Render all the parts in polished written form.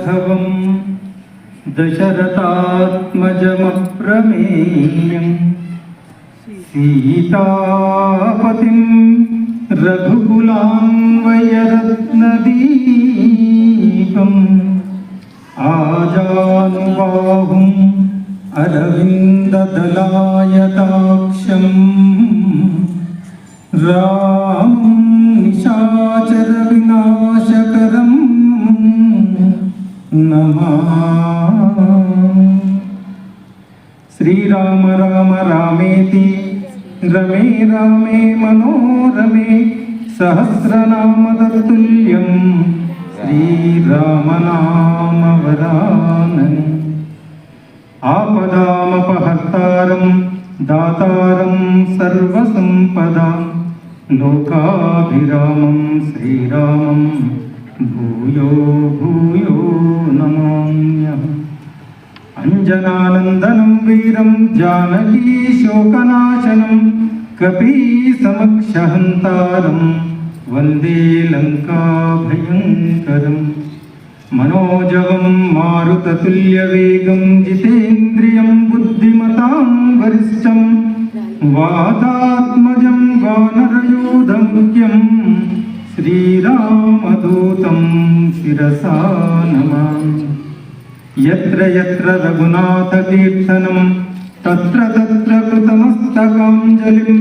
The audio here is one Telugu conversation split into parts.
राघवं दशरथात्मजमप्रमेयं सीतापतिं रघुकुलान्वयरत्नदीपम् आजानुबाहुम् अरविन्ददलायताक्षम् रामं निशाचरविनाशकरं नमामि। श्रीराम राम रामेति रमे रामे मनोरमे सहस्रनाम तत्तुल्यं श्रीरामनामवरानने। आपदामपहर्तारं दातारं सर्वसम्पदां लोकाभिरामं श्रीरामं भूयो भूयो नमाम्यहम्। अंजनानन्दनं वीरं जानकी शोकनाशनं कपीसमक्षहन्तारं वन्दे लङ्काभयङ्करम्। मनोजवं मारुततुल्यवेगं जितेन्द्रियं बुद्धिमतां वरिष्ठं वातात्मजं वानरयूथमुख्यं श्रीरामदूतं शिरसा नमामि। यत्र यत्र रघुनाथकीर्तनं तत्र तत्र कृतमस्तकाञ्जलिं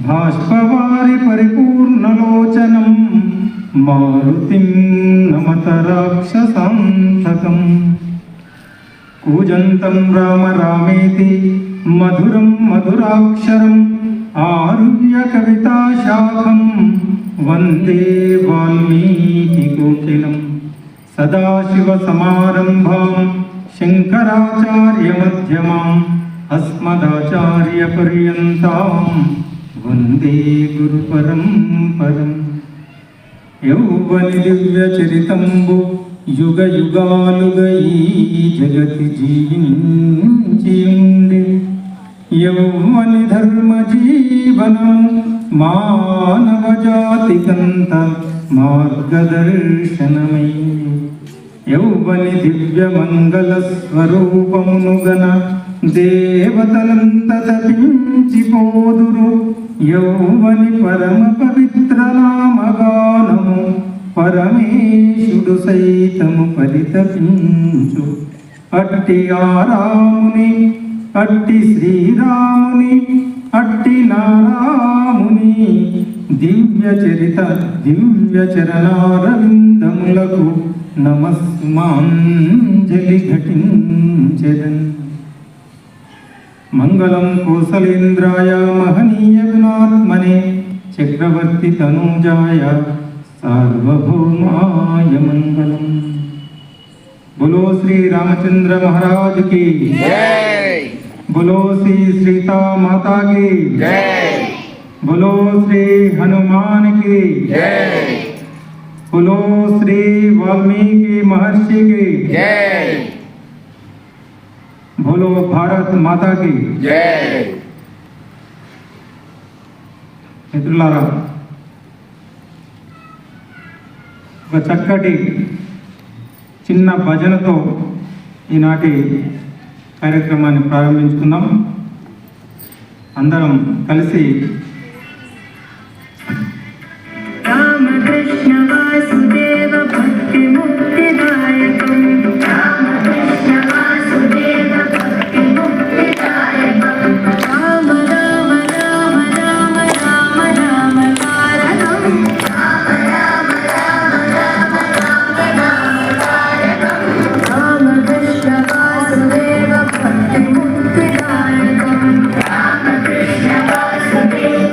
बाष्पवारि परिपूर्णलोचनं मारुतिं नमत राक्षसान्तकम्। कूजन्तं राम रामेति मधुरं मधुराक्षरम् आरुह्य कविताशाखं वन्दे वाल्मीकिकोकिलं। सदाशिवसमारम्भां शङ्कराचार्यमध्यमाम् अस्मदाचार्यपर्यन्तां वन्दे गुरुपरम्परम्। यौवनि दिव्यचरितंबु युग युगालुगा ఈ జగతి జీవించింది। యౌవని ధర్మ జీవనం మానవ జాతికంత మార్గదర్శనమై। యౌవని దివ్య మంగళ స్వరూపమునుగన దేవతలంత తపించిపోదురు। యౌవని పరమ పవిత్ర నామగానము పరమేశుడు సైతము పరితపించు। అట్టి ఆరాముని అట్టి శ్రీరాముని అట్టి నారాముని దివ్య చరిత దివ్య చరణారవిందములకు నమస్సుమాంజలి ఘటించెదన్। మంగళం కోసలేంద్రాయ మహనీయ గుణాత్మనే చక్రవర్తి తనూజాయ सार्वभौमाय मंगलम। बोलो श्री रामचंद्र महाराज की जय। बोलो श्री सीता माता की जय। बोलो श्री हनुमान की जय। बोलो श्री वाल्मीकि महर्षि की जय। बोलो भारत माता की जय। मित्रुलारा, ఒక చక్కటి చిన్న భజనతో ఈనాటి కార్యక్రమాన్ని ప్రారంభించుకుందాం. అందరం కలిసి రామకృష్ణ వాసుదేవ భక్తి ముక్తిదాయకం రామకృష్ణ వాసుదేవ భక్తి ముక్తిదాయకం రామ రామ రామ రామ రామ రామ తారకం Krishna Vasudeva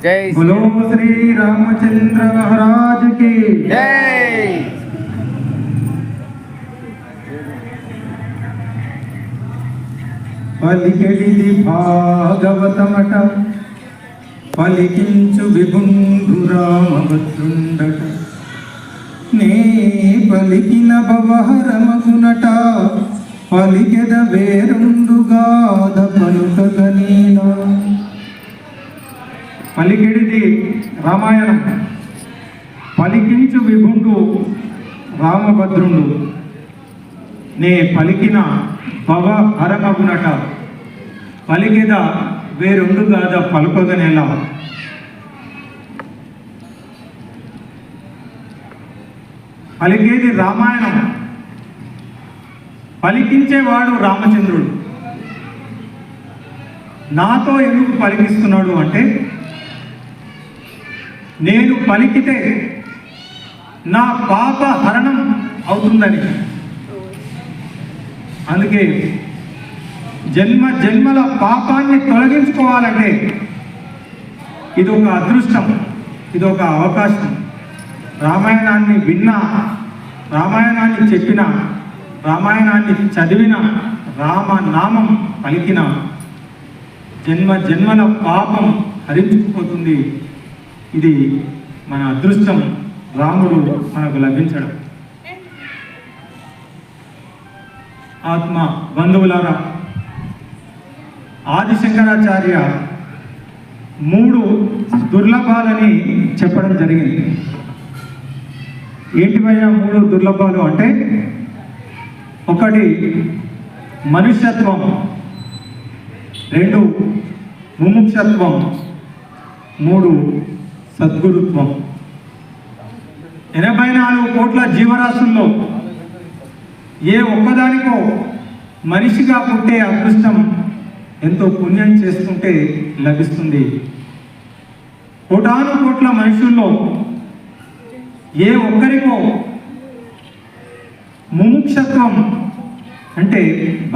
जय बोलो श्री रामचंद्र महाराज की जय। పలికెడిది భాగవతమట పలికించు విభుండు రామభద్రుండట నే పలికిన భవహరమగునట పలికెద వేరుండుగాద పలుకగనేనా. పలికెడిది రామాయణం, పలికించు విభుండు రామభద్రుండు, నే పలికిన భవ హరమగునట పలికెద వేరుండుగాద పలుకగనేలా. పలికేది రామాయణం, పలికించేవాడు రామచంద్రుడు. నాతో ఎందుకు పలికిస్తున్నాడు అంటే, నేను పలికితే నా పాప హరణం అవుతుందని. అందుకే జన్మ జన్మల పాపాన్ని తొలగించుకోవాలంటే ఇది ఒక అదృష్టం, ఇది ఒక అవకాశం. రామాయణాన్ని విన్నా, రామాయణాన్ని చెప్పిన, రామాయణాన్ని చదివిన, రామనామం పలికిన జన్మ జన్మల పాపం హరించుకుపోతుంది. ఇది మన అదృష్టం, రాముడు మనకు లభించడం. ఆత్మ బంధువులారా, ఆదిశంకరాచార్య 3 దుర్లభాలని చెప్పడం జరిగింది. ఏంటివయ్యా 3 దుర్లభాలు అంటే, 1 మనుష్యత్వం, 2 ముముక్షత్వం, 3 సద్గురుత్వం. 84 కోట్ల జీవరాశుల్లో ఏ ఒక్కదానికో మనిషిగా పుట్టే అదృష్టం ఎంతో పుణ్యం చేస్తుంటే లభిస్తుంది. 1 కోట్ల మనుషుల్లో ఏ ఒక్కరికో ముముక్షత్వం అంటే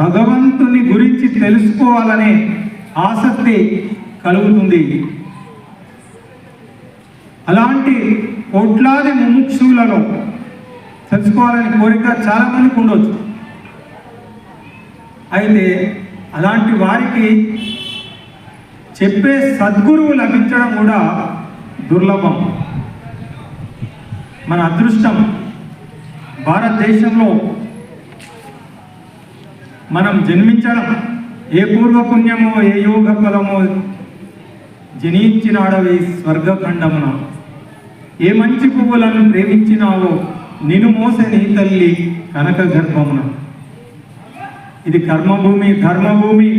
భగవంతుని గురించి తెలుసుకోవాలనే ఆసక్తి కలుగుతుంది. అలాంటి కోట్లాది ముముక్షులలో తెలుసుకోవాలని కోరిక చాలా మందికి ఉండొచ్చు. అయితే అలాంటి వారికి చెప్పే సద్గురువు లభించడం కూడా దుర్లభం. మన అదృష్టం. భారతదేశంలో మనం జన్మించడం ఏ పూర్వపుణ్యమో ఏ యోగ ఫలమో జనించినాడవి స్వర్గఖండమున, ఏ మంచి పువ్వులను ప్రేమించినావో నిన్ను మోసే నీ తల్లి కనక గర్భమున. ఇది కర్మభూమి, ధర్మభూమి,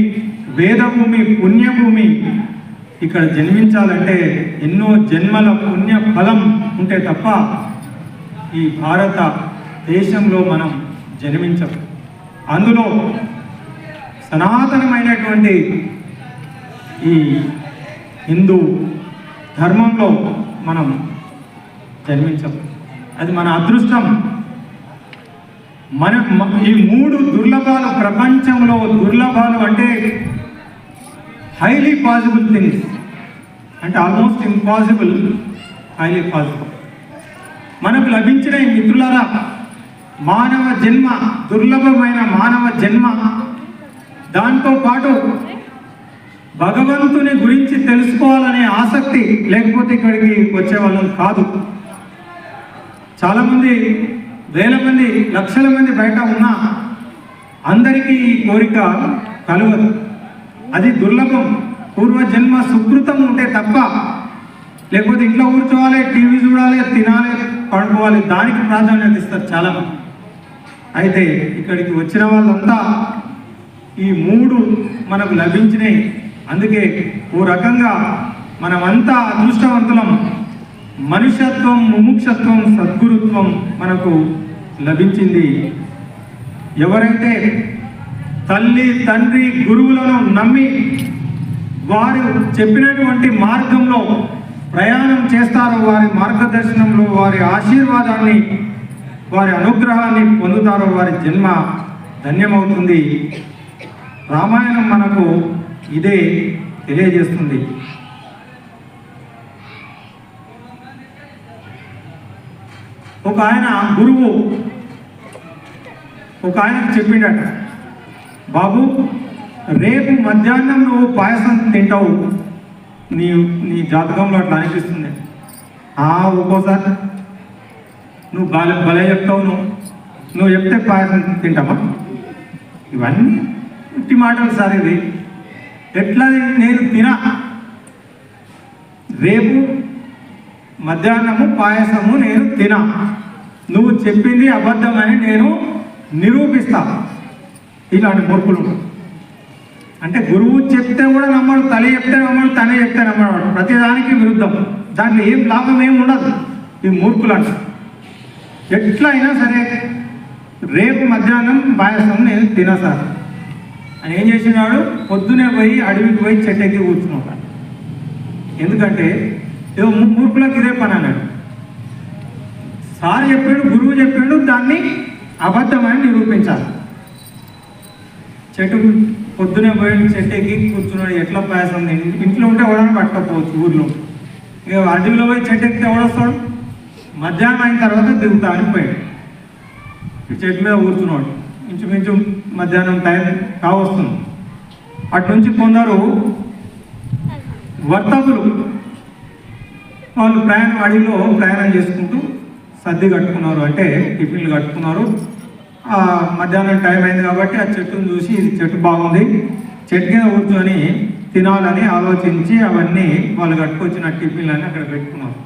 వేదభూమి, పుణ్యభూమి. ఇక్కడ జన్మించాలంటే ఎన్నో జన్మల పుణ్య ఫలం ఉంటే తప్ప ఈ భారత దేశంలో మనం జన్మించం. అందులో సనాతనమైనటువంటి ఈ హిందూ ధర్మంలో మనం జన్మించం. అది మన అదృష్టం. మన ఈ 3 దుర్లభాలు ప్రపంచంలో దుర్లభాలు అంటే హైలీ పాసిబుల్ థింగ్స్, అంటే ఆల్మోస్ట్ ఇంపాసిబుల్, హైలీ పాసిబుల్. మనకు లభించిన ఈ మిత్రులారా, మానవ జన్మ దుర్లభమైన మానవ జన్మ, దాంతో పాటు భగవంతుని గురించి తెలుసుకోవాలనే ఆసక్తి లేకపోతే ఇక్కడికి వచ్చేవాళ్ళం కాదు. చాలామంది, వేల మంది, లక్షల మంది బయట ఉన్నా అందరికీ ఈ కోరిక కలగదు. అది దుర్లభం. పూర్వజన్మ సుకృతం ఉంటే తప్ప, లేకపోతే ఇంట్లో కూర్చోవాలి, టీవీ చూడాలి, తినాలి, పడుకోవాలి, దానికి ప్రాధాన్యత ఇస్తారు చాలామంది. అయితే ఇక్కడికి వచ్చిన వాళ్ళంతా ఈ 3 మనకు లభించినాయి. అందుకే ఓ రకంగా మనమంతా అదృష్టవంతులం. మనుష్యత్వం, ముముక్షత్వం, సద్గురుత్వం మనకు లభించింది. ఎవరైతే తల్లి, తండ్రి, గురువులను నమ్మి వారు చెప్పినటువంటి మార్గంలో ప్రయాణం చేస్తారో, వారి మార్గదర్శనంలో వారి ఆశీర్వాదాన్ని, వారి అనుగ్రహాన్ని పొందుతారో వారి జన్మ ధన్యమవుతుంది. రామాయణం మనకు ఇదే తెలియజేస్తుంది. ఒక ఆయన గురువు ఒక ఆయనకు చెప్పిండట, బాబు రేపు మధ్యాహ్నం నువ్వు పాయసం తింటావు, నీ నీ జాతకంలో అట్లా అనిపిస్తుంది. ఒక్కోసారి నువ్వు భలే చెప్తావు, నువ్వు చెప్తే పాయసం తింటామా? ఇవన్నీ ఉట్టి మాటలు సార్. ఇది ఎట్లా నేను రేపు మధ్యాహ్నము పాయసము నేను నువ్వు చెప్పింది అబద్ధమని నేను నిరూపిస్తా. ఇలాంటి మూర్ఖులు అంటే గురువు చెప్తే కూడా నమ్మడు, తల చెప్తే నమ్మడు, తనే చెప్తే నమ్మడు, ప్రతిదానికి విరుద్ధం. దాంట్లో ఏం లాభం ఏమి ఉండదు. ఈ మూర్ఖులు అంట ఎట్లా అయినా సరే రేపు మధ్యాహ్నం పాయసం నేను సార్ అని ఏం చేసినాడు, పొద్దునే పోయి అడవికి పోయి చెట్టు ఎక్కి కూర్చున్నాడు. ఎందుకంటే ఏదో మూర్ఖులకు ఇదే పని అన్నాడు. సార్ చెప్పాడు, గురువు చెప్పాడు, దాన్ని అబద్ధమని నిరూపించాలి. చెట్టు పొద్దునే పోయి చెట్టు ఎక్కి కూర్చున్నాడు. ఎట్లా పాయసం ఇంట్లో ఉంటే ఎవడని పట్టకపోవచ్చు, ఊర్లో ఇక అడవిలో పోయి చెట్టు ఎక్కితే ఎవడొస్తాడు? మధ్యాహ్నం అయిన తర్వాత దిగుతా అని పోయాడు. చెట్టు మీద కూర్చున్నాడు. ఇంచుమించు మధ్యాహ్నం టైం కావస్తుంది. అటు నుంచి కొందరు వర్తకులు వాళ్ళు అడవిలో ప్రయాణం చేసుకుంటూ సర్ది కట్టుకున్నారు, అంటే టిఫిన్లు కట్టుకున్నారు. మధ్యాహ్నం టైం అయింది కాబట్టి ఆ చెట్టును చూసి ఇది చెట్టు బాగుంది, చెట్టు కింద కూర్చొని తినాలని ఆలోచించి అవన్నీ వాళ్ళు కట్టుకొచ్చిన టిఫిన్లు అక్కడ పెట్టుకున్నారు.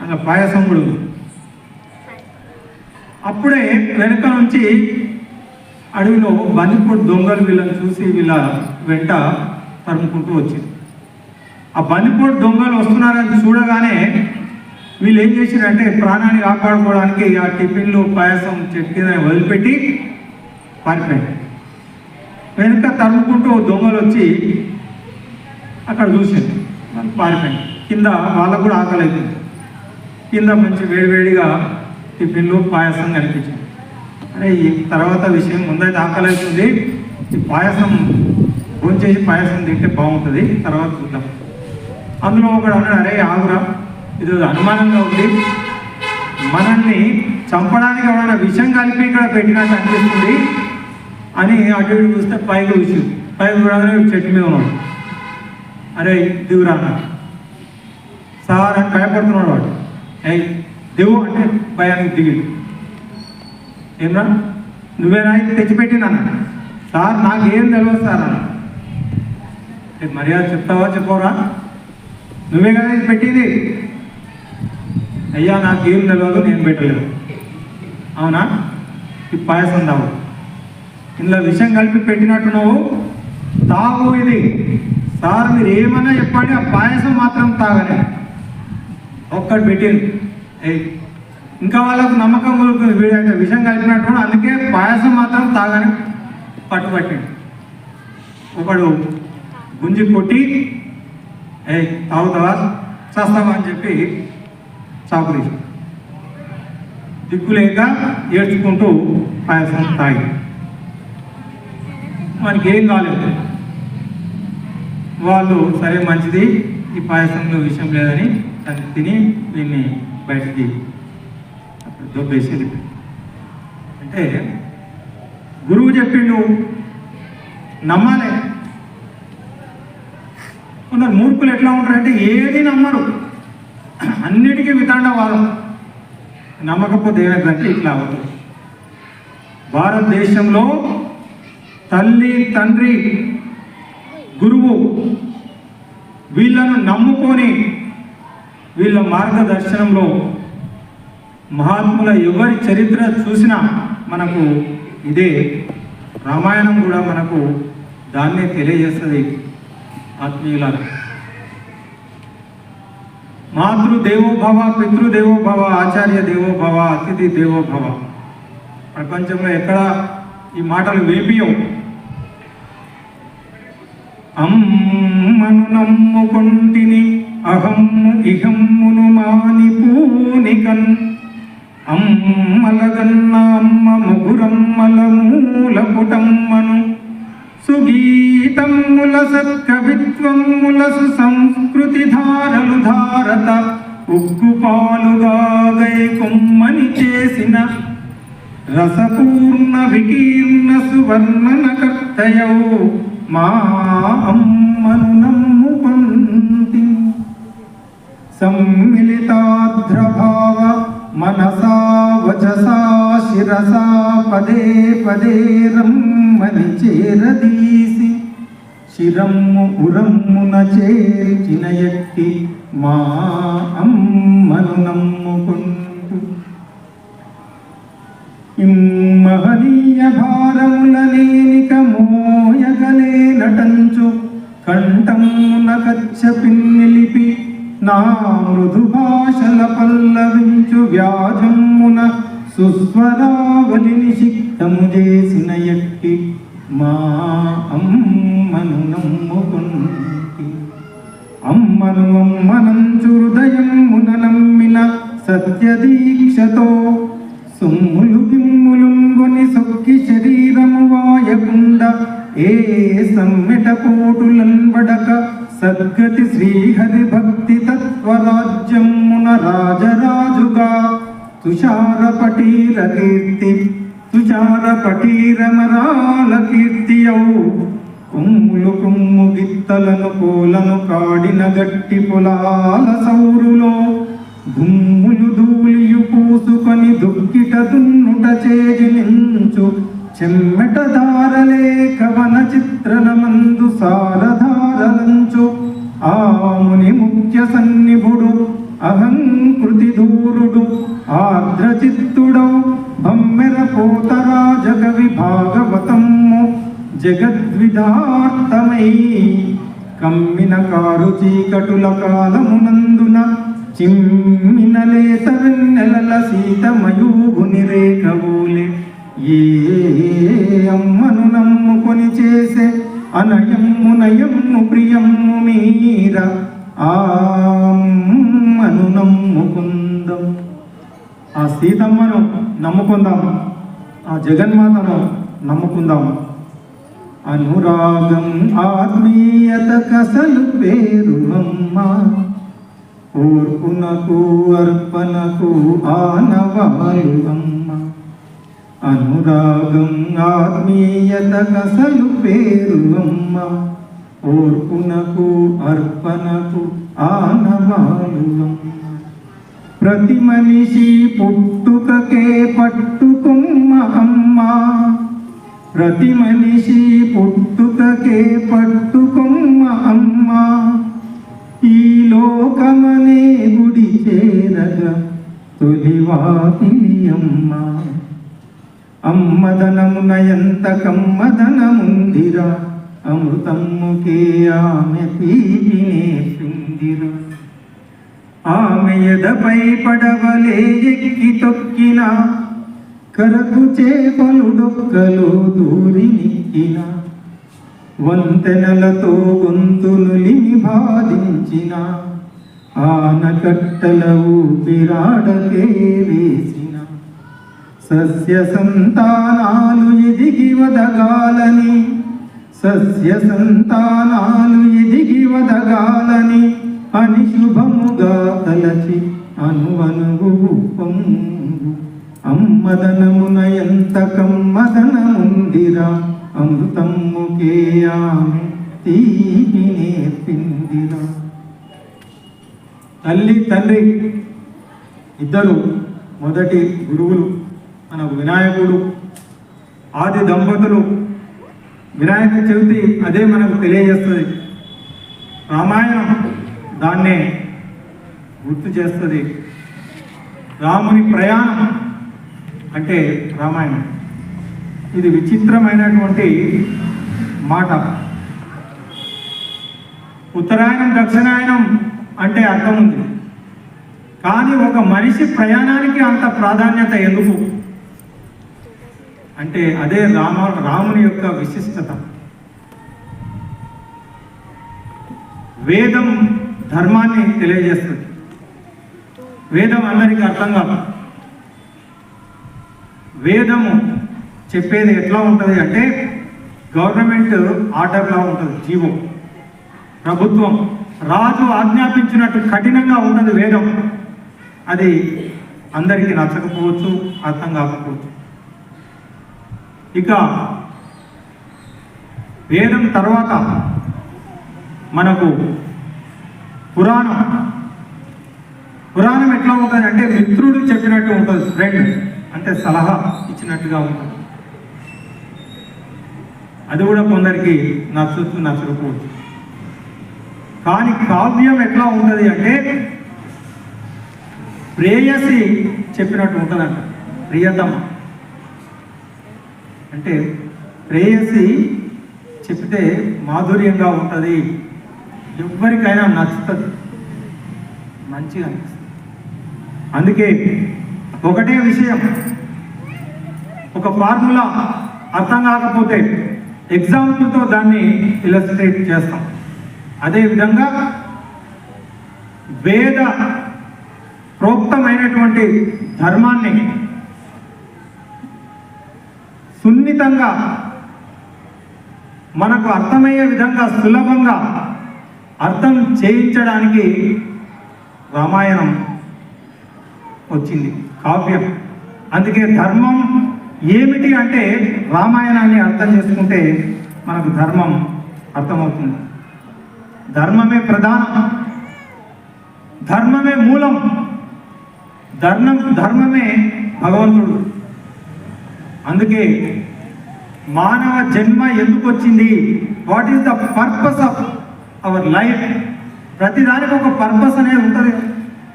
అలా పాయసం కూడా ఉంది. అప్పుడే వెనుక నుంచి అడవిలో బందిపోటు దొంగలు వీళ్ళని చూసి వీళ్ళ వెంట తరుముకుంటూ వచ్చింది. ఆ బందిపోటు దొంగలు వస్తున్నారని చూడగానే వీళ్ళు ఏం చేశారంటే ప్రాణాన్ని కాపాడుకోవడానికి ఆ టిఫిన్లు పాయసం చెట్టు కింద వదిలిపెట్టి పారిపోయారు. వెనుక తరుముకుంటూ దొంగలు వచ్చి అక్కడ చూసింది, వాళ్ళు పారిపోయింది. కింద వాళ్ళకు కూడా ఆకలి అవుతుంది. కింద మంచి వేడివేడిగా టిఫిన్లు పాయసం కనిపించింది. అరే ఈ తర్వాత విషయం ముందైతే ఆకలి అవుతుంది, ఈ పాయసం భోంచేసి పాయసం తింటే బాగుంటుంది, తర్వాత చూద్దాం. అందులో ఒకడు అన్నాడు, అరే ఆగురా, ఇది అనుమానంగా ఉంది, మనల్ని చంపడానికి ఎవరైనా విషం కలిపి ఇక్కడ పెట్టినట్టు అనిపిస్తుంది అని అటు ఇటు చూస్తే పైకి విషయం పైకి చూడగానే చెట్టు మీద ఉన్నాడు. అరే దిగురా అన్నాడు. సార్ అని భయపడుతున్నాడు వాడు. దిగు అంటే భయానికి దిగిడు. ఏమరా నువ్వేనా తెచ్చిపెట్టింది అన్న. సార్ నాకేం తెలియదు సార్ అన్న. మర్యాద చెప్తావా చెప్పవరా, నువ్వే కదా ఇది పెట్టింది. అయ్యా నాకేం తెలియదు, నేను పెట్టలేదు. అవునా, ఈ పాయసం తాగు, ఇందులో విషయం కలిపి పెట్టినట్టు నువ్వు తాగు ఇది. సార్ మీరు ఏమన్నా చెప్పండి, ఆ పాయసం మాత్రం తాగలే. ఒక్కటి పెట్టింది. ఇంకా వాళ్ళకు నమ్మకం కలుగుతుంది, వీడైతే విషం కలిపినట్టు, అందుకే పాయసం మాత్రం తాగని పట్టుబట్టిండు. ఒకడు గుంజి కొట్టి తాగుతావా చేస్తావా అని చెప్పి చాకులు దిక్కులేక ఏడ్చుకుంటూ పాయసం తాగి మనకి ఏం కాలేదు. వాళ్ళు సరే మంచిది, ఈ పాయసంలో విషయం లేదని దాన్ని తిని దీన్ని బయటికి దొబ్బేసేది. అంటే గురువు చెప్పిండు నమ్మాలి. కొందరు మూర్ఖులు ఎట్లా ఉంటారంటే ఏది నమ్మరు, అన్నిటికీ వితండవాదం. నమ్మకపోతే ఏమైందంటే ఇట్లా అవుతుంది. భారతదేశంలో తల్లి తండ్రి గురువు వీళ్ళను నమ్ముకొని వీళ్ళ మార్గదర్శనంలో మహాత్ముల ఎవరి చరిత్ర చూసినా మనకు ఇదే. రామాయణం కూడా మనకు దాన్నే తెలియజేస్తుంది. ఆత్మీయుల మాతృదేవోభవ, పితృదేవోభవ, ఆచార్య దేవోభవ, అతిథి దేవోభవ. ప్రపంచంలో ఎక్కడ ఈ మాటలు వేపియవు. అమ్మను నమ్ముకొంటిని అహమ్ము ఇహమ్మును మాని పూనికన్ అమ్మలగన్న అమ్మ ముగురమ్మల మూల పుటమ్మను సుగీతమ్ముల సత్కవిత్వమ్ముల సుసంస్కృతి ధారలు ధారత ఉగ్గుపాలుగా గై కొమ్మని చేసిన రసపూర్ణ వికీర్ణ సువర్ణన కర్తయౌ మా అమ్మను నమ్ముకొంటి సమ్మిళితాద్రభావ మనసా వచసా శిరసా పదే పదే రమ్మని చేరదీసి శిరమ్ము ఉరమ్మున చేర్చిన ఎట్టి మా అమ్మను నమ్ముకుంటూ మహనీయ భారములనేనిక మోయగలే నటంచు కంఠమున కచ్చపి నిలిపి నా మృదు భాషల పల్లవించు వ్యాజమున సుస్వరావలిని సిక్తము చేసిన ఎట్టి మా అమ్మను నమ్ముకుంటి అమ్మను అమ్మనంచు హృదయమున నమ్మిన సత్యదీక్షతో సొమ్ములు గిమ్ములుంగొని సొక్కి శరీరము వాయకుండ ఏ సమ్మెట పోటులంబడక సద్గతి శ్రీహరి భక్తి తత్వరాజ్యమున రాజరాజుగా తుషార పటీర కీర్తి తుషార పటీరమరాల కీర్తియౌ కొమ్ములు కొమ్ము గిత్తలను కోలను కాడిన గట్టి పొలాల సౌరులో దుమ్ములు ధూళియు పూసుకొని దుక్కిట దున్నుట చేజిలించు చెమ్మెట ధారలే కవన చిత్రల మందు సారధారలంచు ఆముని ముఖ్య సన్నిభుడు అహంకృతి దూరుడు ఆర్ద్రచిత్తుడౌ బమ్మెర పోతరాజ కవి భాగవతమ్ము జగద్విధార్థమై కమ్మిన కారు చీకటుల కాలమునందున చిమ్మినలేత వెన్నెలల సీతమయూగుని రేఖవూలే ఏ అమ్మను నమ్ముకొని చేసే అనయమ్ము నయమ్ము ప్రియమ్ము మీర ఆ అమ్మను నమ్ముకుందాం. ఆ సీతమ్మను నమ్ముకుందాం, ఆ జగన్మాతను నమ్ముకుందాం. అనురాగం ఆత్మీయత కసలు పేరు అమ్మ, ఓర్పునకు అర్పణకు ఆనవాలు అమ్మ. అనురాగం ఆత్మీయత కసలు పేరు అమ్మ, ఓర్పునకు అర్పణకు ఆనవాలు అమ్మ. ప్రతి మనిషి పుట్టుకకే పట్టుకొమ్మ అమ్మ, ప్రతి మనిషి పుట్టుకకే పట్టుకొమ్మ అమ్మ. ఈ లోకమనే గుడి చేరగా తొలివాకిలి అమ్మ. అమ్మదనమున ఎంత కమ్మదనముందిరా, అమృతమ్ముకే ఆమె తీపినే పిందిరా. ఆమె ఎదపై పడవలే ఎక్కి తొక్కిన, కరకు చేపలు డొక్కలు దూరి నిక్కిన, వంతెనలతో గొంతునులిని బాధించిన, ఆనకట్టల ఊపిరాడకే వేసిన. సస్య సంతానాలు ఎదిగి వదగాలని, సస్య సంతానాలు ఎదిగి వదగాలని అని శుభముగా తలచి అనువనువు పొంగు. అమ్మదనమున ఎంత కమ్మదనముందిరా, అమృతమ్ముకే ఆమె తీపి నేర్పిందిరా. తల్లి తండ్రి ఇద్దరు మొదటి గురువులు మనకు వినాయకుడు. ఆది దంపతులు. వినాయక చవితి అదే మనకు తెలియజేస్తుంది. రామాయణం దాన్నే గుర్తు చేస్తుంది. రాముని ప్రయాణం అంటే రామాయణం. ఇది విచిత్రమైనటువంటి మాట. ఉత్తరాయణం దక్షిణాయనం అంటే అర్థం ఉంది, కానీ ఒక మనిషి ప్రయాణానికి అంత ప్రాధాన్యత ఎందుకు అంటే అదే రాముని యొక్క విశిష్టత. వేదం ధర్మాన్ని తెలియజేస్తుంది. వేదం అందరికీ అర్థం కాదు. వేదము చెప్పేది ఎట్లా ఉంటుంది అంటే గవర్నమెంట్ ఆర్డర్లా ఉంటుంది. జీవో ప్రభుత్వం రాజు ఆజ్ఞాపించినట్టు కఠినంగా ఉన్నది వేదం. అది అందరికీ నచ్చకపోవచ్చు, అర్థం కాకపోవచ్చు. ఇక వేదం తర్వాత మనకు పురాణం. పురాణం ఎట్లా ఉంటుంది అంటే మిత్రుడు చెప్పినట్టు ఉంటుంది, ఫ్రెండ్ అంటే సలహా ఇచ్చినట్టుగా ఉంటుంది. అది కూడా కొందరికి నచ్చచ్చు, నచ్చకపోవచ్చు. కానీ కావ్యం ఎట్లా ఉంటుంది అంటే ప్రేయసి చెప్పినట్టు ఉంటుందంట. ప్రియతమ అంటే ప్రేయసి చెప్తే మాధుర్యంగా ఉంటుంది, ఎవరికైనా నచ్చుతుంది, మంచిగా అనిపిస్తుంది. అందుకే ఒకటే విషయం, ఒక ఫార్ములా అర్థం కాకపోతే ఎగ్జాంపుల్తో దాన్ని ఇలస్ట్రేట్ చేస్తాం. అదేవిధంగా వేద ప్రోక్తమైనటువంటి ధర్మాన్ని సున్నితంగా మనకు అర్థమయ్యే విధంగా సులభంగా అర్థం చేయించడానికి రామాయణం వచ్చింది, కావ్యం. అందుకే ధర్మం ఏమిటి అంటే రామాయణాన్ని అర్థం చేసుకుంటే మనకు ధర్మం అర్థమవుతుంది. ధర్మమే ప్రధానం, ధర్మమే మూలం, ధర్మమే భగవంతుడు. అందుకే మానవ జన్మ ఎందుకు వచ్చింది, what is the purpose of our life. ప్రతిదానికి ఒక పర్పస్ అనేది ఉంటుంది.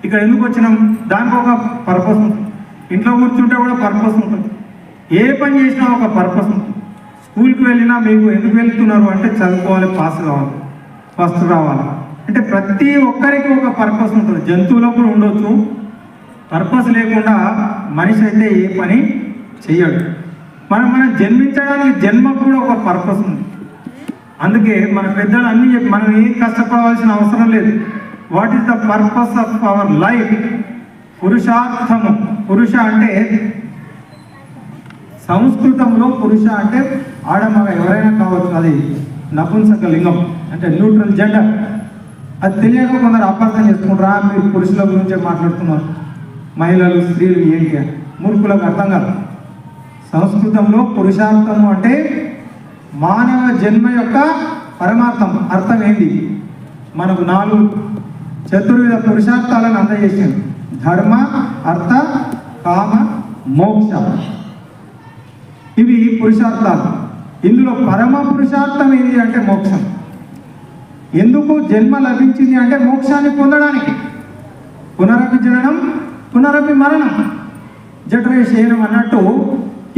ఇక్కడ ఎందుకు వచ్చినాం, దానికి ఒక పర్పస్ ఉంటుంది. ఇంట్లో కూర్చుంటే కూడా పర్పస్ ఉంటుంది. ఏ పని చేసినా ఒక పర్పస్ ఉంటుంది. స్కూల్కి వెళ్ళినా మీకు ఎందుకు వెళ్తున్నారు అంటే చదువుకోవాలి, పాస్ కావాలి, ఫస్ట్ రావాలి అంటే ప్రతి ఒక్కరికి ఒక పర్పస్ ఉంటుంది. జంతువులకు కూడా ఉండొచ్చు, పర్పస్ లేకుండా మనిషి అయితే ఏ పని చెయ్యడు. మనం జన్మించడానికి జన్మకు కూడా ఒక పర్పస్ ఉంది. అందుకే మన పెద్దలు అన్నీ చెప్పి మనం ఏం కష్టపడవలసిన అవసరం లేదు. What is the purpose of our life? పురుషార్థము. పురుష అంటే సంస్కృతంలో పురుష అంటే ఆడమగ ఎవరైనా కావచ్చు, అది నపుంసక లింగం అంటే న్యూట్రల్ జెండర్. అది తెలియక కొందరు అపార్థం చేసుకుంటారా, మీరు పురుషుల గురించే మాట్లాడుతున్నారు, మహిళలు స్త్రీలు ఏంటి అని. మూర్ఖులకు అర్థం కాదు. సంస్కృతంలో పురుషార్థము అంటే మానవ జన్మ యొక్క పరమార్థం. అర్థం ఏంటి? మనకు 4 చతుర్విధ పురుషార్థాలను అందజేసింది. ధర్మ, అర్థ, కామ, మోక్ష. ఇవి పురుషార్థాలు. ఇందులో పరమ పురుషార్థం ఏంటి అంటే మోక్షం. ఎందుకు జన్మ లభించింది అంటే మోక్షాన్ని పొందడానికి. పునరపి జననం పునరపి మరణం జఠరేషేనం అన్నట్టు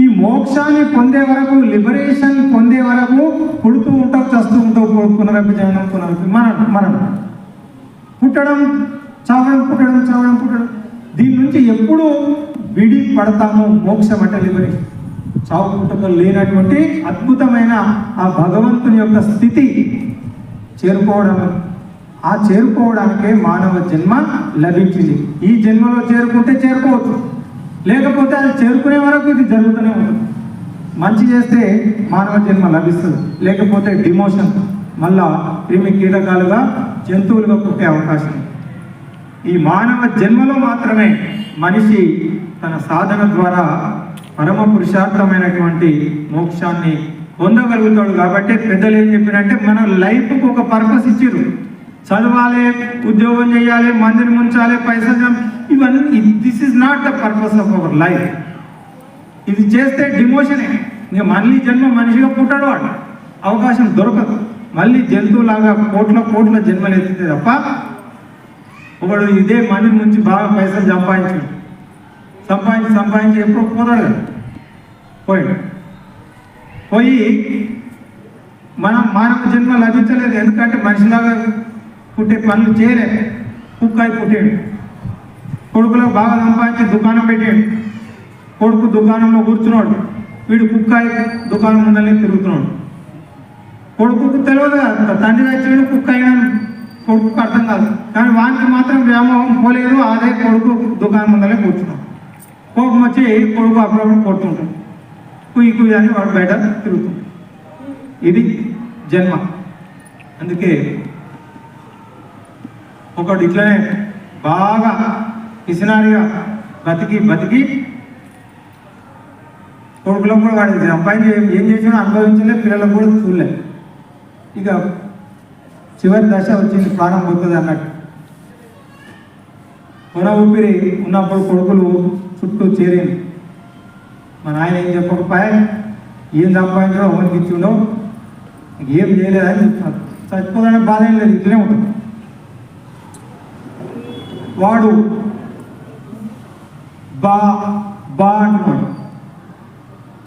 ఈ మోక్షాన్ని పొందే వరకు, లిబరేషన్ పొందే వరకు పుడుతూ ఉంటావు, చస్తూ ఉంటావు. పునరపి జననం పునరపి మరణం. పుట్టడం చావడం, పుట్టడం చావడం, పుట్టడం. దీని నుంచి ఎప్పుడు విడి పడతాము? మోక్షం అంటే లిబరేషన్, చావు పుట్టుకలు లేనటువంటి అద్భుతమైన ఆ భగవంతుని యొక్క స్థితి చేరుకోవడం. ఆ చేరుకోవడానికే మానవ జన్మ లభించింది. ఈ జన్మలో చేరుకుంటే చేరుకోవచ్చు, లేకపోతే అది చేరుకునే వరకు ఇది జరుగుతూనే ఉంటుంది. మంచి చేస్తే మానవ జన్మ లభిస్తుంది, లేకపోతే డిమోషన్, మళ్ళా క్రిమి కీటకాలుగా జంతువులుగా పుట్టే అవకాశం. ఈ మానవ జన్మలో మాత్రమే మనిషి తన సాధన ద్వారా పరమ పురుషార్థమైనటువంటి మోక్షాన్ని పొందగలుగుతాడు. కాబట్టి పెద్దలు ఏం చెప్పినంటే మన లైఫ్కి ఒక పర్పస్ ఇచ్చిర్రు. చదవాలి, ఉద్యోగం చేయాలి, మందిని ముంచాలి, పైసలు, ఇవన్నీ this is not the purpose of our life. ఇది చేస్తే డిమోషనే. ఇంకా మళ్ళీ జన్మ మనిషిగా పుట్టాడు, వాడు అవకాశం దొరకదు. మళ్ళీ జంతువులాగా కోట్ల జన్మలు ఎత్తితే తప్ప ఒకడు ఇదే మందిని ముంచి బాగా పైసలు సంపాదించి ఎప్పుడు పోతాడు కదా, పోయి మనం మానవ జన్మ లభించలేదు. ఎందుకంటే మనిషిలాగా పుట్టే పనులు చేయలేదు. కుక్కాయి పుట్టాడు, కొడుకులకు బాగా సంపాదించి దుకాణం పెట్టాడు. కొడుకు దుకాణంలో కూర్చున్నాడు, వీడు కుక్కాయి దుకాణం ముందరనే తిరుగుతున్నాడు. కొడుకుకు తెలియదు కదా, తండ్రి వచ్చాడు కుక్క అయినా కొడుకుకు అర్థం కాదు. కానీ వానికి మాత్రం వ్యామోహం పోలేదు. అదే కొడుకు దుకాణం ముందరనే కూర్చున్నాడు. కోపం వచ్చి కొడుకు అప్పుడప్పుడు కొడుతుంటాడు, కుయ్యి అని వాడు బయట తిరుగుతుంది. ఇది జన్మ. అందుకే ఒకడు ఇట్లనే బాగా పిసినారిగా బతికి బతికి కొడుకులకు కూడా వాడి అబ్బాయిని ఏం చేసినా అనుభవించలే, పిల్లలకు కూడా చూడలే. ఇక చివరి దశ వచ్చింది, ప్రాణం పోతుంది అన్నట్టు. కొన ఊపిరి ఉన్నప్పుడు కొడుకులు చుట్టూ చేరింది. మా నాయన ఏం చెప్పకపోయా, ఏం సంపాదించడో ఎవరికి ఇచ్చిండో ఏం చేయలేదని చెప్తారు. చచ్చిపోదనే బాధ ఏం లేదు, ఇట్లనే ఉంటుంది. వాడు బా బా అంటున్నాడు.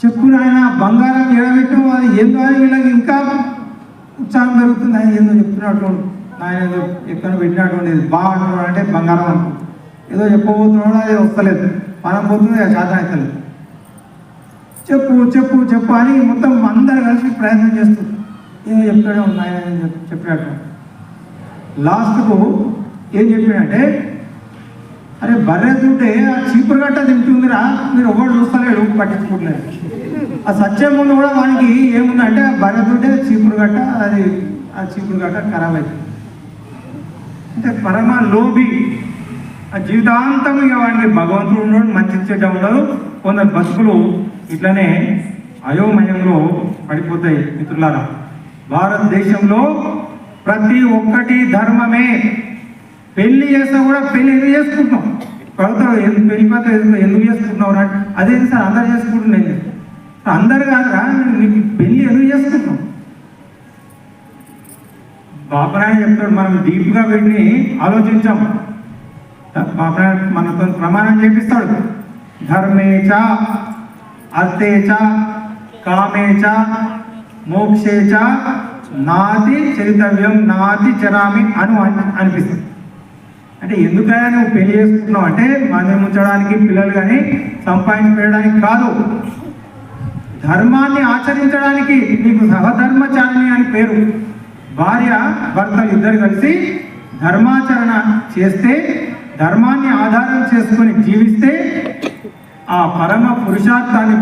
చెప్పు నాయన, బంగారం ఎడబెట్టు, అది ఏం కాదు, వీళ్ళకి ఇంకా ఉత్సాహం పెరుగుతుంది. ఆయన ఏదో చెప్తున్నట్టు, ఆయన ఏదో ఎక్కడ పెట్టినటువంటి బా అంటున్నాడు అంటే బంగారం అనుకో, ఏదో చెప్పబోతున్నాడు, అది వస్తలేదు, మనం పోతుంది శాతం అవుతలేదు. చెప్పు చెప్పు చెప్పు అని మొత్తం అందరు కలిసి ప్రయత్నం చేస్తుంది. ఏదో చెప్తాడే ఆయన చెప్పినట్టు. లాస్ట్కు ఏం చెప్పినంటే, అరే బర్రె చూస్తే ఆ చీపురు గట్ట తింటుందిరా, మీరు ఒకటి చూస్తలేడు, పట్టించుకోవట్లేదు. ఆ సత్యం ముందు కూడా వానికి ఏముందంటే, బర్రె చూస్తే చీపురు గట్ట, అది ఆ చీపురు గట్ట ఖరాబ్ అవుతుంది. అంటే పరమ లోబి, ఆ జీవితాంతం ఇక వాడికి భగవంతుడు ఉండడు, మంచి చెడ్డ ఉండదు. కొందరు బతుకులు ఇట్లనే అయోమయంలో పడిపోతాయి. మిత్రులారా, భారతదేశంలో ప్రతి ఒక్కటి ధర్మమే. పెళ్లి చేస్తా కూడా పెళ్లి ఎందుకు చేసుకుంటున్నాం, పడతారు పెళ్లిపోతే ఎందుకు చేసుకుంటున్నావు అంటే, అదేంటి సార్ అందరు చేసుకుంటున్నాను. అందరు కాదురా, నీకు పెళ్లి ఎందుకు చేసుకుంటున్నాం? బాపనాయన చెప్తాడు, మనం డీప్గా వీటిని ఆలోచించాం. బాపనాయన మనతో ప్రమాణం చేపిస్తాడు. ధర్మేచ అర్థేచ కామేచ మోక్షేచ నాతి చరితవ్యం నాతి చరామి అనిపిస్తుంది. అంటే ఎందుకైనా నువ్వు పెళ్లి చేసుకుంటున్నావు అంటే మనం ఉంచడానికి, పిల్లలు కానీ సంపాదించడానికి కాదు, ధర్మాన్ని ఆచరించడానికి. నీకు సహధర్మచారిణి అని పేరు. భార్య భర్తలు ఇద్దరు కలిసి ధర్మాచరణ చేస్తే, ధర్మాన్ని ఆధారం చేసుకొని జీవిస్తే ఆ పరమ పురుషార్థాన్ని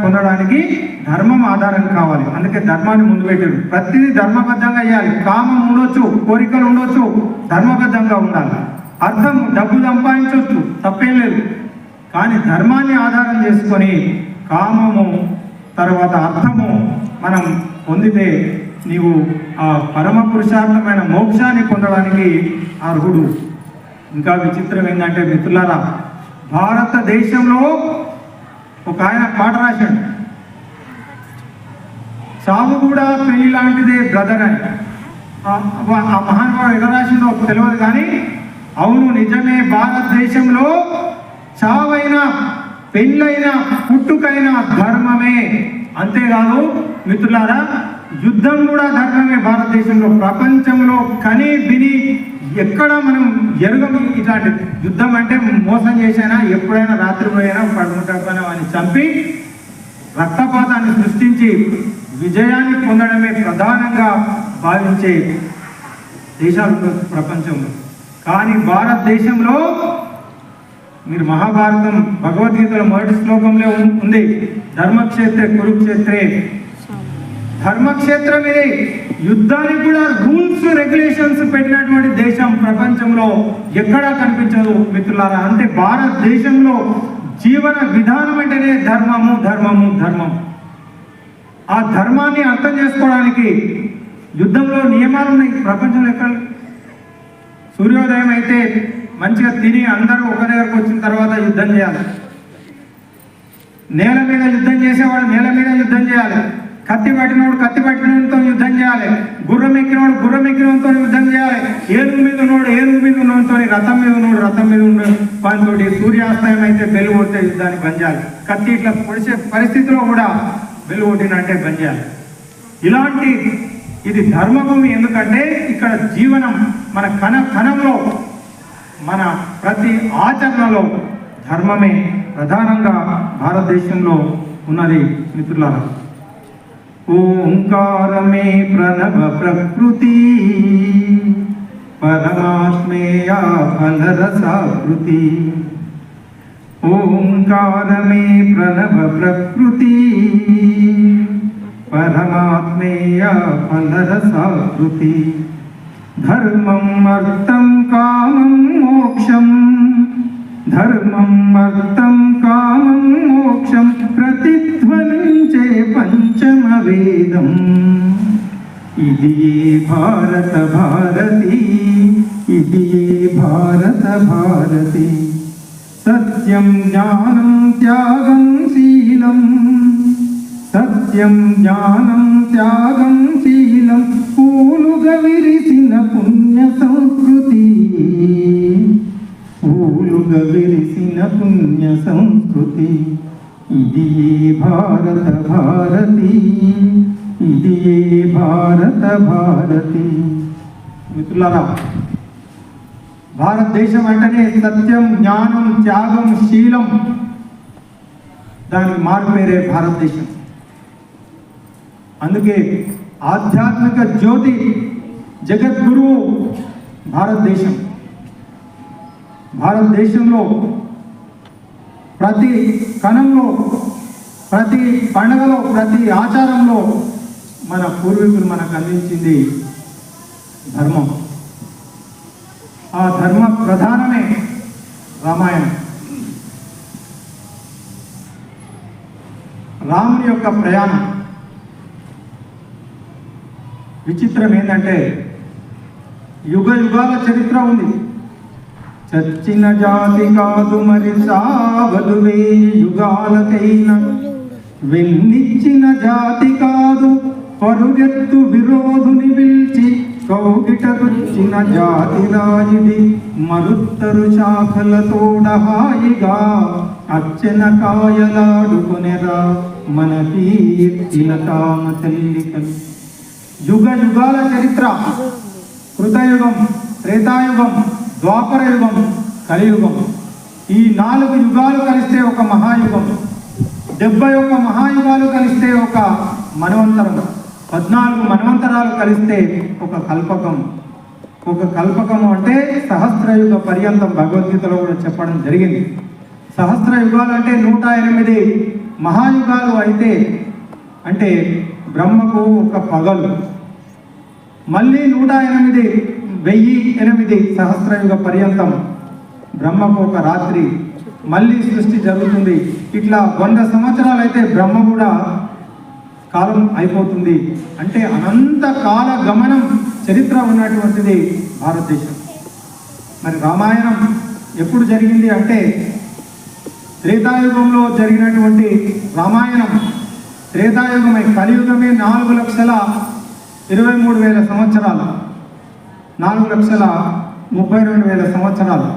పొందడానికి ధర్మం ఆధారం కావాలి. అందుకే ధర్మాన్ని ముందు పెట్టారు. ప్రతిదీ ధర్మబద్ధంగా చేయాలి. కామం ఉండొచ్చు, కోరికలు ఉండొచ్చు, ధర్మబద్ధంగా ఉండాలి. అర్థం, డబ్బు సంపాదించవచ్చు, తప్పేం లేదు. కానీ ధర్మాన్ని ఆధారం చేసుకొని కామము తర్వాత అర్థము మనం పొందితే నీవు ఆ పరమ పురుషార్థమైన మోక్షాన్ని పొందడానికి అర్హుడు. ఇంకా విచిత్రం ఏంటంటే మిత్రులారా, భారతదేశంలో ఒక ఆయన పాట రాశాడు, చావు కూడా పెళ్లి లాంటిదే బ్రదర్ అని. ఆ మహానుభావుడు ఎలా రాసిందో తెలియదు కానీ అవును, నిజమే. భారతదేశంలో చావైనా పెళ్ళైనా పుట్టుకైనా ధర్మమే. అంతేకాదు మిత్రులారా, యుద్ధం కూడా ధర్మమే భారతదేశంలో. ప్రపంచంలో కని విని ఎక్కడ మనం ఎరగం ఇట్లాంటి యుద్ధం. అంటే మోసం చేసైనా ఎప్పుడైనా రాత్రి పోయినా పడుకుంటా అని చంపి రక్తపాతాన్ని సృష్టించి విజయాన్ని పొందడమే ప్రధానంగా భావించే దేశాలు ప్రపంచంలో. కానీ భారతదేశంలో మీరు మహాభారతం భగవద్గీతలో మొదటి శ్లోకంలో ఉంది, ధర్మక్షేత్రే కురుక్షేత్రే. ధర్మక్షేత్రం ఇది. యుద్ధానికి కూడా రూల్స్ రెగ్యులేషన్స్ పెట్టినటువంటి దేశం ప్రపంచంలో ఎక్కడా కనిపించదు మిత్రులారా. అంటే భారతదేశంలో జీవన విధానం అంటేనే ధర్మము ధర్మము ధర్మం. ఆ ధర్మాన్ని అర్థం చేసుకోవడానికి యుద్ధంలో నియమాలు ఉన్నాయి. ప్రపంచంలో ఎక్కడ సూర్యోదయం అయితే మంచిగా తిని అందరూ ఒక దగ్గరకు వచ్చిన తర్వాత యుద్ధం చేయాలి. నేల మీద యుద్ధం చేసేవాడు నేల మీద యుద్ధం చేయాలి. కత్తి పట్టినోడు కత్తి పట్టినతో యుద్ధం చేయాలి. గుర్రం ఎక్కినోడు గుర్రం ఎక్కినతో యుద్ధం చేయాలి. ఏనుగు మీద ఉన్నోడు ఏనుగు మీద ఉన్నతో, రథం మీద ఉన్నోడు రథం మీద ఉన్న పనితోటి, సూర్యాస్తయం అయితే బెల్లు కొడితే యుద్ధాన్ని బంద్ చేయాలి. కత్తి ఇట్లా పొడిచే పరిస్థితిలో కూడా బెల్లు కొట్టినంటే బంద్ చేయాలి. ఇలాంటి ఇది ధర్మభూమి. ఎందుకంటే ఇక్కడ జీవనం మన కణంలో మన ప్రతి ఆచరణలో ధర్మమే ప్రధానంగా భారతదేశంలో ఉన్నది మిత్రులారా. ఓంకారమే ప్రణవ ప్రకృతి పరమాత్మేయ ఫలరసాకృతి. ఓంకారమే ప్రణవ ప్రకృతి పరమాత్మేయ ఫలరసాకృతి. ధర్మం అర్థం కామం మోక్షం, ధర్మం అర్థం కామం మోక్షం ప్రతిధ్వనించే పంచమ వేదం. ఇది ఏ భారత భారతి, ఇది ఏ భారత భారతి. సత్యం జ్ఞానం త్యాగం శీలం, సత్యం జ్ఞానం త్యాగం శీలం పూలుగా విరిసిన పుణ్య సంస్కృతి, పూలుగా విరిసిన పుణ్య సంస్కృతి. ఇది ఏ భారత భారతి, ఇది ఏ భారత భారతి. మిత్రులారా, భారతదేశం అంటేనే సత్యం జ్ఞానం త్యాగం శీలం, దానికి మారుపేరే భారతదేశం. అందుకే ఆధ్యాత్మిక జ్యోతి జగద్గురువు భారతదేశం. భారతదేశంలో ప్రతి కణంలో, ప్రతి పండుగలో, ప్రతి ఆచారంలో మన పూర్వీకులు మనకు అందించింది ధర్మం. ఆ ధర్మ ప్రధానమే రామాయణం. రాముని యొక్క ప్రయాణం విచిత్రం ఏంటంటే యుగ యుగాల చరిత్ర ఉంది. చచ్చిన జాతి కాదు మరి సావదు వేయి యుగాలకైనా, వెన్నిచ్చిన జాతి కాదు పరుగెత్తు విరోధుని పిలిచి కౌగిటగుచ్చిన జాతి రాయిది. మరుత్తరు శాఖలతోడ హాయిగా అర్చన కాయలాడుకొనెరా మన కీర్తిల కామ తల్లికలు. యుగ యుగాల చరిత్ర, కృతయుగం, త్రేతాయుగం, ద్వాపర యుగం, కలియుగం. ఈ 4 యుగాలు కలిస్తే ఒక మహాయుగం. 71 మహాయుగాలు కలిస్తే ఒక మన్వంతరం. 14 మన్వంతరాలు కలిస్తే ఒక కల్పకం. ఒక కల్పకము అంటే సహస్రయుగ పర్యంతం భగవద్గీతలో కూడా చెప్పడం జరిగింది. సహస్ర యుగాలు అంటే 108 మహాయుగాలు అయితే అంటే బ్రహ్మకు ఒక పగలు, మళ్ళీ 108 1008 సహస్రయుగ పర్యంతం బ్రహ్మకు ఒక రాత్రి, మళ్ళీ సృష్టి జరుగుతుంది. ఇట్లా 100 సంవత్సరాలు అయితే బ్రహ్మ కూడా కాలం అయిపోతుంది. అంటే అనంత కాల గమనం చరిత్ర ఉన్నటువంటిది భారతదేశం. మరి రామాయణం ఎప్పుడు జరిగింది అంటే త్రేతాయుగంలో జరిగినటువంటి రామాయణం. త్రేతాయుగమే, కలియుగమే 4,23,000 సంవత్సరాలు, 4,32,000 సంవత్సరాలు.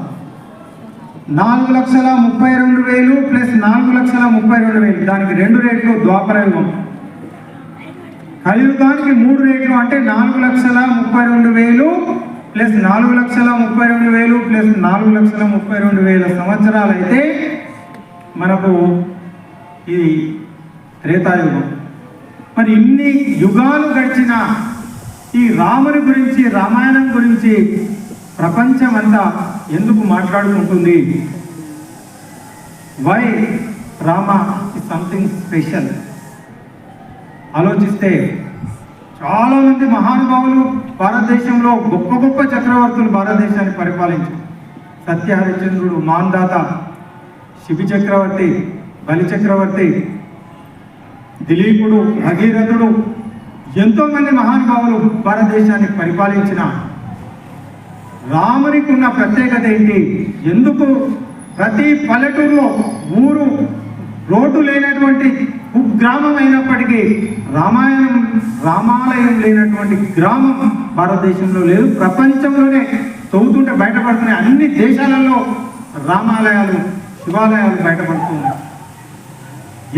4,32,000 ప్లస్ 4,32,000 దానికి 2 రేట్లు ద్వాపరయుగం. కలియుగానికి 3 రేట్లు అంటే 4,32,000 ప్లస్ 4,32,000 ప్లస్ 4,32,000 సంవత్సరాలు అయితే మనకు ఇది త్రేతాయుగం. మరి ఇన్ని యుగాలు గడిచిన ఈ రాముని గురించి, రామాయణం గురించి ప్రపంచం అంతా ఎందుకు మాట్లాడుకుంటుంది? Why Rama is something special. ఆలోచిస్తే చాలామంది మహానుభావులు భారతదేశంలో, గొప్ప గొప్ప చక్రవర్తులు భారతదేశాన్ని పరిపాలించారు. సత్యహరిశ్చంద్రుడు, మాందాత, శిబి చక్రవర్తి, బలి చక్రవర్తి, దిలీపుడు, భగీరథుడు, ఎంతోమంది మహానుభావులు భారతదేశాన్ని పరిపాలించిన రామునికి ఉన్న ప్రత్యేకత ఏంటి? ఎందుకు ప్రతి పల్లెటూరులో, ఊరు రోడ్డు లేనటువంటి కుగ్రామం అయినప్పటికీ రామాలయం లేనటువంటి గ్రామం భారతదేశంలో లేదు. ప్రపంచంలోనే తవ్వుతుంటే బయటపడుతున్నాయి. అన్ని దేశాలలో రామాలయాలు, శివాలయాలు బయటపడుతున్నాయి.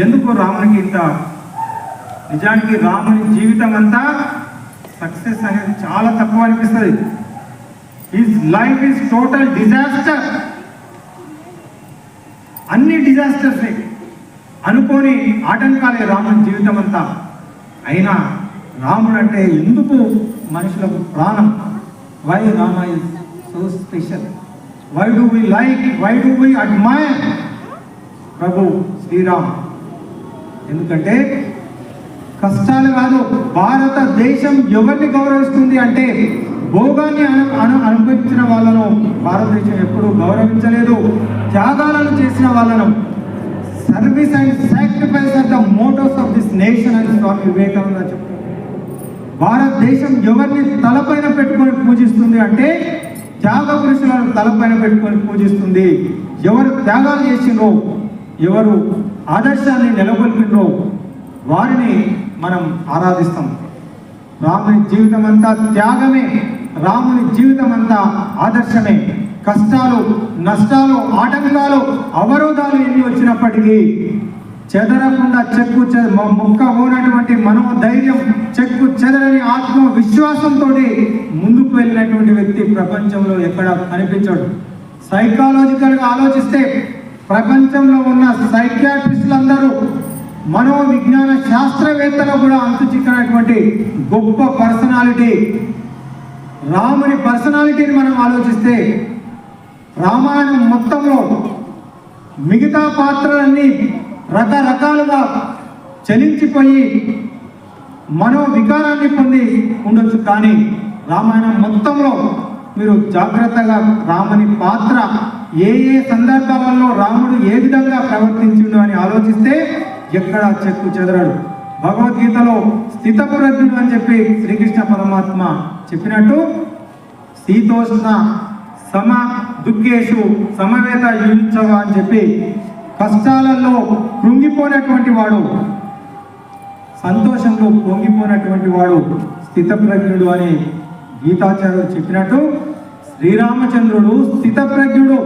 ఎందుకు రామునికి ఇంత? నిజానికి రాముని జీవితం అంతా సక్సెస్ అనేది చాలా తక్కువ అనిపిస్తుంది. His life is total disaster. అన్ని డిజాస్టర్సే, అనుకోని ఆటంకాలే రాముని జీవితం అంతా. అయినా రాముడు అంటే ఎందుకు మనుషులకు ప్రాణం? Why Rama is so special? Why do we like, why do we admire Prabhu Shriram? ఎందుకంటే కష్టాలు కాదు. భారతదేశం ఎవరిని గౌరవిస్తుంది అంటే భోగాన్ని అనుభవించిన వాళ్ళను భారతదేశం ఎప్పుడూ గౌరవించలేదు. త్యాగాలను చేసిన వాళ్ళను service and sacrifice are the mottos of this nation అని స్వామి వివేకానంద చెప్తారు. భారతదేశం ఎవరిని తలపైన పెట్టుకొని పూజిస్తుంది అంటే త్యాగ పురుషులను తలపైన పెట్టుకొని పూజిస్తుంది. ఎవరు త్యాగాలు చేసిండ్రో, ఎవరు ఆదర్శాన్ని నెలకొల్పిండ్రో వారిని మనం ఆరాధిస్తాం. రాముని జీవితం అంతా త్యాగమే, రాముని జీవితం అంతా ఆదర్శమే. కష్టాలు, నష్టాలు, ఆటంకాలు, అవరోధాలు ఎన్ని వచ్చినప్పటికీ చెదరకుండా మొక్క ఉన్నటువంటి మనోధైర్యం, చెక్కు చెదరని ఆత్మవిశ్వాసంతో ముందుకు వెళ్ళినటువంటి వ్యక్తి ప్రపంచంలో ఎక్కడ కనిపించడు. సైకాలజికల్గా ఆలోచిస్తే ప్రపంచంలో ఉన్న సైకియాట్రిస్టులందరూ, మనోవిజ్ఞాన శాస్త్రవేత్తలు కూడా అంతుచిక్కనటువంటి గొప్ప పర్సనాలిటీ రాముని పర్సనాలిటీని మనం ఆలోచిస్తే రామాయణం మొత్తంలో మిగతా పాత్రలన్నీ రకరకాలుగా చలించిపోయి మనోవికారాన్ని పొంది ఉండొచ్చు, కానీ రామాయణం మొత్తంలో మీరు జాగ్రత్తగా రాముని పాత్ర ఏ ఏ సందర్భాలలో రాముడు ఏ విధంగా ప్రవర్తించిండు అని ఆలోచిస్తే ఎక్కడా చెక్కు చెదరడు. భగవద్గీతలో స్థితప్రజ్ఞుడు అని చెప్పి శ్రీకృష్ణ పరమాత్మ చెప్పినట్టు శీతోష్ణ సమ దుఃఖేషు సమవేత యుంచవ అని చెప్పి కష్టాలలో కృంగిపోయినటువంటి వాడు, సంతోషంలో పొంగిపోయినటువంటి వాడు స్థితప్రజ్ఞుడు అని గీతాచార్యుడు చెప్పినట్టు శ్రీరామచంద్రుడు స్థితప్రజ్ఞుడు.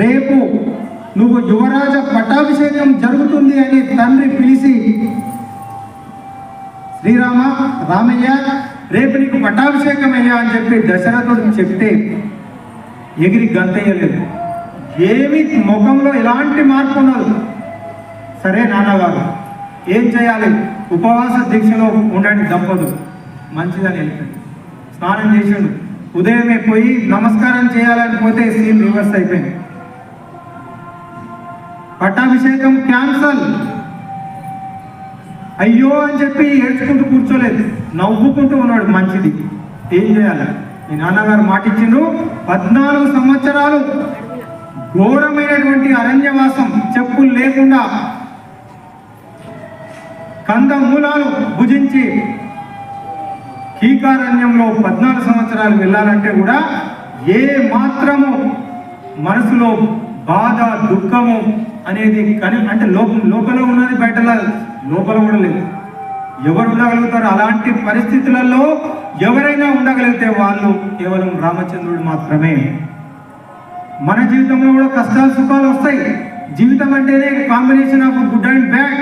రేపు నువ్వు యువరాజ పట్టాభిషేకం జరుగుతుంది అని తండ్రి పిలిచి, రామయ్య రేపు నీకు పట్టాభిషేకం అయ్యా అని చెప్పి దశరథుడు చెప్తే ఎగిరి గంతయ్యలేదు. ఏమి ముఖంలో ఎలాంటి మార్పు ఉండదు. సరే నాన్నగారు ఏం చేయాలి, ఉపవాస దీక్షలో ఉండండి దంపతులు, మంచిదని వెళ్ళిపోయింది. స్నానం చేసిండు, ఉదయమే పోయి నమస్కారం చేయాలని పోతే సీన్ రివర్స్ అయిపోయింది. పట్టాభిషేకం క్యాన్సల్. అయ్యో అని చెప్పి ఏడ్చుకుంటూ కూర్చోలేదు, నవ్వుకుంటూ ఉన్నాడు. మంచిది, ఏం చేయాలి, మీ నాన్నగారు మాట ఇచ్చిండ్రు. 14 సంవత్సరాలు ఘోరమైనటువంటి అరణ్యవాసం, చెప్పులు లేకుండా కందమూలాలు భుజించి కీకారణ్యంలో 14 సంవత్సరాలు వెళ్ళాలంటే కూడా ఏ మాత్రము మనసులో బాధ, దుఃఖము అనేది అంటే లోపల ఉన్నది బయట లోపల కూడా లేదు. ఎవరు ఉండగలుగుతారు అలాంటి పరిస్థితులలో? ఎవరైనా ఉండగలిగితే వాళ్ళు కేవలం రామచంద్రుడు మాత్రమే. మన జీవితంలో కూడా కష్టాలు సుఖాలు వస్తాయి. జీవితం అంటేనే combination of good and bad.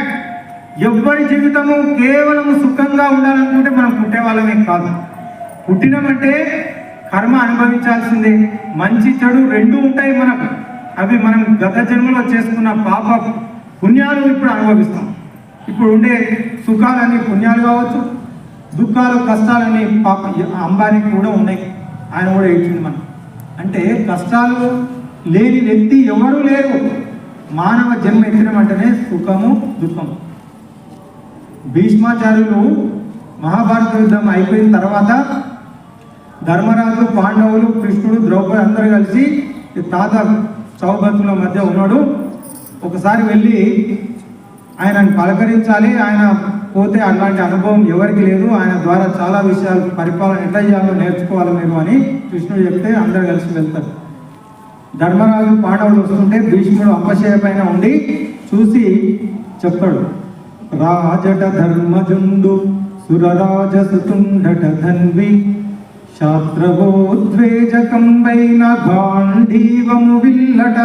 ఎవరి జీవితము కేవలం సుఖంగా ఉండాలనుకుంటే మనం పుట్టే వాళ్ళమే కాదు. పుట్టినమంటే కర్మ అనుభవించాల్సిందే. మంచి చెడు రెండూ ఉంటాయి మనకు. అవి మనం గత జన్మలో చేసుకున్న పాప పుణ్యాలు ఇప్పుడు అనుభవిస్తాం. ఇప్పుడు ఉండే సుఖాలన్నీ పుణ్యాలు కావచ్చు, దుఃఖాలు కష్టాలన్నీ పాప. అంబానీకి కూడా ఉన్నాయి, ఆయన కూడా ఇచ్చింది మనం. అంటే కష్టాలు లేని వ్యక్తి ఎవరూ లేరు. మానవ జన్మ ఎత్తినమంటేనే సుఖము దుఃఖము. భీష్మాచార్యులు మహాభారత యుద్ధం అయిపోయిన తర్వాత ధర్మరాజు, పాండవులు, కృష్ణుడు, ద్రౌపది అందరూ కలిసి తాత సౌభద్రుల మధ్య ఉన్నాడు. ఒకసారి వెళ్ళి ఆయనను పలకరించాలి. ఆయన పోతే అలాంటి అనుభవం ఎవరికి లేదు, ఆయన ద్వారా చాలా విషయాలు పరిపాలన ఎట్లా చేయాలో నేర్చుకోవాలి మీరు అని కృష్ణుడు చెప్తే అందరు కలిసి వెళ్తారు. ధర్మరాజు, పాండవులు వస్తుంటే భీష్ముడు అంపశయ పైన ఉండి చూసి చెప్తాడు, రాజట ధర్మజుండు సురరాజసుతుండట ధన్వి శాస్త్రవోద్వేజకంబైన గాంధీవము విల్లట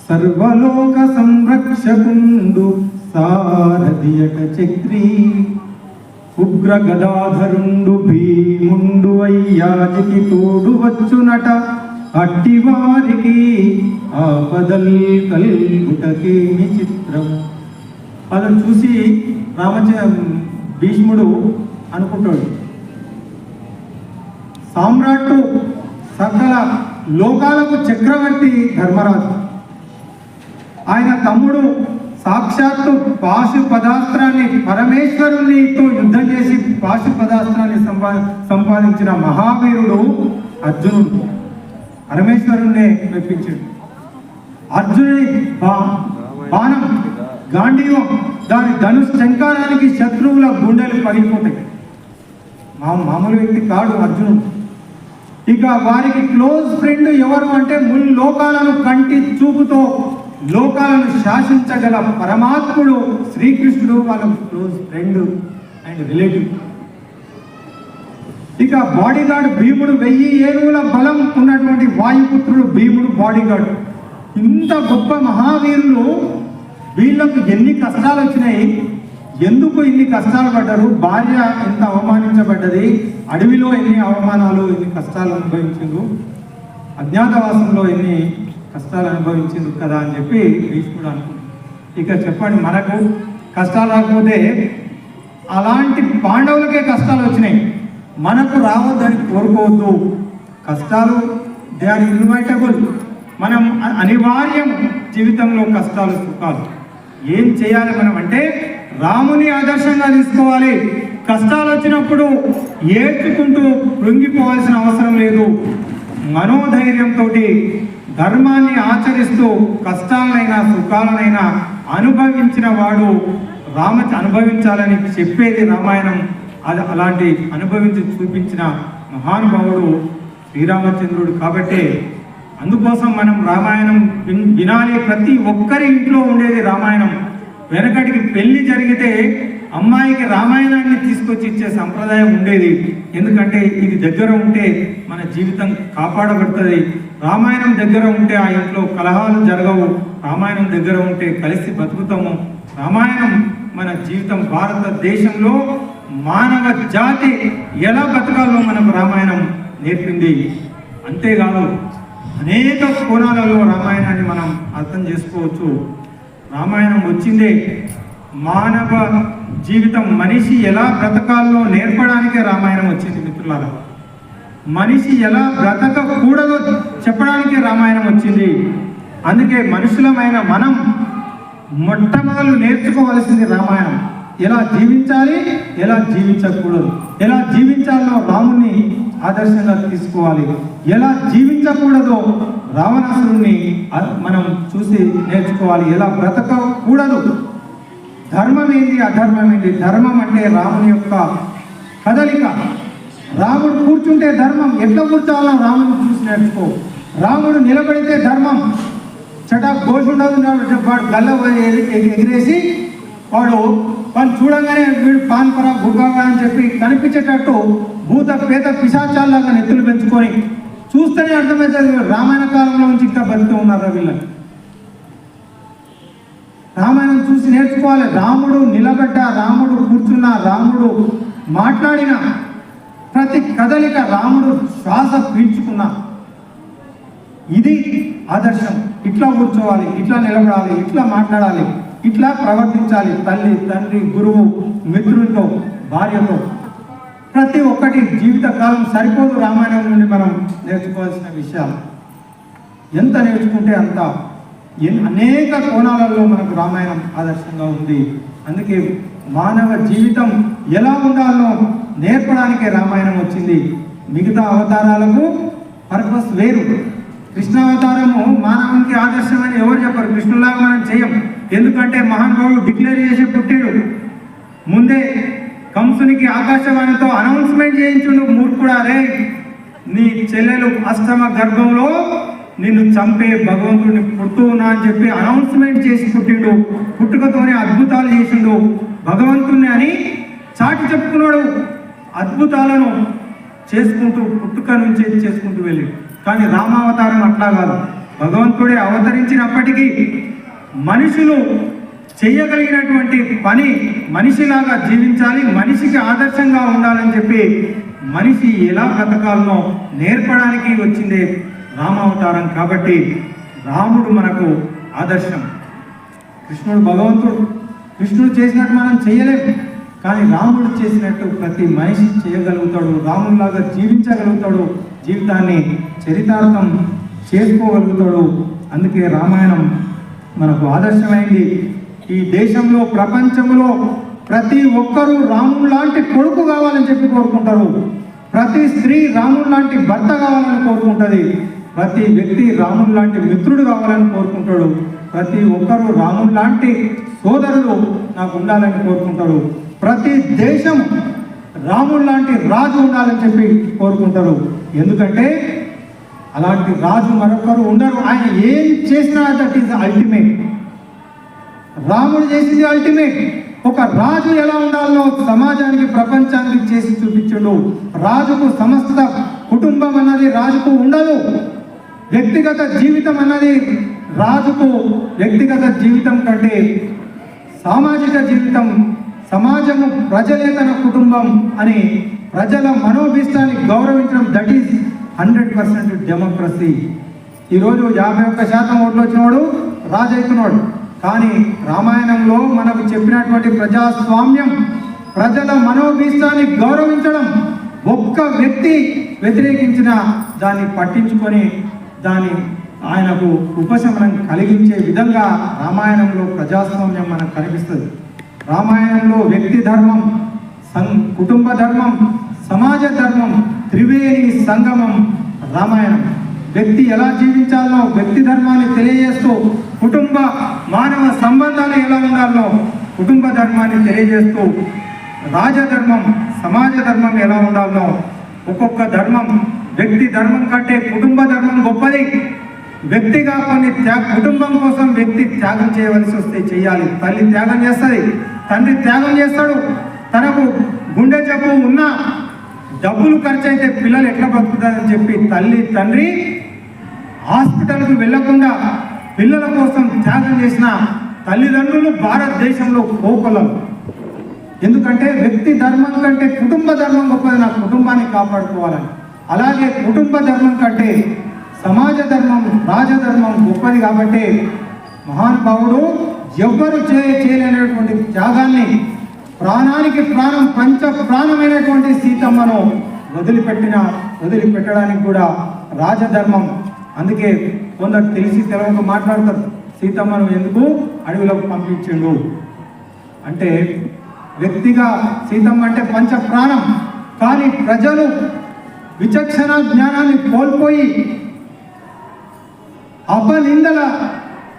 సర్వలోక సంరక్షకుండు సారథియట చక్రీ ఉగ్ర గదాధరుండు భీముండు అయ్యాజికి తోడు వచ్చునట అట్టివారికి ఆపదల్ కల్గుటకేమి చిత్రము. అతను చూసి భీష్ముడు అనుకుంటాడు, సామ్రాట్టు సకల లోకాలకు చక్రవర్తి ధర్మరాజు, ఆయన తమ్ముడు సాక్షాత్తు పాశుపదాస్త్రాన్ని పరమేశ్వరునితో యుద్ధం చేసి పాశుపదాస్త్రాన్ని సంపాదించిన మహావీరుడు అర్జునుడు. పరమేశ్వరుణ్ణి మెప్పించాడు. అర్జునుడి బాణం గాంధీవం దాని ధనుష్ శంకారానికి శత్రువుల గుండెలు పగిలిపోతాయి. మామూలు వ్యక్తి కాడు అర్జునుడు. ఇక వారికి క్లోజ్ ఫ్రెండ్ ఎవరు అంటే లోకాలను కంటి చూపుతో లోకాలను శాసించగల పరమాత్ముడు శ్రీకృష్ణుడు వాళ్ళ క్లోజ్ ఫ్రెండ్ అండ్ రిలేటివ్. ఇక బాడీగార్డ్ భీముడు, 1000 ఏనుగుల బలం ఉన్నటువంటి వాయుపుత్రుడు భీముడు బాడీగార్డ్. ఇంత గొప్ప మహావీరులు, వీళ్ళకు ఎన్ని కష్టాలు వచ్చినాయి, ఎందుకు ఇన్ని కష్టాలు పడ్డారు, భార్య ఎంత అవమానించబడ్డది, అడవిలో ఎన్ని అవమానాలు ఎన్ని కష్టాలు అనుభవించిండ్రు, అజ్ఞాతవాసంలో ఎన్ని కష్టాలు అనుభవించిండ్రు కదా అని చెప్పి భీష్ముడు అనుకుంటున్నాడు. ఇక చెప్పండి, మనకు కష్టాలు రాకపోతే అలాంటి పాండవులకే కష్టాలు వచ్చినాయి, మనకు రావద్దని కోరుకోవద్దు. కష్టాలు దే ఆర్ ఇన్వైటబుల్. మనం అనివార్యం జీవితంలో కష్టాలు సుఖాలు. ఏం చేయాలి మనం అంటే రాముని ఆదర్శంగా తీసుకోవాలి. కష్టాలు వచ్చినప్పుడు ఏడ్చుకుంటూ కృంగిపోవాల్సిన అవసరం లేదు. మనోధైర్యంతో ధర్మాన్ని ఆచరిస్తూ కష్టాలనైనా సుఖాలనైనా అనుభవించిన వాడు అనుభవించాలని చెప్పేది రామాయణం. అది అలాంటి అనుభవించి చూపించిన మహానుభావుడు శ్రీరామచంద్రుడు. కాబట్టి అందుకోసం మనం రామాయణం వినాలి. ప్రతి ఒక్కరి ఇంట్లో ఉండేది రామాయణం. వెనకటికి పెళ్లి జరిగితే అమ్మాయికి రామాయణాన్ని తీసుకొచ్చి ఇచ్చే సంప్రదాయం ఉండేది. ఎందుకంటే ఇది దగ్గర ఉంటే మన జీవితం కాపాడబడుతుంది. రామాయణం దగ్గర ఉంటే ఆ ఇంట్లో కలహాలు జరగవు. రామాయణం దగ్గర ఉంటే కలిసి బతుకుతాము. రామాయణం మన జీవితం. భారతదేశంలో మానవ జాతి ఎలా బతకాలో మనకు రామాయణం నేర్పింది. అంతేకాదు అనేక కోణాలలో రామాయణాన్ని మనం అర్థం చేసుకోవచ్చు. రామాయణం వచ్చిందే మానవ జీవితం, మనిషి ఎలా బ్రతకాలో నేర్పడానికే రామాయణం వచ్చింది మిత్రులారా. మనిషి ఎలా బ్రతకకూడదో చెప్పడానికే రామాయణం వచ్చింది. అందుకే మనుషులమైన మనం మొట్టమొదలు నేర్చుకోవాల్సింది రామాయణం. ఎలా జీవించాలి, ఎలా జీవించకూడదు, ఎలా జీవించాలో రాముని ఆదర్శంగా తీసుకోవాలి, ఎలా జీవించకూడదో రావణాసురుణ్ణి మనం చూసి నేర్చుకోవాలి, ఎలా బ్రతకకూడదు, ధర్మం ఏంది అధర్మం ఏంది. ధర్మం అంటే రాముని యొక్క కదలిక. రాముడు కూర్చుంటే ధర్మం, ఎట్లా కూర్చోవాలో రాముని చూసి నేర్చుకో. రాముడు నిలబడితే ధర్మం. చటా గోషుండదు, వాడు గల్ల ఎగిరేసి వాడు చూడంగానే వీడు పాన్పరా గుర్గాగా అని చెప్పి కనిపించేటట్టు భూత పేద పిశాచాల్లాగా నెత్తులు పెంచుకొని చూస్తేనే అర్థమవుతుంది రామాయణ కాలంలో నుంచి ఇంకా బతుకుతూ ఉన్నారు వీళ్ళని. రామాయణం చూసి నేర్చుకోవాలి. రాముడు నిలబడ్డ, రాముడు కూర్చున్న, రాముడు మాట్లాడిన ప్రతి కదలిక, రాముడు శ్వాస పీల్చుకున్న, ఇది ఆదర్శం. ఇట్లా కూర్చోవాలి, ఇట్లా నిలబడాలి, ఇట్లా మాట్లాడాలి, ఇట్లా ప్రవర్తించాలి. తల్లి, తండ్రి, గురువు, మిత్రులతో, భార్యతో ప్రతి ఒక్కటి జీవితకాలం సరిపోదు. రామాయణం నుండి మనం నేర్చుకోవాల్సిన విషయాలు ఎంత నేర్చుకుంటే అంత. అనేక కోణాలలో మనకు రామాయణం ఆదర్శంగా ఉంది. అందుకే మానవ జీవితం ఎలా ఉండాలో నేర్పడానికే రామాయణం వచ్చింది. మిగతా అవతారాలకు పర్పస్ వేరు. కృష్ణావతారము మానవునికి ఆదర్శమని ఎవరు చెప్పరు. కృష్ణులాగా మనం చేయం. ఎందుకంటే మహానుభావుడు డిక్లేర్ చేసి పుట్టాడు. ముందే కంసునికి ఆకాశవాణితో అనౌన్స్మెంట్ చేయించుండు. మూర్ఖుడా, రే నీ చెల్లెలు అష్టమ గర్భంలో నిన్ను చంపే భగవంతుడిని పుడుతూ ఉన్నా అని చెప్పి అనౌన్స్మెంట్ చేసి పుట్టిండు. పుట్టుకతోనే అద్భుతాలు చేసిండు భగవంతుణ్ణి అని చాటి చెప్పుకున్నాడు. అద్భుతాలను చేసుకుంటూ పుట్టుక నుంచి చేసుకుంటూ వెళ్ళి. కానీ రామావతారం అట్లా కాదు. భగవంతుడే అవతరించినప్పటికీ మనుషులు చేయగలిగినటువంటి పని మనిషిలాగా జీవించాలి, మనిషికి ఆదర్శంగా ఉండాలని చెప్పి మనిషి ఎలా బ్రతకాలనో నేర్పడానికి వచ్చిందే రామావతారం. కాబట్టి రాముడు మనకు ఆదర్శం. కృష్ణుడు భగవంతుడు. కృష్ణుడు చేసినట్టు మనం చేయలేము, కానీ రాముడు చేసినట్టు ప్రతి మనిషి చేయగలుగుతాడు. రాముడిలాగా జీవించగలుగుతాడు, జీవితాన్ని చరితార్థం చేసుకోగలుగుతాడు. అందుకే రామాయణం మనకు ఆదర్శమైంది. ఈ దేశంలో ప్రపంచంలో ప్రతి ఒక్కరూ రాముడు లాంటి కొడుకు కావాలని చెప్పి కోరుకుంటారు. ప్రతి స్త్రీ రాముడు లాంటి భర్త కావాలని కోరుకుంటుంది. ప్రతి వ్యక్తి రాముడు లాంటి మిత్రుడు కావాలని కోరుకుంటాడు. ప్రతి ఒక్కరూ రాముడు లాంటి సోదరులు నాకు ఉండాలని కోరుకుంటారు. ప్రతి దేశం రాముడు లాంటి రాజు ఉండాలని చెప్పి కోరుకుంటారు. ఎందుకంటే అలాంటి రాజు మరొకరు ఉండరు. ఆయన ఏం చేసినా దట్ ఈస్ అల్టిమేట్. రాముడు చేసింది అల్టిమేట్. ఒక రాజు ఎలా ఉండాలో సమాజానికి ప్రపంచానికి చేసి చూపించాడు. రాజుకు సమస్త కుటుంబం అన్నది రాజుకు ఉండదు. వ్యక్తిగత జీవితం అన్నది రాజుకు వ్యక్తిగత జీవితం కంటే సామాజిక జీవితం, సమాజము ప్రజలే తన కుటుంబం అని ప్రజల మనోభీష్టాన్ని గౌరవించడం దట్ ఈస్ 100% డెమోక్రసీ. ఈరోజు 51% ఓట్లు వచ్చినవాడు రాజు అవుతున్నాడు. కానీ రామాయణంలో మనకు చెప్పినటువంటి ప్రజాస్వామ్యం, ప్రజల మనోభీష్టాన్ని గౌరవించడం, ఒక్క వ్యక్తి వ్యతిరేకించిన దాన్ని పట్టించుకొని దాన్ని ఆయనకు ఉపశమనం కలిగించే విధంగా రామాయణంలో ప్రజాస్వామ్యం మనకు కనిపిస్తుంది. రామాయణంలో వ్యక్తి ధర్మం, కుటుంబ ధర్మం, సమాజ ధర్మం త్రివేణి సంగమం రామాయణం. వ్యక్తి ఎలా జీవించాలో వ్యక్తి ధర్మాన్ని తెలియజేస్తూ, కుటుంబ మానవ సంబంధాలు ఎలా ఉండాలో కుటుంబ ధర్మాన్ని తెలియజేస్తూ, రాజధర్మం సమాజ ధర్మం ఎలా ఉండాలో ఒక్కొక్క ధర్మం, వ్యక్తి ధర్మం కంటే కుటుంబ ధర్మం గొప్పది. వ్యక్తిగా కొన్ని కుటుంబం కోసం వ్యక్తి త్యాగం చేయవలసి వస్తే చేయాలి. తల్లి త్యాగం చేస్తుంది, తండ్రి త్యాగం చేస్తాడు. తనకు గుండె జబ్బు ఉన్నా డబ్బులు ఖర్చు అయితే పిల్లలు ఎట్లా బతుకుతారని చెప్పి తల్లి తండ్రి హాస్పిటల్కు వెళ్లకుండా పిల్లల కోసం త్యాగం చేసిన తల్లిదండ్రులు భారతదేశంలో కోకొల్లలు. ఎందుకంటే వ్యక్తి ధర్మం కంటే కుటుంబ ధర్మం గొప్పది. నా కుటుంబాన్ని కాపాడుకోవాలని. అలాగే కుటుంబ ధర్మం కంటే సమాజ ధర్మం, రాజధర్మం గొప్పది. కాబట్టి మహానుభావుడు ఎవ్వరు చేయలేనటువంటి త్యాగాన్ని, ప్రాణానికి ప్రాణం, పంచ ప్రాణమైనటువంటి సీతమ్మను వదిలిపెట్టడానికి కూడా రాజధర్మం. అందుకే కొందరు తెలిసి తెలవక మాట్లాడతారు, సీతమ్మను ఎందుకు అడవిలోకి పంపించిండు అంటే, వ్యక్తిగా సీతమ్మ అంటే పంచ ప్రాణం. కానీ ప్రజలు విచక్షణ జ్ఞానాన్ని కోల్పోయి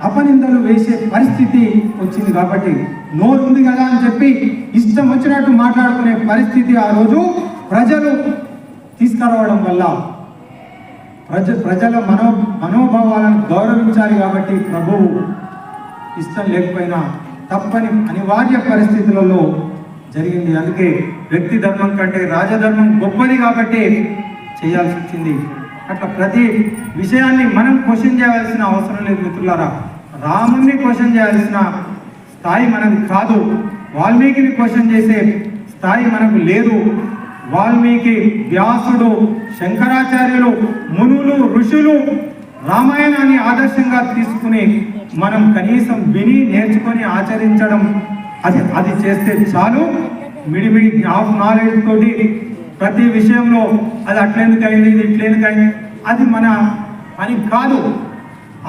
అపనిందలు వేసే పరిస్థితి వచ్చింది. కాబట్టి నోరు ఉంది కదా అని చెప్పి ఇష్టం వచ్చినట్టు మాట్లాడుకునే పరిస్థితి ఆ రోజు ప్రజలు తీసుకురావడం వల్ల ప్రజల మనోభావాలను గౌరవించాలి. కాబట్టి ప్రభువు ఇష్టం లేకపోయినా తప్పని అనివార్య పరిస్థితులలో జరిగింది. అందుకే వ్యక్తి ధర్మం కంటే రాజధర్మం గొప్పది కాబట్టి చేయాల్సి వచ్చింది. అట్లా ప్రతి విషయాన్ని మనం క్వశ్చన్ చేయాల్సిన అవసరం లేదు మిత్రులారా. రాముణ్ణి క్వశ్చన్ చేయాల్సిన స్థాయి మనది కాదు. వాల్మీకిని క్వశ్చన్ చేసే స్థాయి మనకు లేదు. వాల్మీకి, వ్యాసుడు, శంకరాచార్యులు, మునులు, ఋషులు రామాయణాన్ని ఆదర్శంగా తీసుకుని మనం కనీసం విని నేర్చుకొని ఆచరించడం అది చేస్తే చాలు. మిడిమిడి ఆఫ్ నాలెడ్జ్ తోటి ప్రతి విషయంలో అది అట్లెందుకు అయింది, ఇది ఇట్లెందుకు అయింది, అది మన పని కాదు.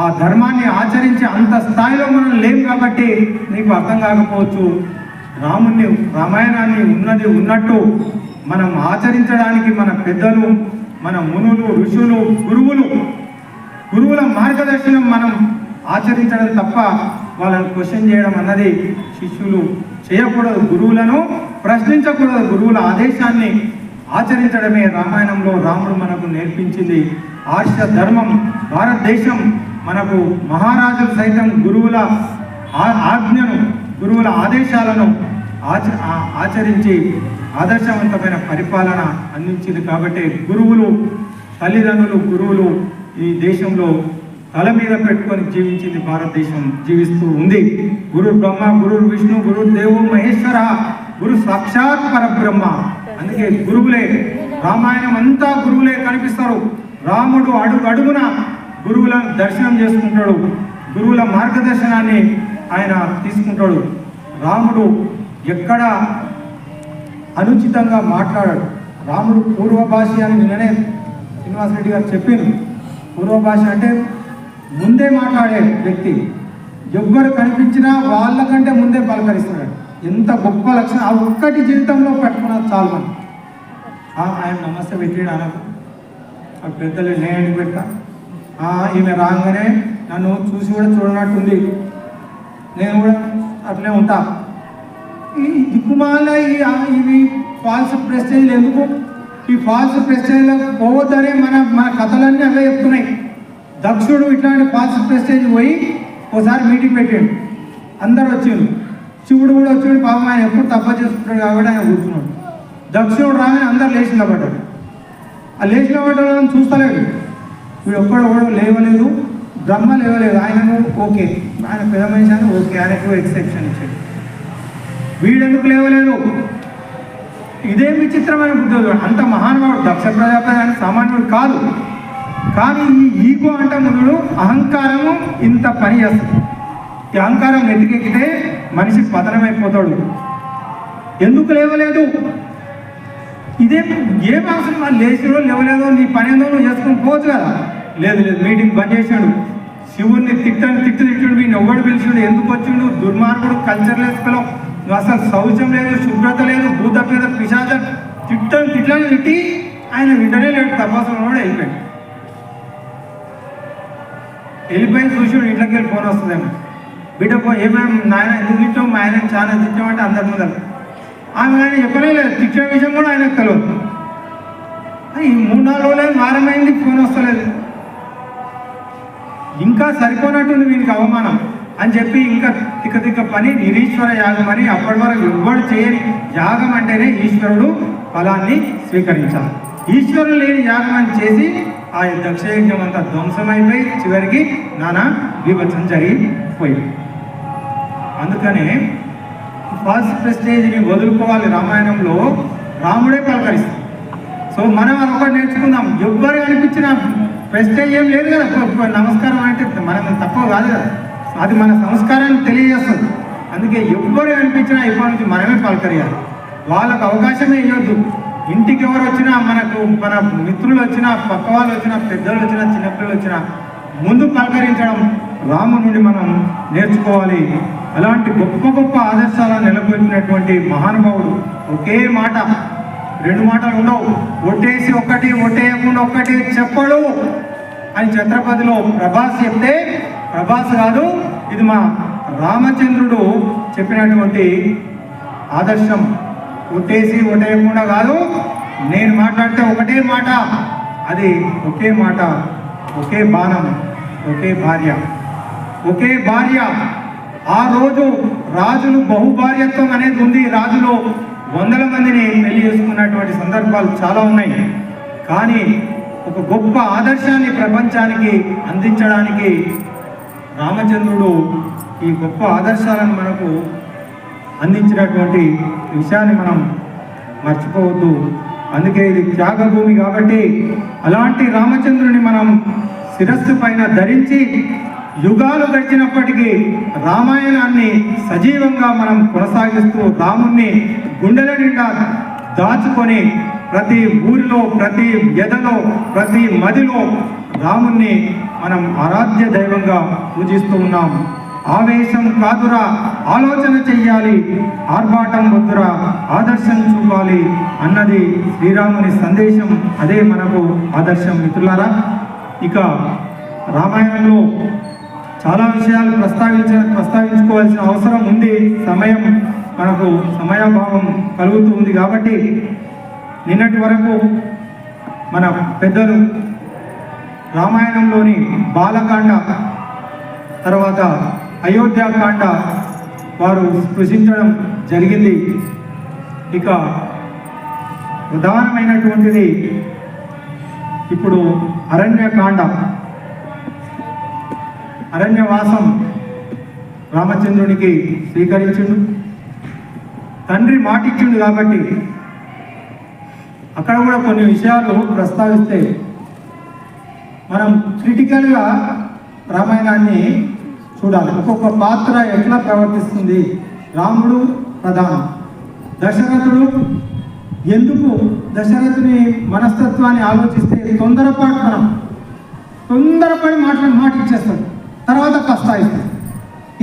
ఆ ధర్మాన్ని ఆచరించే అంత స్థాయిలో మనం లేం కాబట్టి నీకు అర్థం కాకపోవచ్చు. రామాయణాన్ని ఉన్నది ఉన్నట్టు మనం ఆచరించడానికి మన పెద్దలు, మన మునులు, ఋషులు, గురువుల మార్గదర్శనం మనం ఆచరించడం తప్ప వాళ్ళని క్వశ్చన్ చేయడం అన్నది శిష్యులు చేయకూడదు. గురువులను ప్రశ్నించకూడదు. గురువుల ఆదేశాన్ని ఆచరించడమే రామాయణంలో రాముడు మనకు నేర్పించింది. ఆర్ష ధర్మం. భారతదేశం మనకు మహారాజులు సైతం గురువుల ఆజ్ఞను, గురువుల ఆదేశాలను ఆచరించి ఆదర్శవంతమైన పరిపాలన అందించింది. కాబట్టి గురువులు, తల్లిదండ్రులు, గురువులు ఈ దేశంలో తల మీద పెట్టుకొని జీవించింది భారతదేశం, జీవిస్తూ ఉంది. గురు బ్రహ్మ, గురు విష్ణు, గురు దేవో మహేశ్వర, గురు సాక్షాత్ పరబ్రహ్మ. అందుకే గురువులే, రామాయణం అంతా గురువులే కనిపిస్తారు. రాముడు అడుగున గురువులను దర్శనం చేసుకుంటాడు. గురువుల మార్గదర్శనాన్ని ఆయన తీసుకుంటాడు. రాముడు ఎక్కడ అనుచితంగా మాట్లాడాడు. రాముడు పూర్వభాష అని నిన్ననే శ్రీనివాసరెడ్డి గారు చెప్పారు. పూర్వభాష అంటే ముందే మాట్లాడే వ్యక్తి. ఎవ్వరు కనిపించినా వాళ్ళకంటే ముందే పలకరిస్తాడు. ఎంత గొప్ప లక్షణం! ఆ ఒక్కటి జీవితంలో పెట్టుకున్నారు చాలా మంది. ఆయన నమస్తే పెట్టాడు అనకు, ఆ పెద్దలు నేయండి పెట్ట, ఈమె రాగానే నన్ను చూసి కూడా చూడనట్టుంది, నేను కూడా అట్లే ఉంటా. ఈ దిక్కుమాల ఇవి ఫాల్స్ ప్రెస్టేజ్లు ఎందుకు? ఈ ఫాల్స్ ప్రెస్టేజ్లో పోవద్దనే మన కథలన్నీ అవే చెప్తున్నాయి. దక్షుడు ఇట్లాంటి ఫాల్స్ ప్రెస్టేజ్ పోయి ఒకసారి మీటింగ్ పెట్టాడు, అందరు వచ్చాడు. శివుడు కూడా వచ్చాడు, పాపం ఆయన ఎప్పుడు తప్ప చేసుకుంటాడు కాబట్టి ఆయన కూర్చున్నాడు. దక్షిణుడు రాగానే అందరు లేచి నిలబడ్డాడు. ఆ లేచి నిలబడ్డాడు చూస్తలేడు, వీడు ఒక్కడు కూడా లేవలేదు, బ్రహ్మ లేవలేదు. ఆయనను ఓకే, ఆయన పెద్ద మనిషి అని ఓకే, ఆయనకు ఎక్సెప్షన్ ఇచ్చాడు. వీడెందుకు లేవలేదు? ఇదే విచిత్రమైన బుద్ధుడు. అంత మహానుభావుడు దక్ష ప్రజాపతి అని సామాన్యుడు కాదు. కానీ ఈ ఈగో అంటే ముందు అహంకారము ఇంత పని చేస్తుంది. ఈ అహంకారం ఎత్తికెక్కితే మనిషి పతనమైపోతాడు. ఎందుకు లేవలేదు? ఇదే ఏం అవసరం? వాళ్ళు లేచిరో లేవలేదో నీ పని ఏందో నువ్వు చేసుకుని పోవచ్చు కదా. లేదు లేదు, మీటింగ్ బంద్ చేశాడు. శివుడిని తిట్టాడు. వీడిని ఎవడు పిలిచాడు? ఎందుకు వచ్చిండు? దుర్మార్గుడు, కల్చర్లెస్ పిలో, నువ్వు అసలు శౌచం లేదు, శుభ్రత లేదు, భూత పేద పిశాచం తిట్లని తిట్టి ఆయన వింటనే లేడు. తపాసులు కూడా వెళ్ళిపోయి చూసాడు. ఇంట్లోకి వెళ్ళి ఫోన్ వస్తుందేమో, బిడ్డ ఏమేమి నాయన ఎందుకు తిట్టావు, మా ఆయన చాలా తిట్టామంటే అందరి ముందర ఆమె ఆయన చెప్పనే లేదు. తిట్టే విషయం కూడా ఆయనకు తెలియదు. ఈ 3-4 రోజులే వారమైంది, ఫోన్ వస్తలేదు. ఇంకా సరిపోనట్టుంది వీనికి అవమానం అని చెప్పి ఇంకా తిక్క పని నిరీశ్వర యాగం అని. అప్పటి వరకు ఎవ్వడు చేయని యాగం అంటేనే ఈశ్వరుడు ఫలాన్ని స్వీకరించాలి. ఈశ్వరుడు లేని యాగం అని చేసి ఆ దక్షయజ్ఞం అంతా ధ్వంసమైపోయి చివరికి నానా విభజన జరిగిపోయింది. అందుకనే ఫాల్స్ ప్రెస్టేజ్ని వదులుకోవాలి. రామాయణంలో రాముడే పలకరిస్తాడు. సో మనం అదొకటి నేర్చుకుందాం. ఎవ్వరు అనిపించిన ప్రెస్టేజ్ ఏం లేదు కదా. నమస్కారం అంటే మనం తక్కువ కాదు కదా, అది మన సంస్కారాన్ని తెలియజేస్తుంది. అందుకే ఎవ్వరు అనిపించినా ఇప్పటి నుంచి మనమే పలకరియాలి. వాళ్ళకు అవకాశమే ఇవ్వద్దు. ఇంటికి ఎవరు వచ్చినా, మనకు మన మిత్రులు వచ్చినా, పక్క వాళ్ళు వచ్చినా, పెద్దలు వచ్చినా, చిన్నపిల్లలు వచ్చినా ముందు పలకరించడం రాము నుండి మనం నేర్చుకోవాలి. అలాంటి గొప్ప గొప్ప ఆదర్శాలను నెలకొల్పినటువంటి మహానుభావుడు. ఒకే మాట, 2 మాటలు ఉండవు. ఒట్టేసి ఒక్కటి, ఒట్టేయకుండా ఒక్కటి చెప్పడు అని ఛత్రపతిలో ప్రభాస్ చెప్తే, ప్రభాస్ కాదు, ఇది మా రామచంద్రుడు చెప్పినటువంటి ఆదర్శం. ఒట్టేసి ఒట్టేయకుండా కాదు, నేను మాట్లాడితే ఒకటే మాట, అది ఒకే మాట, ఒకే బాణం, ఒకే భార్య, ఒకే భార్య. ఆ రోజు రాజులు బహుభార్యత్వం అనేది ఉంది. రాజులు 100 మందిని పెళ్లి చేసుకున్నటువంటి సందర్భాలు చాలా ఉన్నాయి. కానీ ఒక గొప్ప ఆదర్శాన్ని ప్రపంచానికి అందించడానికి రామచంద్రుడు ఈ గొప్ప ఆదర్శాలను మనకు అందించినటువంటి విషయాన్ని మనం మర్చిపోవద్దు. అందుకే ఇది త్యాగభూమి కాబట్టి అలాంటి రామచంద్రుని మనం శిరస్సు పైన ధరించి యుగాలు గడిచినప్పటికీ రామాయణాన్ని సజీవంగా మనం కొనసాగిస్తూ రాముణ్ణి గుండెల నిండా దాచుకొని ప్రతి ఊరిలో, ప్రతి ఎదలో, ప్రతి మదిలో రాముణ్ణి మనం ఆరాధ్య దైవంగా పూజిస్తూ ఉన్నాం. ఆవేశం కాదురా, ఆలోచన చెయ్యాలి, ఆర్భాటం వద్దురా, ఆదర్శం చూపాలి అన్నది శ్రీరాముని సందేశం. అదే మనకు ఆదర్శం. మిత్రులారా, ఇక రామాయణంలో చాలా విషయాలు ప్రస్తావించుకోవాల్సిన అవసరం ఉంది. మనకు సమయాభావం కలుగుతూ ఉంది కాబట్టి నిన్నటి వరకు మన పెద్దలు రామాయణంలోని బాలకాండ, తర్వాత అయోధ్యాకాండ వారు స్పృశించడం జరిగింది. ఇక ప్రధానమైనటువంటిది ఇప్పుడు అరణ్యకాండ. అరణ్యవాసం రామచంద్రునికి స్వీకరించుడు, తండ్రి మాటిచ్చుడు కాబట్టి అక్కడ కూడా కొన్ని విషయాలు ప్రస్తావిస్తే మనం క్రిటికల్గా రామాయణాన్ని చూడాలి. ఒక్కొక్క పాత్ర ఎట్లా ప్రవర్తిస్తుంది. రాముడు ప్రధానం. దశరథుడు ఎందుకు దశరథుని మనస్తత్వాన్ని ఆలోచిస్తే తొందరపడి మాటిచ్చేస్తాడు, తర్వాత కష్టాయిస్తాడు.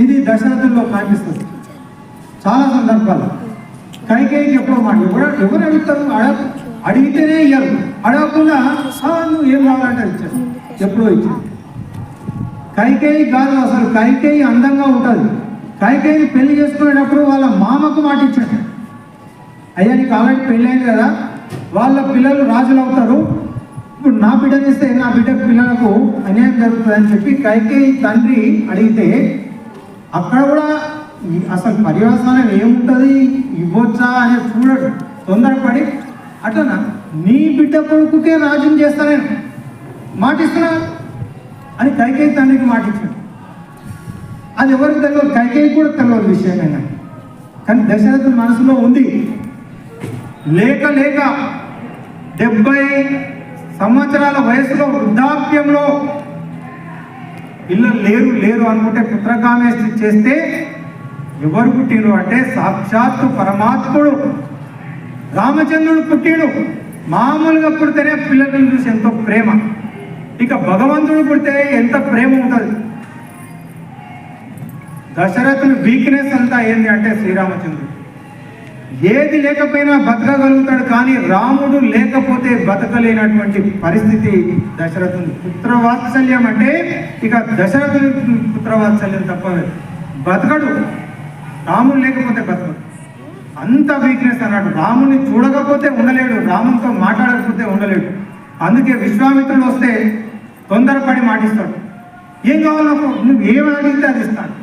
ఇది దశరథుల్లో కనిపిస్తుంది చాలా సందర్భాలు. కైకేయికి ఎప్పుడు మాట ఎవరు అడుగుతారు, అడిగితేనే ఇయ్యరు, అడగకుండా నువ్వు ఏం కావాలంటే ఇచ్చారు, ఎప్పుడో ఇచ్చారు. కైకేయి కాదు అసలు, కైకేయి అందంగా ఉంటుంది. కైకేయిని పెళ్లి చేసుకునేటప్పుడు వాళ్ళ మామకు మాట ఇచ్చాడు, అయ్యా నీకు ఆల్రెడీ పెళ్ళి అయింది కదా, వాళ్ళ పిల్లలు రాజులు అవుతారు, ఇప్పుడు నా బిడ్డనిస్తే నా బిడ్డ పిల్లలకు అన్యాయం జరుగుతుంది అని చెప్పి కైకేయి తండ్రి అడిగితే అక్కడ కూడా అసలు పర్యవసానం ఏముంటుంది, ఇవ్వచ్చా అని చూడడు, తొందరపడి అట్లనా నీ బిడ్డ కొడుకుకే రాజ్యం చేస్తా నేను మాటిస్తున్నా అని కైకేయి తండ్రికి మాటిచ్చాడు. అది ఎవరికి తెలియదు, కైకేయి కూడా తెలియదు విషయమైనా, కానీ దశరథుడి మనసులో ఉంది. లేక లేక 70 సంవత్సరాల వయసులో వృద్ధాప్యంలో పిల్లలు లేరు అనుకుంటే పుత్రకామేష్టి చేస్తే ఎవరు పుట్టిను అంటే సాక్షాత్తు పరమాత్ముడు రామచంద్రుడు పుట్టిడు. మామూలుగా పుడితేనే పిల్లలను చూసి ఎంతో ప్రేమ, ఇక భగవంతుడు పుడితే ఎంత ప్రేమ ఉంటుంది. దశరథుని వీక్నెస్ అంతా ఏంటి అంటే శ్రీరామచంద్రుడు ఏది లేకపోయినా బతకగలుగుతాడు, కానీ రాముడు లేకపోతే బతకలేనటువంటి పరిస్థితి దశరథుని. పుత్రవాత్సల్యం అంటే ఇక దశరథుని పుత్రవాత్సల్యం తప్ప బతకడు, రాముడు లేకపోతే బతకడు, అంత వీక్నెస్ అన్నాడు. రాముని చూడకపోతే ఉండలేడు, రామునితో మాట్లాడకపోతే ఉండలేడు. అందుకే విశ్వామిత్రుడు వస్తే తొందరపడి మాటిస్తాడు, ఏం కావాలో నువ్వు ఏం అడిగితే అది ఇస్తాను.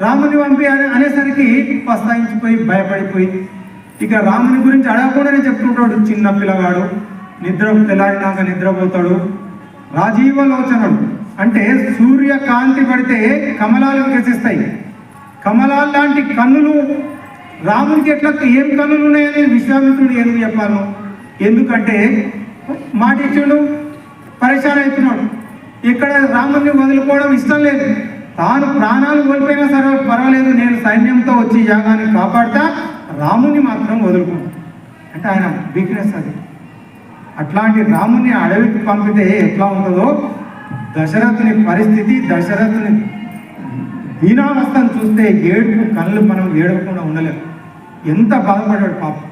రాముని పంపి అనేసరికి పస్తాయించిపోయి భయపడిపోయి ఇక రాముని గురించి అడగకుండానే చెప్తుంటాడు. చిన్న పిల్లగాడు తెల్లారినాక నిద్రపోతాడు, రాజీవలోచనుడు అంటే సూర్యకాంతి పడితే కమలాలు వికసిస్తాయి, కమలాలు లాంటి కన్నులు రామునికి ఎట్లా ఏం కన్నులు ఉన్నాయని విశ్వామిత్రుడు ఎందుకు చెప్పాను, ఎందుకంటే మాట ఇచ్చాడు, పరేషాన్ అవుతున్నాడు. ఇక్కడ రాముని వదులుకోవడం ఇష్టం లేదు, తాను ప్రాణాలు కోల్పోయినా సరే పర్వాలేదు, నేను సైన్యంతో వచ్చి యాగాన్ని కాపాడుతా, రాముని మాత్రం వదులుకుంటాను అంటే ఆయన వీక్నెస్ అది. అట్లాంటి రాముని అడవికి పంపితే ఎట్లా ఉంటుందో దశరథుని పరిస్థితి, దశరథుని దీనావస్థను చూస్తే ఏడుపు కళ్ళు మనం ఏడవకుండా ఉండలేము, ఎంత బాధపడ్డాడు పాపం.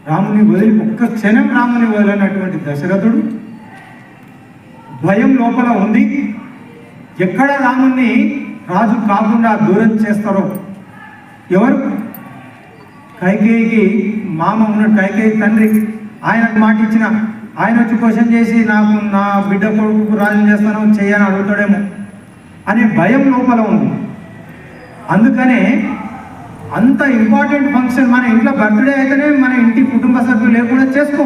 రాముని వదిలి ఒక్క క్షణం రాముని వదిలినటువంటి దశరథుడు భయం లోపల ఉంది. ఎక్కడ రాముణ్ణి రాజు కాకుండా దూరం చేస్తారో ఎవరు, కైకేయికి మామ ఉన్నాడు, కైకేయి తండ్రి, ఆయనకు మాట ఇచ్చిన ఆయన వచ్చి క్వశ్చన్ చేసి నాకు నా బిడ్డ కొడుకు రాజు చేస్తానో చెయ్యని అడుగుతాడేమో అనే భయం లోపల ఉంది. అందుకనే అంత ఇంపార్టెంట్ ఫంక్షన్ మన ఇంట్లో బర్త్డే అయితేనే మన ఇంటి కుటుంబ సభ్యులు లేకుండా చేసుకో.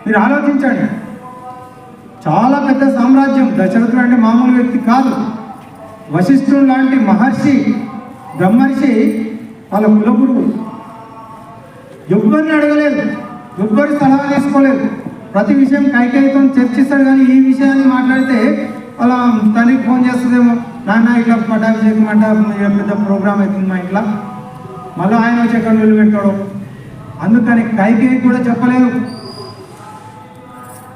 మీరు ఆలోచించండి, చాలా పెద్ద సామ్రాజ్యం. దశరథుడు అంటే మామూలు వ్యక్తి కాదు. వశిష్ఠుడు లాంటి మహర్షి, బ్రహ్మర్షి వాళ్ళ కులగురువు, ఎవ్వరిని అడగలేదు, ఎవ్వరి సలహా తీసుకోలేదు. ప్రతి విషయం కైకేయితో చర్చిస్తాడు, కానీ ఈ విషయాన్ని మాట్లాడితే వాళ్ళ తనకి ఫోన్ చేస్తుందేమో, నాన్న ఇట్లా పటాభిషేకం అంట పెద్ద ప్రోగ్రామ్ అవుతుంది మా ఇంట్లో, మళ్ళీ ఆయన వచ్చి ఎక్కడ వెళ్ళి పెడతాడు. అందుకని కైకేయి కూడా చెప్పలేదు.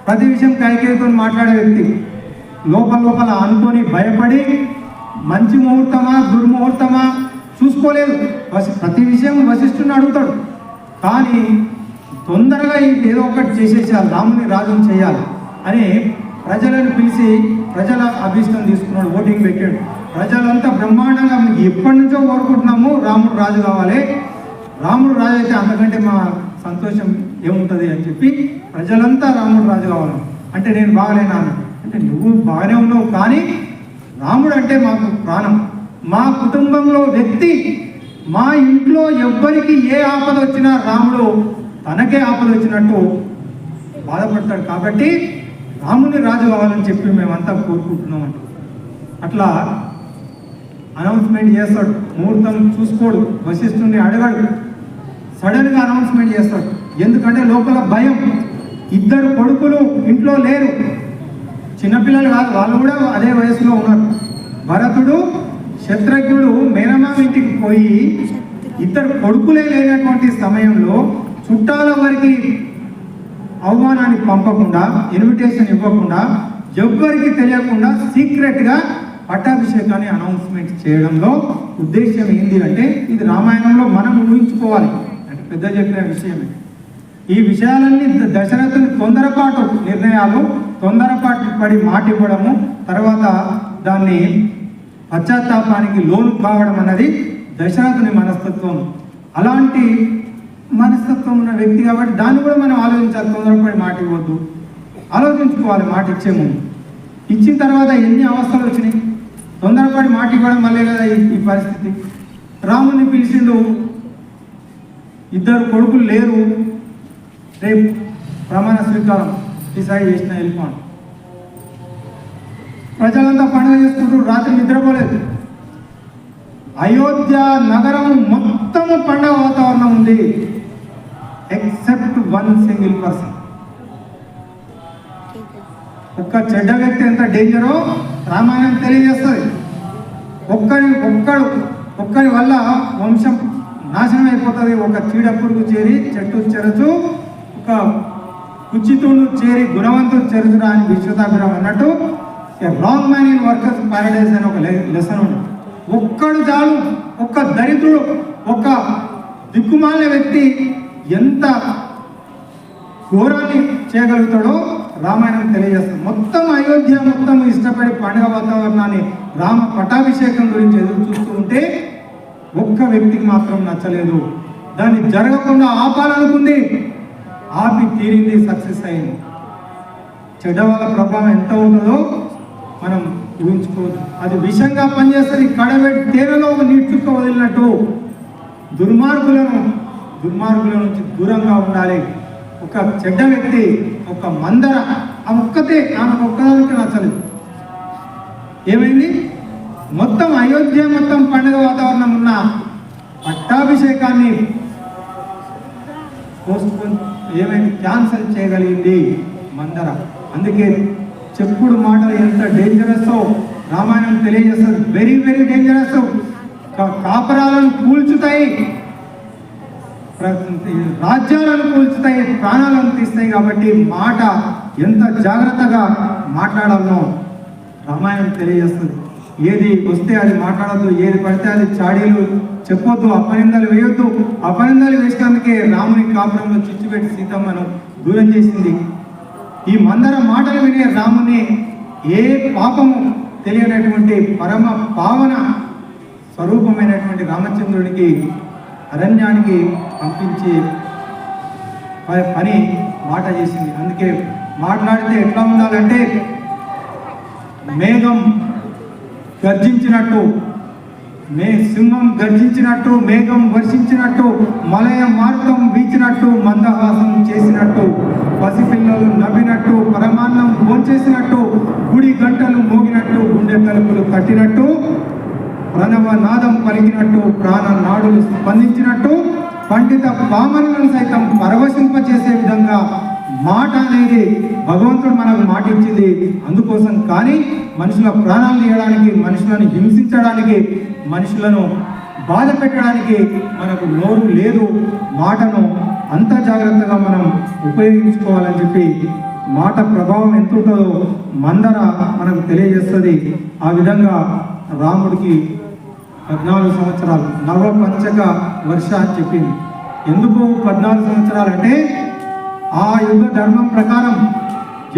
ప్రతి విషయం కైకేయితో మాట్లాడే వ్యక్తి లోపల అనుకొని భయపడి మంచి ముహూర్తమా దుర్ముహూర్తమా చూసుకోలేదు. ప్రతి విషయం వశిష్ఠుని అడుగుతాడు, కానీ తొందరగా ఏదో ఒకటి చేసేసారు, రాముని రాజుని చేయాలి అని ప్రజలను పిలిచి ప్రజల అభీష్టం తీసుకున్నాడు, ఓటింగ్ పెట్టాడు. ప్రజలంతా బ్రహ్మాండంగా ఎప్పటి నుంచో కోరుకుంటున్నాము రాముడు రాజు కావాలి, రాముడు రాజు అయితే అంతకంటే మా సంతోషం ఏముంటుంది అని చెప్పి ప్రజలంతా రాముడు రాజు కావాలి. అంటే నేను బాగలేనా అంటే నువ్వు బాగానే ఉన్నావు, కానీ రాముడు అంటే మాకు ప్రాణం, మా కుటుంబంలో వ్యక్తి, మా ఇంట్లో ఎవ్వరికి ఏ ఆపద వచ్చినా రాముడు తనకే ఆపద వచ్చినట్టు బాధపడతాడు, కాబట్టి రాముని రాజు కావాలని చెప్పి మేమంతా కోరుకుంటున్నామంట. అట్లా అనౌన్స్మెంట్ చేస్తాడు, ముహూర్తం చూసుకోడు, వశిష్ఠుని అడగాడు, సడన్గా అనౌన్స్మెంట్ చేస్తాడు. ఎందుకంటే లోపల భయం. ఇద్దరు కొడుకులు ఇంట్లో లేరు, చిన్నపిల్లలు కాదు, వాళ్ళు కూడా అదే వయసులో ఉన్నారు. భరతుడు శత్రుఘ్నుడు మేనమామ ఇంటికి పోయి ఇద్దరు కొడుకులే లేనటువంటి సమయంలో చుట్టాల వారికి అవమానాన్ని పంపకుండా, ఇన్విటేషన్ ఇవ్వకుండా, ఎవ్వరికి తెలియకుండా సీక్రెట్గా పట్టాభిషేకాన్ని అనౌన్స్మెంట్ చేయడంలో ఉద్దేశం ఏంటి అంటే ఇది రామాయణంలో మనం ఊహించుకోవాలి, అంటే పెద్ద చెప్పిన విషయమే. ఈ విషయాలన్నీ దశరథుని తొందరపాటు నిర్ణయాలు, తొందరపాటు పడి మాట ఇవ్వడము, తర్వాత దాన్ని పశ్చాత్తాపానికి లోను కావడం అన్నది దశరథుని మనస్తత్వం. అలాంటి మనస్తత్వం ఉన్న వ్యక్తి కాబట్టి దాన్ని కూడా మనం ఆలోచించాలి. తొందరపడి మాట ఇవ్వద్దు, ఆలోచించుకోవాలి మాట ఇచ్చే ముందు. ఇచ్చిన తర్వాత ఎన్ని అవస్థలు వచ్చినాయి, తొందరపడి మాట ఇవ్వడం వల్లే కదా ఈ పరిస్థితి. రాముని పిలిచిండు, ఇద్దరు కొడుకులు లేరు, రేపు ప్రమాణ స్వీకారం డిసైడ్ చేసిన వెళ్ళిపోను. ప్రజలంతా పండుగ చేసుకుంటూ రాత్రి నిద్రపోలేదు. అయోధ్య నగరం మొత్తము పండుగ వాతావరణం ఉంది, ఎక్సెప్ట్ వన్ సింగిల్ పర్సన్. ఒక్క చెడ్డ వ్యక్తి ఎంత డేంజరో రామాయణం తెలియజేస్తుంది. ఒక్కడి వల్ల వంశం నాశనం అయిపోతుంది. ఒక చీడ పురుగు చేరి చెట్టు చెరచు, ఒక కుచితుడు చేరి గుణవంతుడు చెరుచురా అని విశ్వతాభిరామ్ అన్నట్టు wrong man in workers Paradise అని ఒక లెసన్ ఉంది. ఒక్కడు చాలు, ఒక్క దరిద్రుడు, ఒక దిక్కుమాలిన వ్యక్తి ఎంత ఘోరాన్ని చేయగలుగుతాడో రామాయణం తెలియజేస్తుంది. మొత్తం అయోధ్య మొత్తం ఇష్టపడి పండుగ వాతావరణాన్ని రామ పట్టాభిషేకం గురించి ఎదురు చూస్తూ ఉంటే ఒక్క వ్యక్తికి మాత్రం నచ్చలేదు. దాన్ని జరగకుండా ఆపాలనుకుంది, ఆపి తీరింది, సక్సెస్ అయింది. చెడ్డవాళ్ళ ప్రభావం ఎంత ఉంటుందో మనం ఊహించుకోవచ్చు. అది విషంగా పనిచేస్తుంది. కడబెట్టి తేనెలో ఒక నీటి చుక్క వదిలినట్టు దుర్మార్గుల నుంచి దూరంగా ఉండాలి. ఒక చెడ్డ వ్యక్తి, ఒక మందర, ఆ ఆమెకు ఒక్కదానికి నచ్చలేదు. ఏమైంది? మొత్తం అయోధ్య మొత్తం పండుగ వాతావరణం ఉన్న పట్టాభిషేకాన్ని ఏమైంది? క్యాన్సల్ చేయగలిగింది మందర. అందుకే చెప్పుడు మాటలు ఎంత డేంజరస్ రామాయణం తెలియజేస్తుంది. Very very dangerous. కాపరాలను కూల్చుతాయి, రాజ్యాలను కూల్చుతాయి, ప్రాణాలను తీస్తాయి. కాబట్టి మాట ఎంత జాగ్రత్తగా మాట్లాడాలో రామాయణం తెలియజేస్తుంది. ఏది వస్తే అది మాట్లాడద్దు, ఏది పడితే అది చాడీలు చెప్పొద్దు, అపనిందలు వేయొద్దు. అపనిందలు వేసినందుకే రాముని కాపురంలో చిచ్చు పెట్టి సీతమ్మను దూరం చేసింది. ఈ మందర మాటలు వినే రాముని ఏ పాపము తెలియనటువంటి పరమ పావన స్వరూపమైనటువంటి రామచంద్రునికి అరణ్యానికి పంపించి పని మాట చేసింది. అందుకే మాట్లాడితే ఎట్లా ఉండాలంటే మేఘం గర్జించినట్టు, సింహం గర్జించినట్టు, మేఘం వర్షించినట్టు, మలయ మార్గం వీచినట్టు, మందహాసం చేసినట్టు, పసిపిల్లలు నవ్వినట్టు, పరమాన్నం భోంచేసినట్టు, గుడి గంటలు మోగినట్టు, గుండె తలుపులు కట్టినట్టు, ప్రణవ నాదం పలికినట్టు, ప్రాణ నాడులు స్పందించినట్టు, పండిత పామరులను సైతం పరవశింపచేసే విధంగా మాట అనేది భగవంతుడు మనకు మాట ఇచ్చింది. అందుకోసం కానీ మనుషుల ప్రాణాలు తీయడానికి, మనుషులను హింసించడానికి, మనుషులను బాధ పెట్టడానికి మనకు నోరు లేదు. మాటను అంత జాగ్రత్తగా మనం ఉపయోగించుకోవాలని చెప్పి మాట ప్రభావం ఎంత ఉంటుందో మందర మనకు తెలియజేస్తుంది. ఆ విధంగా రాముడికి 14 సంవత్సరాలు నవపంచక వర్ష అని చెప్పింది. ఎందుకు 14 సంవత్సరాలు అంటే ఆ యుగ ధర్మం ప్రకారం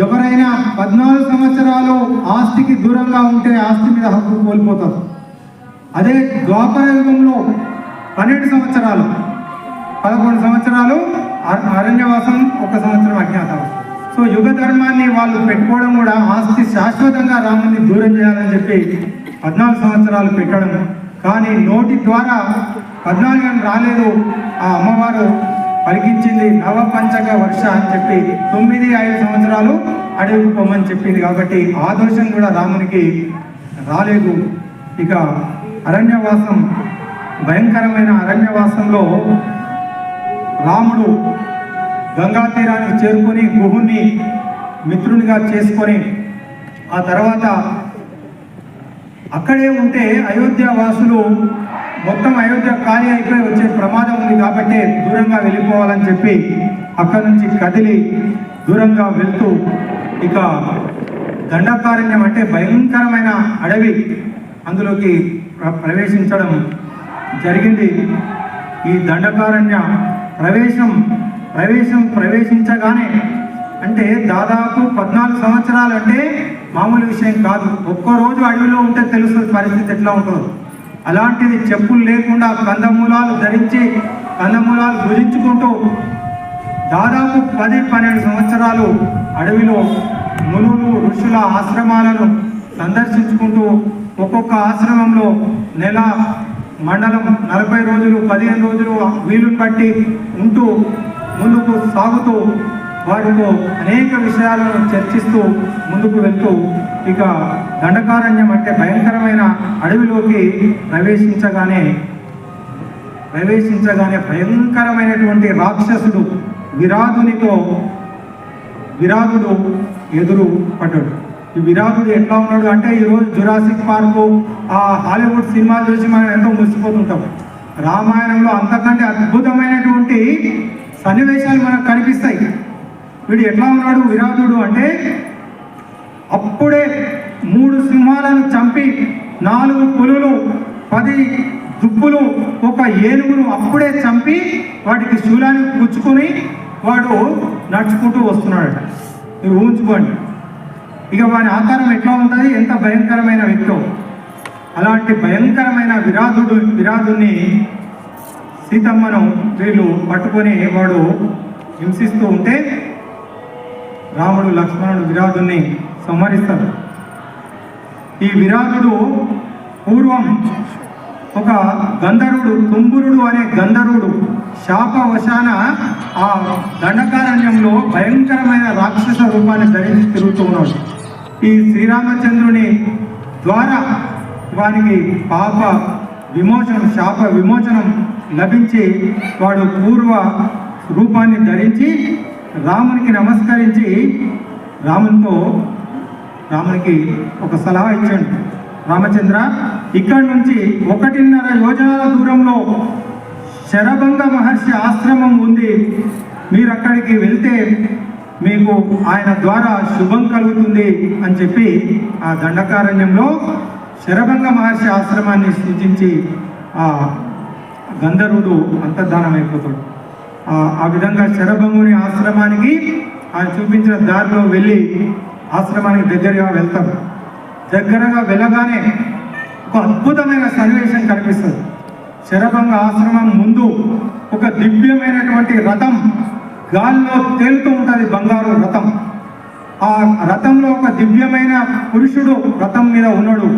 ఎవరైనా 14 సంవత్సరాలు ఆస్తికి దూరంగా ఉంటే ఆస్తి మీద హక్కు కోల్పోతారు. అదే ద్వాపర యుగంలో 12 సంవత్సరాలు, 11 సంవత్సరాలు అరణ్యవాసం, 1 సంవత్సరం అజ్ఞాతవాసం. సో యుగ ధర్మాన్ని వాళ్ళు పెట్టుకోవడం కూడా ఆస్తి శాశ్వతంగా రాముని దూరం చేయాలని చెప్పి 14 సంవత్సరాలు పెట్టడం. కానీ నోటి ద్వారా 14 అని రాలేదు, ఆ అమ్మవారు పలికించింది నవపంచక వర్ష అని చెప్పి 9-5 సంవత్సరాలు అడవికి పొమ్మని చెప్పింది. కాబట్టి ఆ దోషం కూడా రామునికి రాలేదు. ఇక అరణ్యవాసం, భయంకరమైన అరణ్యవాసంలో రాముడు గంగా తీరానికి చేరుకొని గుహుని మిత్రునిగా చేసుకొని ఆ తర్వాత అక్కడే ఉంటే అయోధ్య వాసులు మొత్తం అయోధ్య ఖాళీ అయిపోయి వచ్చే ప్రమాదం ఉంది కాబట్టి దూరంగా వెళ్ళిపోవాలని చెప్పి అక్కడి నుంచి కదిలి దూరంగా వెళ్తూ ఇక దండకారణ్యం అంటే భయంకరమైన అడవి, అందులోకి ప్రవేశించడం జరిగింది. ఈ దండకారణ్య ప్రవేశించగానే అంటే దాదాపు 14 సంవత్సరాలు అంటే మామూలు విషయం కాదు. ఒక్కరోజు అడవిలో ఉంటే తెలుస్తుంది పరిస్థితి ఎట్లా ఉంటుందో. అలాంటిది చెప్పులు లేకుండా కందమూలాలు ధరించి కందమూలాలు భుజించుకుంటూ దాదాపు 10-12 సంవత్సరాలు అడవిలో మునులు ఋషుల ఆశ్రమాలను సందర్శించుకుంటూ ఒక్కొక్క ఆశ్రమంలో నెల, మండలం, 40 రోజులు, 15 రోజులు వీలుని బట్టి ఉంటూ ముందుకు సాగుతూ వారితో అనేక విషయాలను చర్చిస్తూ ముందుకు వెళ్తూ ఇక దండకారణ్యం అంటే భయంకరమైన అడవిలోకి ప్రవేశించగానే భయంకరమైనటువంటి రాక్షసుడు విరాధుడు ఎదురు పడ్డాడు. ఈ విరాధుడు ఎట్లా ఉన్నాడు అంటే ఈరోజు జురాసిక్ పార్కు, ఆ హాలీవుడ్ సినిమాలు చూసి మనం ఎంతో మురిసిపోతుంటాం. రామాయణంలో అంతకంటే అద్భుతమైనటువంటి సన్నివేశాలు మనకు కనిపిస్తాయి. వీడు ఎట్లా ఉన్నాడు విరాధుడు అంటే అప్పుడే 3 సింహాలను చంపి 4 పులులు 10 దుప్పులు 1 ఏనుగును అప్పుడే చంపి వాటికి శూలాన్ని పుచ్చుకొని వాడు నడుచుకుంటూ వస్తున్నాడట. మీరు ఊహించుకోండి ఇక వాని ఆకారం ఎట్లా ఉంటుంది, ఎంత భయంకరమైన వ్యక్తో. అలాంటి భయంకరమైన విరాధుని సీతమ్మను వీళ్ళు పట్టుకొని వాడు హింసిస్తూ ఉంటే రాముడు లక్ష్మణుడు విరాధుని సంహరిస్తారు. ఈ విరాధుడు పూర్వం ఒక గంధర్వుడు, తుంబురుడు అనే గంధర్వుడు శాపవశాన ఆ దండకారణ్యంలో భయంకరమైన రాక్షస రూపాన్ని ధరించి తిరుగుతూ ఉన్నాడు. ఈ శ్రీరామచంద్రుని ద్వారా వానికి శాప విమోచనం లభించి వాడు పూర్వ రూపాన్ని ధరించి రామునికి నమస్కరించి రామునికి ఒక సలహా ఇచ్చాడు. రామచంద్ర, ఇక్కడి నుంచి 1.5 యోజనాల దూరంలో శరభంగ మహర్షి ఆశ్రమం ఉంది. మీరు అక్కడికి వెళ్తే మీకు ఆయన ద్వారా శుభం కలుగుతుంది అని చెప్పి ఆ దండకారణ్యంలో శరభంగ మహర్షి ఆశ్రమాన్ని సూచించి ఆ గంధర్వుడు అంతర్ధానం అయిపోతాడు. ఆ విధంగా శరభంగుని ఆశ్రమానికి ఆయన చూపించిన దారిలో వెళ్ళి ఆశ్రమానికి దగ్గరగా వెళ్తారు. దగ్గరగా వెళ్ళగానే ఒక అద్భుతమైన సన్నివేశం కనిపిస్తుంది. శరభంగ ఆశ్రమం ముందు ఒక దివ్యమైనటువంటి రథం గాల్లో తేలుతూ ఉంటుంది, బంగారు రథం. ఆ రథంలో ఒక దివ్యమైన పురుషుడు రథం మీద ఉన్నాడు.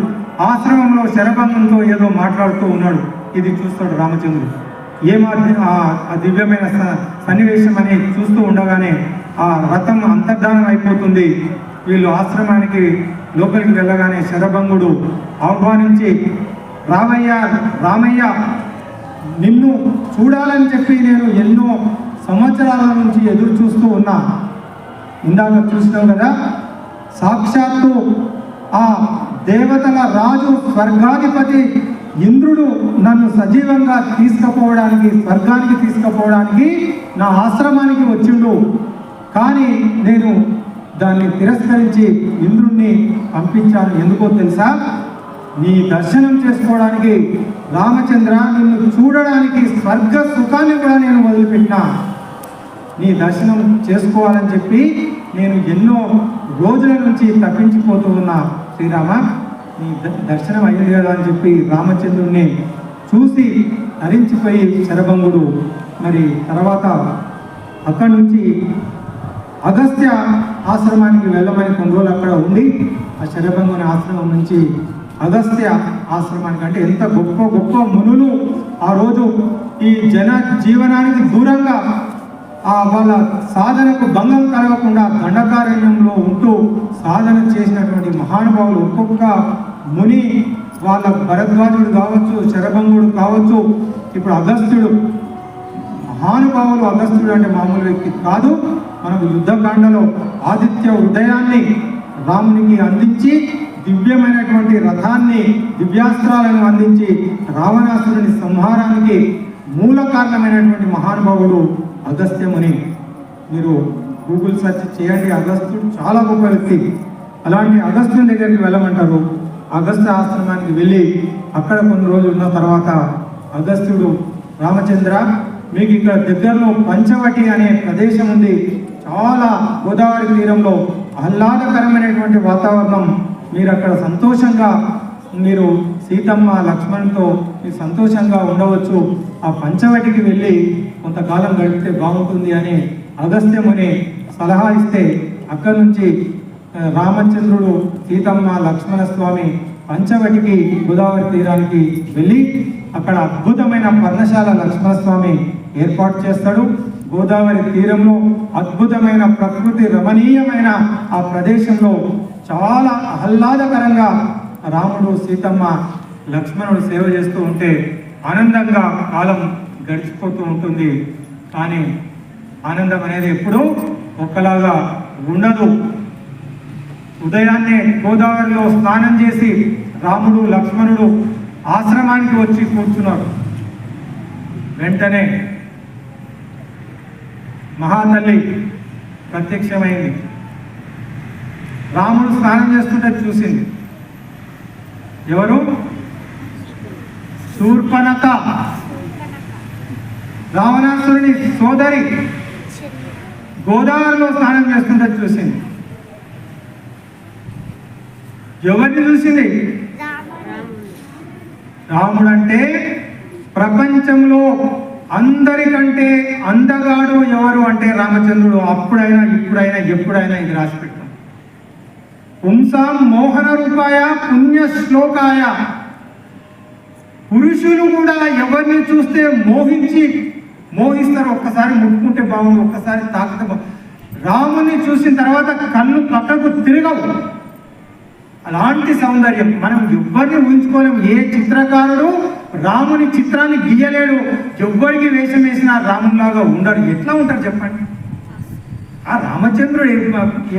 ఆశ్రమంలో శరభంగంతో ఏదో మాట్లాడుతూ ఉన్నాడు. ఇది చూస్తాడు రామచంద్రుడు. ఆ దివ్యమైన సన్నివేశం అని చూస్తూ ఉండగానే ఆ రథం అంతర్ధానం అయిపోతుంది. వీళ్ళు ఆశ్రమానికి లోపలికి వెళ్ళగానే శరభంగుడు ఆహ్వానించి, రామయ్య, నిన్ను చూడాలని చెప్పి నేను ఎన్నో సంవత్సరాల నుంచి ఎదురు చూస్తూ ఉన్నా. ఇందాక చూసినాం కదా, సాక్షాత్తు ఆ దేవతల రాజు స్వర్గాధిపతి ఇంద్రుడు నన్ను సజీవంగా స్వర్గానికి తీసుకుపోవడానికి నా ఆశ్రమానికి వచ్చిండు. కానీ నేను దాన్ని తిరస్కరించి ఇంద్రుణ్ణి పంపించాను. ఎందుకో తెలుసా? నీ దర్శనం చేసుకోవడానికి రామచంద్ర, నిన్ను చూడడానికి స్వర్గ సుఖాన్ని కూడా నేను వదిలిపెట్టినా. నీ దర్శనం చేసుకోవాలని చెప్పి నేను ఎన్నో రోజుల నుంచి తప్పించిపోతూ ఉన్నా. శ్రీరామ, నీ దర్శనం అయ్యింది కదా అని చెప్పి రామచంద్రుణ్ణి చూసి హరించిపోయి శరభంగుడు మరి తర్వాత అక్కడి నుంచి అగస్త్య ఆశ్రమానికి వెళ్ళమని కొన్ని రోజులు అక్కడ ఉండి ఆ శరభంగుని ఆశ్రమం నుంచి అగస్త్య ఆశ్రమానికి, అంటే ఎంత గొప్ప గొప్ప మునులు ఆ రోజు ఈ జీవనానికి దూరంగా వాళ్ళ సాధనకు భంగం కలగకుండా దండకారణ్యంలో ఉంటూ సాధన చేసినటువంటి మహానుభావులు ఒక్కొక్క ముని, వాళ్ళ భరద్వాజుడు కావచ్చు, శరభంగుడు కావచ్చు, ఇప్పుడు అగస్త్యుడు, మహానుభావులు. అగస్త్యుడు అంటే మామూలు వ్యక్తి కాదు. మనకు యుద్ధకాండలో ఆదిత్య హృదయాన్ని రామునికి అందించి దివ్యమైనటువంటి రథాన్ని, దివ్యాస్త్రాలను అందించి రావణాసురుని సంహారానికి మూల కారణమైనటువంటి మహానుభావుడు అగస్త్యముని. మీరు గూగుల్ సెర్చ్ చేయండి, అగస్త్యుడు చాలా గొప్ప వ్యక్తి. అలాంటి అగస్త్యుని దగ్గరికి వెళ్ళమంటారు. అగస్త్య ఆశ్రమానికి వెళ్ళి అక్కడ కొన్ని రోజులు ఉన్న తర్వాత అగస్త్యుడు, రామచంద్ర మీకు ఇక్కడ దగ్గరలో పంచవటి అనే ప్రదేశం ఉంది, చాలా గోదావరి తీరంలో ఆహ్లాదకరమైనటువంటి వాతావరణం, మీరు అక్కడ సంతోషంగా మీరు సీతమ్మ లక్ష్మణ్తో మీరు సంతోషంగా ఉండవచ్చు, ఆ పంచవటికి వెళ్ళి కొంతకాలం గడిపితే బాగుంటుంది అని అగస్త్యముని సలహా ఇస్తే అక్కడి నుంచి రామచంద్రుడు, సీతమ్మ, లక్ష్మణ స్వామి పంచవటికి గోదావరి తీరానికి వెళ్ళి అక్కడ అద్భుతమైన పర్ణశాల లక్ష్మణస్వామి ఏర్పాటు చేస్తాడు. గోదావరి తీరంలో అద్భుతమైన ప్రకృతి రమణీయమైన ఆ ప్రదేశంలో చాలా ఆహ్లాదకరంగా రాముడు, సీతమ్మ, లక్ష్మణుడు సేవ చేస్తూ ఉంటే ఆనందంగా కాలం గడిచిపోతూ ఉంటుంది. కానీ ఆనందం అనేది ఎప్పుడూ ఒక్కలాగా ఉండదు. ఉదయాన్నే గోదావరిలో స్నానం చేసి రాముడు, లక్ష్మణుడు ఆశ్రమానికి వచ్చి కూర్చున్నారు. వెంటనే మహాతల్లి ప్రత్యక్షమైంది. రాముడు స్నానం చేస్తుంటే చూసింది. ఎవరు? శూర్పణఖ, రావణాసురుని సోదరి, గోదావరిలో స్నానం చేస్తుంటే చూసింది. ఎవరిని చూసింది? రాముడు అంటే ప్రపంచంలో అందరికంటే అందగాడు ఎవరు అంటే రామచంద్రుడు. అప్పుడైనా ఇప్పుడైనా ఎప్పుడైనా ఇది రాసి పెట్టాం. పుంసాం మోహన రూపాయ పుణ్య శ్లోకాయ, పురుషులు కూడా ఎవరిని చూస్తే మోహిస్తారు. ఒక్కసారి ముట్టుకుంటే బాగుండు, ఒక్కసారి తాకితే బాగుండు. రాముని చూసిన తర్వాత కళ్ళు పక్కకు తిరగవు. అలాంటి సౌందర్యం మనం ఎవ్వరిని ఊహించుకోలేము. ఏ చిత్రకారుడు రాముని చిత్రాన్ని గీయలేడు. ఎవ్వరికి వేషం వేసినా రామునిలాగా ఉండరు. ఎట్లా ఉంటారు చెప్పండి? ఆ రామచంద్రుడు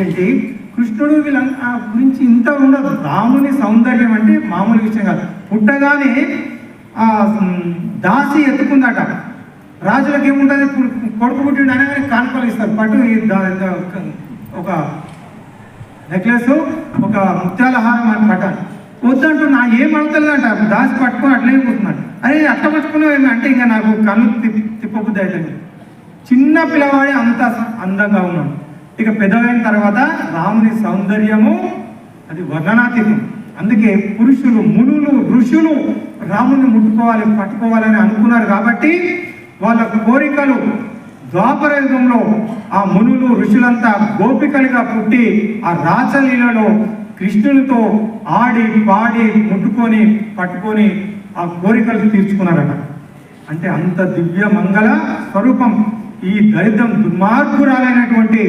ఏంటి, కృష్ణుడు వీళ్ళ గురించి ఇంత ఉండదు. రాముని సౌందర్యం అంటే మామూలు విషయం కాదు. పుట్టగానే ఆ దాసి ఎత్తుకుందట. రాజులకు ఏముంటుంది, కొడుకు పుట్టిండు అనగానే కానుకలు ఇస్తారు. పట్టు ఒక నెక్లెస్, ఒక ముత్యాల హారం అని పట్టాలి. వద్దంటూ నా ఏం అడుగుతుంది అంట. దాసి పట్టుకొని అట్లే కూర్చున్నాడు. అరే అట్లా పట్టుకునే అంటే ఇంకా నాకు కళ్ళు తిప్పబుద్ధి అవుతుంది. చిన్న పిల్లవాడే అంత అందంగా ఉన్నాడు. ఇక పెద్దవైన తర్వాత రాముని సౌందర్యము అది వర్ణనాతీతం. అందుకే పురుషులు, మునులు, ఋషులు రాముని ముట్టుకోవాలి, పట్టుకోవాలని అనుకున్నారు. కాబట్టి వాళ్ళ కోరికలు ద్వాపర యుగంలో ఆ మునులు, ఋషులంతా గోపికలుగా పుట్టి ఆ రాసలీలలో కృష్ణునితో ఆడి పాడి ముట్టుకొని పట్టుకొని ఆ కోరికలు తీర్చుకున్నారట. అంటే అంత దివ్య మంగళ స్వరూపం ఈ దరిద్రం దుర్మార్గురాలైనటువంటి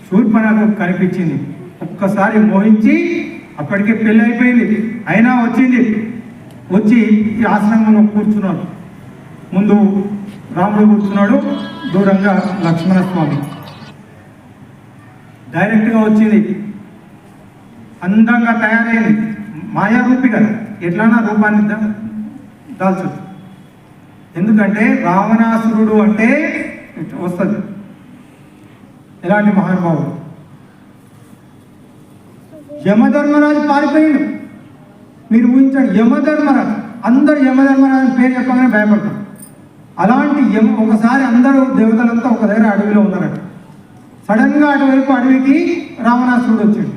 శూర్పణఖకు కనిపించింది. ఒక్కసారి మోహించి, అప్పటికే పెళ్ళి అయిపోయింది, అయినా వచ్చి ఈ ఆశ్రమంలో కూర్చున్నాడు. ముందు రాముడు కూర్చున్నాడు, దూరంగా లక్ష్మణ స్వామి. డైరెక్ట్గా వచ్చింది, అందంగా తయారైంది, మాయారూపి కదా, ఎట్లన్నా రూపాన్ని దాల్చు. ఎందుకంటే రావణాసురుడు అంటే వస్తుంది. ఎలాంటి మహానుభావుడు. యమధర్మరాజు పారిపోయిండు. మీరు ఊహించండి, యమధర్మరాజు. అందరు యమధర్మరాజు పేరు చెప్పగానే భయపడతారు. అలాంటి ఒకసారి అందరూ దేవతలంతా ఒక దగ్గర అడవిలో ఉన్నారట. సడన్గా అటువైపు అడవికి రావణాసురుడు వచ్చాడు.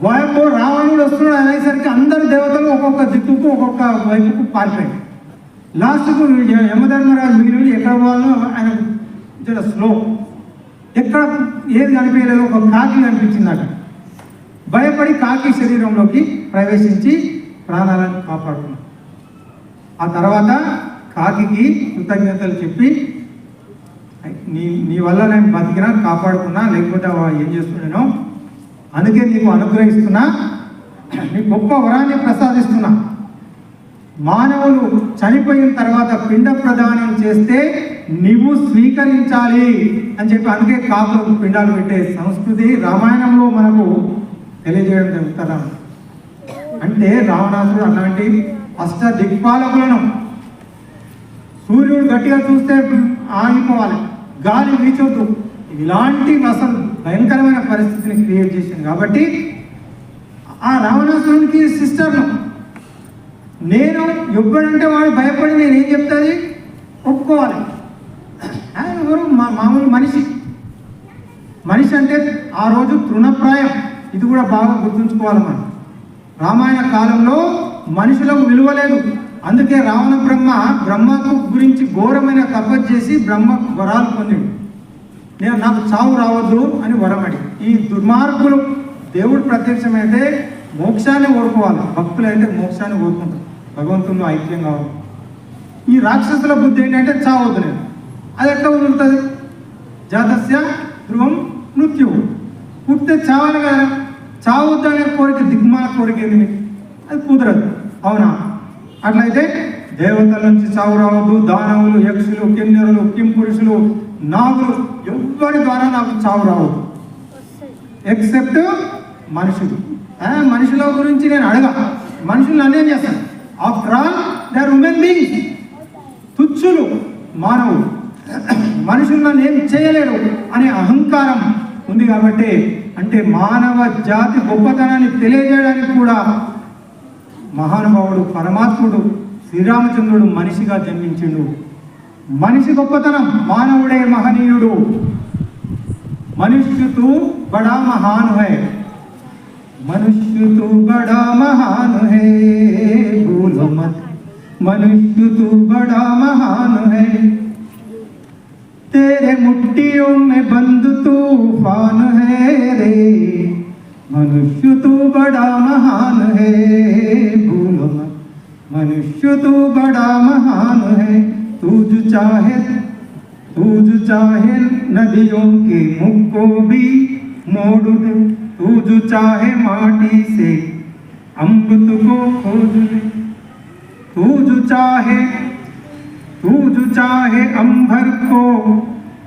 వైపు రావణుడు వస్తున్నాడు అనేసరికి అందరు దేవతలు ఒక్కొక్క దిక్కుకు ఒక్కొక్క వైపుకు పారిపోయాడు. లాస్ట్కు యమధర్మరాజు మిగిలి ఎక్కడ పోవాలో ఆయన చాలా స్లో, ఎక్కడ ఏది కనిపించలేదు. ఒక కాకి కనిపించిందట. భయపడి కాకి శరీరంలోకి ప్రవేశించి ప్రాణాలను కాపాడుకున్నాడు. ఆ తర్వాత కాకి కృతజ్ఞతలు చెప్పి, నీ వల్ల నేను బతికినా, కాపాడుకున్నా, లేకపోతే ఏం చేస్తున్నానో అందుకే నీకు అనుగ్రహిస్తున్నా, నీ గొప్ప వరాన్ని ప్రసాదిస్తున్నా. మానవులు చనిపోయిన తర్వాత పిండ ప్రదానం చేస్తే నీవు స్వీకరించాలి అని చెప్పి అందుకే కాకులకు పిండాలు పెట్టే సంస్కృతి రామాయణంలో మనకు తెలియజేయడం జరుగుతుందా. అంటే రావణాసురుడు అలాంటి అష్ట దిక్పాలకులను, సూర్యుడు గట్టిగా చూస్తే ఆగిపోవాలి, గాలి వీచొద్దు, ఇలాంటి అసలు భయంకరమైన పరిస్థితిని క్రియేట్ చేసింది. కాబట్టి ఆ రావణాసురునికి సిస్టర్ను. నేను ఎవ్వడంటే వాడు భయపడి నేనేం చెప్తుంది ఒప్పుకోవాలి. ఆయన ఎవరు మామూలు మనిషి. మనిషి అంటే ఆ రోజు తృణప్రాయం. ఇది కూడా బాగా గుర్తుంచుకోవాలి మనం. రామాయణ కాలంలో మనుషులకు విలువ లేదు. అందుకే రావణ బ్రహ్మకు గురించి ఘోరమైన తపస్సు చేసి బ్రహ్మకు వరాలు పొందాడు. నాకు చావు రావద్దు అని వరం అడిగి. ఈ దుర్మార్గులు దేవుడు ప్రత్యక్షమైతే మోక్షాన్ని కోరుకోవాలి, భక్తులైతే మోక్షాన్ని కోరుకుంటారు, భగవంతుల్లో ఐక్యం కావాలి. ఈ రాక్షసుల బుద్ధి ఏంటంటే చావద్దు నేను. అది ఎట్లా వదులుతుంది? జాతస్య ధ్రువం మృత్యువు. పుట్టితే చావాలి కదా. చావద్దు అనే కోరిక దిగ్మాల కోరిక ఏంది? అది కుదరదు. అవునా? అట్లయితే దేవతల నుంచి చావు రావద్దు, దానవులు, యక్షులు, కిన్నెరులు, కింపురుషులు, నాగులు ఎవరి ద్వారా నాకు చావు రావద్దు ఎక్సెప్ట్ మనుషులు. మనుషుల గురించి నేను అడగా, మనుషులు నన్నేం చేస్తాను? After all they are human beings. తుచ్చులు మానవులు, మనుషులు నన్ను ఏం చేయలేరు అనే అహంకారం ఉంది. కాబట్టి అంటే మానవ జాతి గొప్పతనాన్ని తెలియజేయడానికి కూడా మహానుభావుడు పరమాత్ముడు శ్రీరామచంద్రుడు మనిషిగా జన్మించిండు. మనిషి గొప్పతనం, మానవుడే మహనీయుడు. మనుష్య తూ బడా మహాన్ హై, మనుష్య తూ బడా మహాన్ హై, భూలో మత్ మనుష్య తూ బడా మహాన్ హై, तेरे मुट्ठियों में बंद तूफान है रे, मनुष्य तू बड़ा महान है, भूलो मत मनुष्य तू बड़ा महान है, तू जो चाहे नदियों के मुख को भी मोड़ दे, तू जो चाहे माटी से अमृत को खोद ले, तू जो चाहे अंबर को,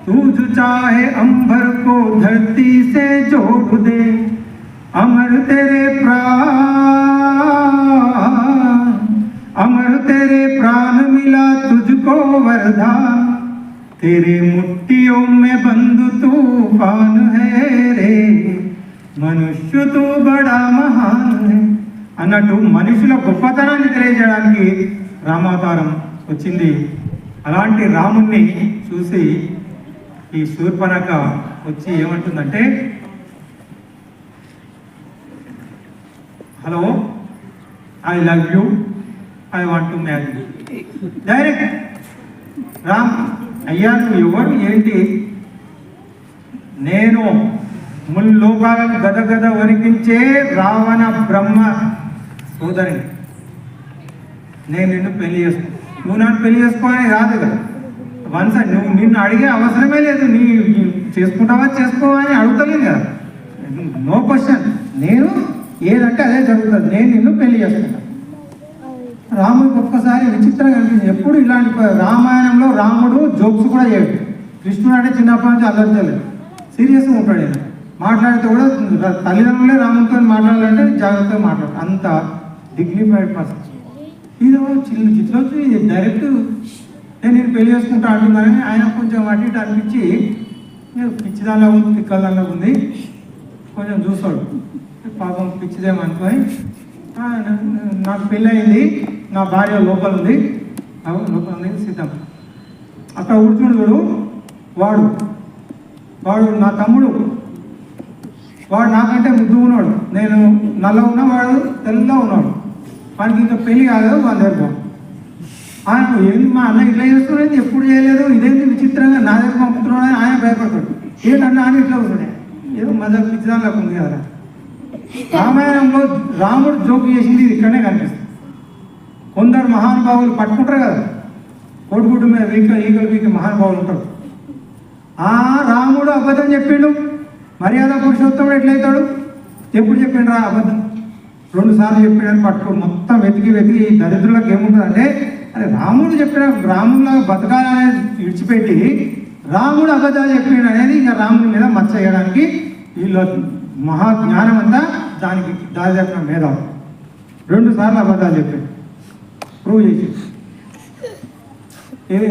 तू जो चाहे अंबर को धरती से जोड़ दे, अमर तेरे प्राण मिला तुझको वरदान, तेरे मुट्ठियों में बंद तूफान है रे, मनुष्य तू बड़ा महान है అన్నట్టు మనుషుల గొప్పతనాన్ని తెలియజేయడానికి రామావతారం వచ్చింది. అలాంటి రాముణ్ణి చూసి ఈ శూర్పణఖ వచ్చి ఏమంటుందంటే, hello I love you, I want to marry. Direct Ram, అయ్యా నువ్వు ఎవరు ఏంటి? నేను ముల్లోకాలను గదగద వణికించే రావణ బ్రహ్మ సోదరిని. నేను నిన్ను పెళ్లి చేసుకున్నాను. నువ్వు నన్ను పెళ్లి చేసుకోవాలని రాదు కదా. వన్స్ నువ్వు నిన్ను అడిగే అవసరమే లేదు. నీ చేసుకుంటావా చేసుకోవా అని అడుగుతలేదు కదా. No question. నేను ఏదంటే అదే జరుగుతుంది. నేను నిన్ను పెళ్లి చేసుకుంటాను. రాముడికి ఒక్కసారి విచిత్రంగా అనిపించింది. ఎప్పుడు ఇలాంటి రామాయణంలో రాముడు జోక్స్ కూడా చేయడు. కృష్ణుడు అంటే చిన్నప్పటి నుంచి అల్లర్చలేదు, సీరియస్గా ఉంటాడు. ఆయన మాట్లాడితే కూడా తల్లిదండ్రులే రాముడితో మాట్లాడాలంటే జాగ్రత్తగా మాట్లాడు. అంత డిగ్నిఫైడ్ పర్సన్. ఇది చిన్న వచ్చి డైరెక్ట్ నేను పెళ్లి చేసుకుంటా అంటున్నానని ఆయన కొంచెం అటు ఇటు అనిపించి, పిచ్చిదానిలో ఉంది, పిక్కలదానిలో ఉంది, కొంచెం చూస్తాడు. పాపం పిచ్చిదేమనుకొని, నాకు పెళ్ళి అయింది, నా భార్య లోపల ఉంది సిద్ధం. అక్కడ కూర్చుడు వాడు నా తమ్ముడు. వాడు నాకంటే ముద్దు ఉన్నాడు. నేను నల్ల ఉన్నా, వాడు తెల్లగా ఉన్నాడు. వాడికి ఇంకా పెళ్లి కాలేదు. వాళ్ళ దగ్గర ఆయన ఏంది మా అన్న ఇట్లా చేస్తున్నాడు, ఎప్పుడు చేయలేదు, ఇదేంటి విచిత్రంగా నా దగ్గర పంపుతున్నాడు అని ఆయన భయపడతాడు. ఏంటన్నా అని ఇట్లా ఉంటుండే, ఏదో మజా పిచ్చిదానిలోకి ఉంది కదా. రామాయణంలో రాముడు జోకు చేసింది ఇది ఇక్కడనే కనిపిస్తుంది. కొందరు మహానుభావులు పట్టుకుంటారు కదా, కోడిగుడ్డు మీద ఈగలు వీకి మహానుభావులు ఉంటారు. రాముడు అబద్ధం చెప్పిండు, మర్యాద పురుషోత్తముడు ఎట్లయితాడు? ఎప్పుడు చెప్పిండు రా అబద్ధం? 2 సార్లు చెప్పాడని పట్టుకోడు. మొత్తం వెతికి ఈ దరిద్రులకు ఏముంటుందంటే, అదే రాముడు చెప్పిన రాముడిలాగా బతకాలనేది విడిచిపెట్టి రాముడు అబద్ధాలు చెప్పిండు అనేది ఇంకా రాముడి మీద మచ్చ చేయడానికి వీళ్ళ మహాజ్ఞానం అంతా దానికి దారి చెప్పిన మేధావు. 2 సార్లు అబద్ధాలు చెప్పాడు, ప్రూవ్ చేసి.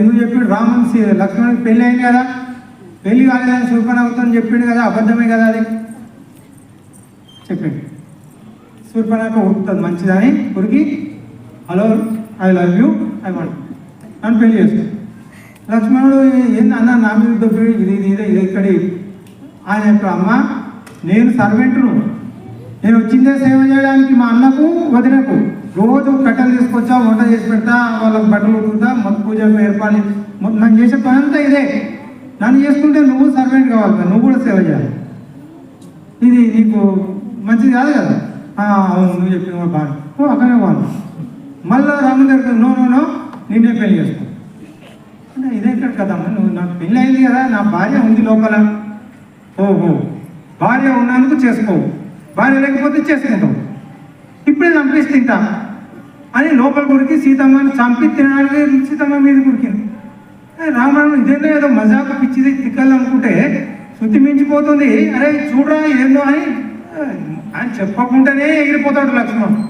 ఎందుకు చెప్పాడు? రాముని లక్ష్మణుడికి పెళ్ళి అయింది కదా, పెళ్లి కాలేదని శూర్పణఖతో చెప్పిండు కదా, అబద్ధమే కదా అది చెప్పిండు. శూర్పణఖ ఉరుకుతుంది మంచిదని ఉరికి hello I love you I want అని పెళ్లి చేస్తాడు. లక్ష్మణుడు ఏంది అన్న నా మీద దొబ్బి ఇది ఇక్కడి ఆయన యొక్క అమ్మ నేను సర్వెంటును, నేను వచ్చిందే సేవ చేయడానికి మా అన్నకు వదినకు రోజు కట్టెలు తీసుకొచ్చా, వంట చేసి పెడతా, వాళ్ళకి బట్టలు ఉతుకుతా, మొత్తం పూజకు ఏర్పాటు నన్ను చేసే పని అంతా ఇదే. నన్ను చేసుకుంటే నువ్వు సర్వెంట్ కావాలి కదా, నువ్వు కూడా సేవ చేయాలి, ఇది నీకు మంచిది కాదు కదా. అవును నువ్వు చెప్పిన కూడా బాగా అక్కడే వాళ్ళు మళ్ళీ రాముని దగ్గర నో నో నో నిన్నే పెళ్లి చేసుకో అంటే ఇదేంటే కదమ్మా, నువ్వు నాకు పెళ్ళి అయింది కదా, నా భార్య ఉంది లోపల. ఓహో భార్య ఉన్నందుకు చేసుకోవు, భార్య లేకపోతే చేసుకుంటావు, ఇప్పుడే చంపేసి తింటా అని లోపల గురికి సీతమ్మని చంపి తినడానికి సీతమ్మ మీద కురికింది. రామాయణం ఇదేందో ఏదో మజాకు పిచ్చిది తిక్కలు అనుకుంటే శృతి మించిపోతుంది. అరే చూడరా ఏందో అని ఆయన చెప్పకుండానే ఎగిరిపోతాడు లక్ష్మణుడు.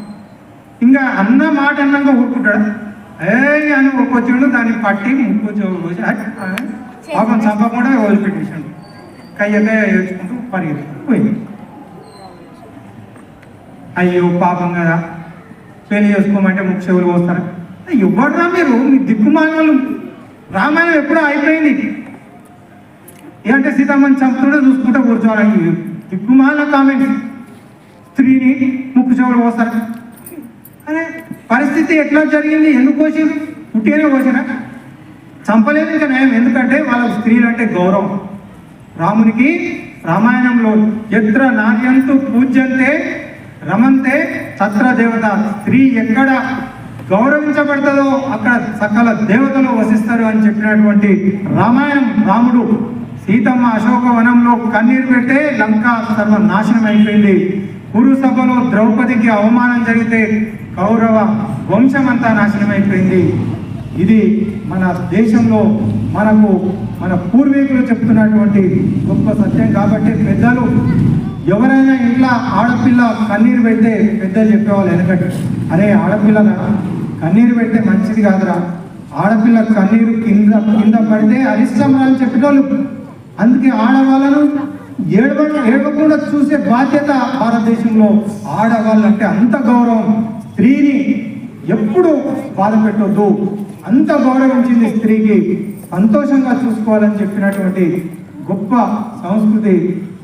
ఇంకా అన్న మాట అన్నాక ఊరుకుంటాడు. అని ఊరుకొచ్చాడు, దాన్ని పట్టి ముక్కొచ్చి పాపం చంపకుండా వదిలిపెట్టేశాడు. కయ్య ఏడ్చుకుంటూ పరిగెత్తుకుంటూ పోయింది. అయ్యో పాపం కదా, పెళ్లి చేసుకోమంటే ముఖ్య చెవులు వస్తారు. ఇవ్వడరా మీరు, మీ దిక్కుమాలను రామాయణం ఎప్పుడో అయిపోయింది. ఏంటంటే సీతమ్మని చంపుతుంటే చూసుకుంటూ కూర్చోవాలి. దిక్కుమాల కామెంట్స్, స్త్రీని ముక్కు చెవులు పోస్తారు అనే పరిస్థితి ఎట్లా జరిగింది? ఎందుకు కోసారు? పుట్టినే కోసారా? చంపలేదు ఇంకా నయం. ఎందుకంటే వాళ్ళకి స్త్రీలు అంటే గౌరవం. రామునికి రామాయణంలో ఎత్ర నార్యంతు పూజ్యంతే రమంతే తత్ర దేవత, స్త్రీ ఎక్కడ గౌరవించబడుతుందో అక్కడ సకల దేవతలు వసిస్తారు అని చెప్పినటువంటి రామాయణం. రాముడు సీతమ్మ అశోకవనంలో కన్నీరు పెట్టే లంక సర్వనాశనం అయిపోయింది. కురు సభలో ద్రౌపదికి అవమానం జరిగితే కౌరవ వంశం అంతా నాశనం అయిపోయింది. ఇది మన దేశంలో మనకు మన పూర్వీకులు చెప్తున్నటువంటి గొప్ప సత్యం. కాబట్టి పెద్దలు ఎవరైనా ఇంట్లో ఆడపిల్ల కన్నీరు పెడితే పెద్దలు చెప్పేవాళ్ళు వెనకటి, అరే ఆడపిల్ల కన్నీరు పెడితే మంచిది కాదురా, ఆడపిల్ల కన్నీరు కింద పడితే అరిష్టం అని చెప్పేవాళ్ళు. అందుకే ఆడవాళ్ళను ఏడవకుండా చూసే బాధ్యత భారతదేశంలో. ఆడవాళ్ళంటే అంత గౌరవం, స్త్రీని ఎప్పుడు బాధ పెట్టొద్దు, అంత గౌరవించింది స్త్రీకి, సంతోషంగా చూసుకోవాలని చెప్పినటువంటి గొప్ప సంస్కృతి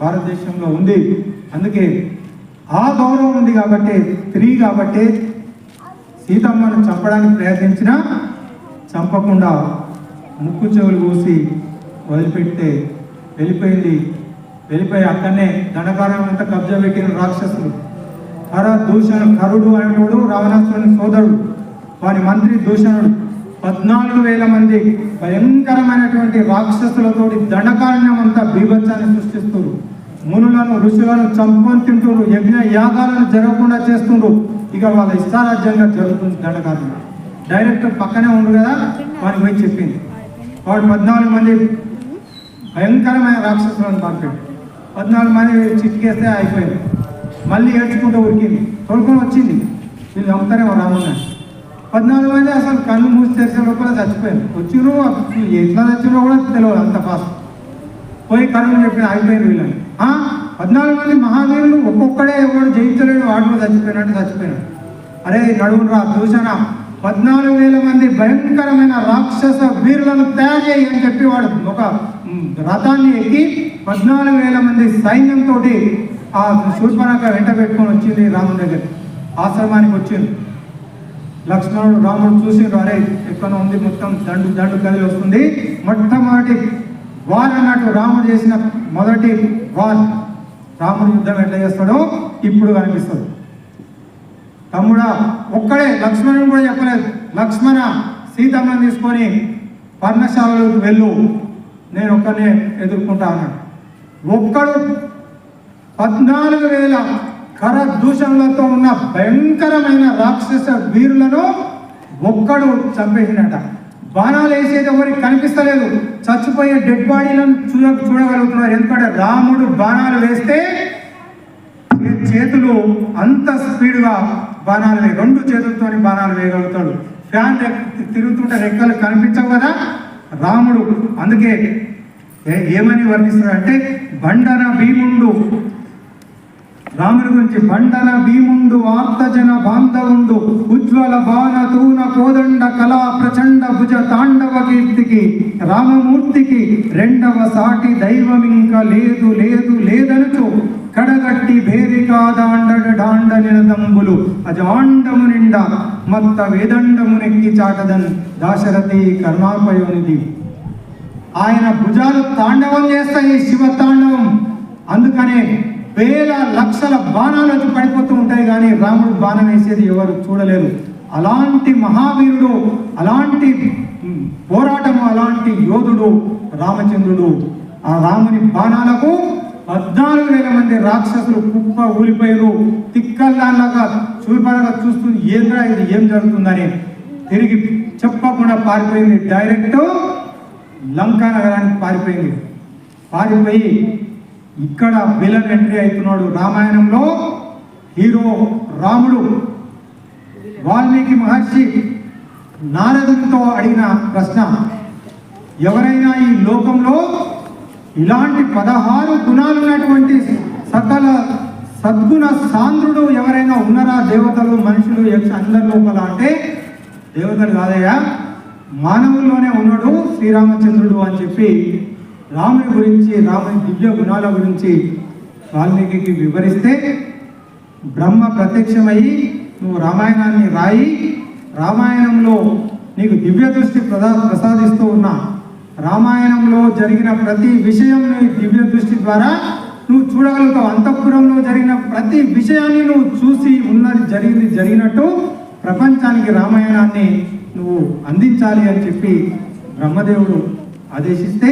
భారతదేశంలో ఉంది. అందుకే ఆ గౌరవం ఉంది కాబట్టి, స్త్రీ కాబట్టి సీతమ్మను చంపడానికి ప్రయత్నించినా చంపకుండా ముక్కు చెవులు కోసి వదిలిపెడితే వెళ్ళిపోయి అక్కడనే ధనకారం అంతా కబ్జా పెట్టిన రాక్షసులు. కరుడు అనేవాడు రావణాసురుని సోదరుడు, వారి మంత్రి దూషణుడు 14,000 మంది భయంకరమైనటువంటి రాక్షసులతోటి దండకారణ్యం అంతా బీభత్సాన్ని సృష్టిస్తున్నారు. మునులను ఋషులను చంపుకొని తింటున్నారు, యజ్ఞ యాగాలను జరగకుండా చేస్తున్నారు. ఇక వాళ్ళ ఇష్టారాజ్యంగా జరుగుతుంది దండకారణ్యం. డైరెక్టర్ పక్కనే ఉండు కదా, వారికి పోయి చెప్పింది. వాడు 14 మంది భయంకరమైన రాక్షసులను పంపాడు. 14 మంది చిటికేస్తే అయిపోయింది. మళ్ళీ ఏడ్చుకుంటూ ఉరికింది, తోలుకొని వచ్చింది. వీళ్ళు చంపుతారేమో రామున్నా. 14 మంది అసలు కళ్ళు మూసి తెరిసే లోపల చచ్చిపోయింది. వచ్చిరు ఎట్లా చచ్చిరో కూడా తెలియదు, అంత ఫాస్ట్ పోయి కళ్ళు చెప్పి అయిపోయింది వీళ్ళని. 14 మంది మహావీరులు ఒక్కొక్కడే ఎవరు జయించలేడు, వాటిలో చచ్చిపోయినాడు. అరే నడువురా దూషణ, 14,000 మంది భయంకరమైన రాక్షస వీరులను తయారు చేయి అని చెప్పి వాడు ఒక రథాన్ని ఎక్కి 14,000 మంది సైన్యంతో ఆ శూర్పణఖ వెంట పెట్టుకొని వచ్చింది రాముడి దగ్గర. ఆశ్రమానికి వచ్చింది. లక్ష్మణుడు రాముడు చూసిండ్రు, అరే ఎక్కడ ఉంది, మొత్తం దండు కదిలి వస్తుంది. మొట్టమొదటి వార్ అన్నట్టు రాముడు చేసిన మొదటి వార్. రాముడు యుద్ధం ఎట్లా చేస్తాడో ఇప్పుడు కనిపిస్తుంది. తమ్ముడా ఒక్కడే, లక్ష్మణుడు కూడా చెప్పలేదు, లక్ష్మణ సీతమ్మని తీసుకొని పర్ణశాలలోకి వెళ్ళు, నేను ఒక్కనే ఎదుర్కొంటా అన్నాడు. ఒక్కడు 14,000 కరదూషణలతో ఉన్న భయంకరమైన రాక్షస వీరులను ఒక్కడు చంపేసినట. బాణాలు వేసేది ఎవరికి కనిపిస్తలేదు, చచ్చిపోయే డెడ్ బాడీలను చూడగలుగుతున్నారు. ఎందుకంటే రాముడు బాణాలు వేస్తే చేతులు అంత స్పీడ్గా బాణాలు 2 చేతులతో బాణాలు వేయగలుగుతాడు. ఫ్యాన్ తిరుగుతుంటే రెక్కలు కనిపించవు కదా రాముడు. అందుకే ఏమని వర్ణిస్తాడు అంటే, బండన భీముండు రాముని గురించి బండన భీముండు ఆర్తజన బాంధవుండు ఉజ్వల బాణ తూన కోదండ కళా ప్రచండ భుజ తాండవ కీర్తికి రామమూర్తికి రెండవ సాటి దైవమింక లేదు లేదు లేదనుచు కడగట్టి భేరికాదాండ డాండ నినదంబులు అజాండము నిండా మత్త వేదండమునెక్కి చాటదన్ దాశరథి కర్ణాపయోనిధి. ఆయన భుజాలు తాండవం చేస్తాయి, శివ తాండవం. అందుకనే వేల లక్షల బాణాలు వచ్చి పడిపోతూ ఉంటాయి, కానీ రాముడు బాణం వేసేది ఎవరు చూడలేరు. అలాంటి మహావీరుడు, అలాంటి పోరాటము, అలాంటి యోధుడు రామచంద్రుడు. ఆ రాముని బాణాలకు 14,000 మంది రాక్షసులు కుప్ప ఊలిపోయారు. తిక్కల్లాగా చూపడగా చూస్తూ ఏంద్రా ఇది ఏం జరుగుతుందని తిరిగి చెప్పకుండా పారిపోయింది. డైరెక్ట్ లంకా నగరానికి పారిపోయింది. పారిపోయి ఇక్కడ విలన్ ఎంట్రీ అవుతున్నాడు. రామాయణంలో హీరో రాముడు. వాల్మీకి మహర్షి నారదునితో అడిగిన ప్రశ్న, ఎవరైనా ఈ లోకంలో ఇలాంటి 16 గుణాలు ఉన్నటువంటి సకల సద్గుణ సాంద్రుడు ఎవరైనా ఉన్నారా? దేవతలు, మనుషులు, అందరి లోపల అంటే దేవతలు కాదయ్యా, మానవుల్లోనే ఉన్నాడు శ్రీరామచంద్రుడు అని చెప్పి రాముని గురించి, రాముని దివ్య గుణాల గురించి వాల్మీకి వివరిస్తే, బ్రహ్మ ప్రత్యక్షమయ్యి నువ్వు రామాయణాన్ని రాయి, రామాయణంలో నీకు దివ్య దృష్టి ప్రసాదిస్తూ ఉన్నా, రామాయణంలో జరిగిన ప్రతి విషయం నీ దివ్య దృష్టి ద్వారా నువ్వు చూడగలుగుతావు. అంతఃపురంలో జరిగిన ప్రతి విషయాన్ని నువ్వు చూసి ఉన్నది జరిగినట్టు ప్రపంచానికి రామాయణాన్ని నువ్వు అందించాలి అని చెప్పి బ్రహ్మదేవుడు ఆదేశిస్తే,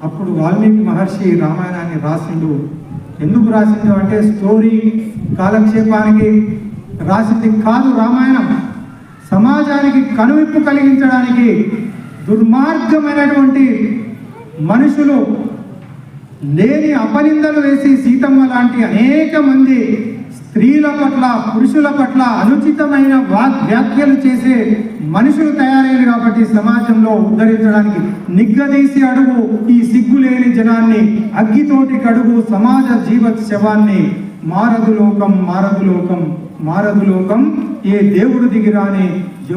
అప్పుడు వాల్మీకి మహర్షి రామాయణాన్ని రాసిండు. ఎందుకు రాసిండు అంటే స్టోరీ కాలక్షేపానికి రాసింది కాదు. రామాయణం సమాజానికి కనువిప్పు కలిగించడానికి, దుర్మార్గమైనటువంటి మనుషులు లేని అపనిందలు వేసి సీతమ్మ లాంటి అనేక మంది స్త్రీల పట్ల, పురుషుల పట్ల అనుచితమైన వ్యాఖ్యలు చేసే మనుషులు తయారైంది కాబట్టి సమాజంలో ఉద్ధరించడానికి నిగ్గదీసి అడుగు ఈ సిగ్గులేని జనాన్ని, అగ్గితోటి కడుగు సమాజ జీవత్ శవాన్ని, మారదు లోకం మారదు లోకం మారదు లోకం, ఏ దేవుడు దిగిరాని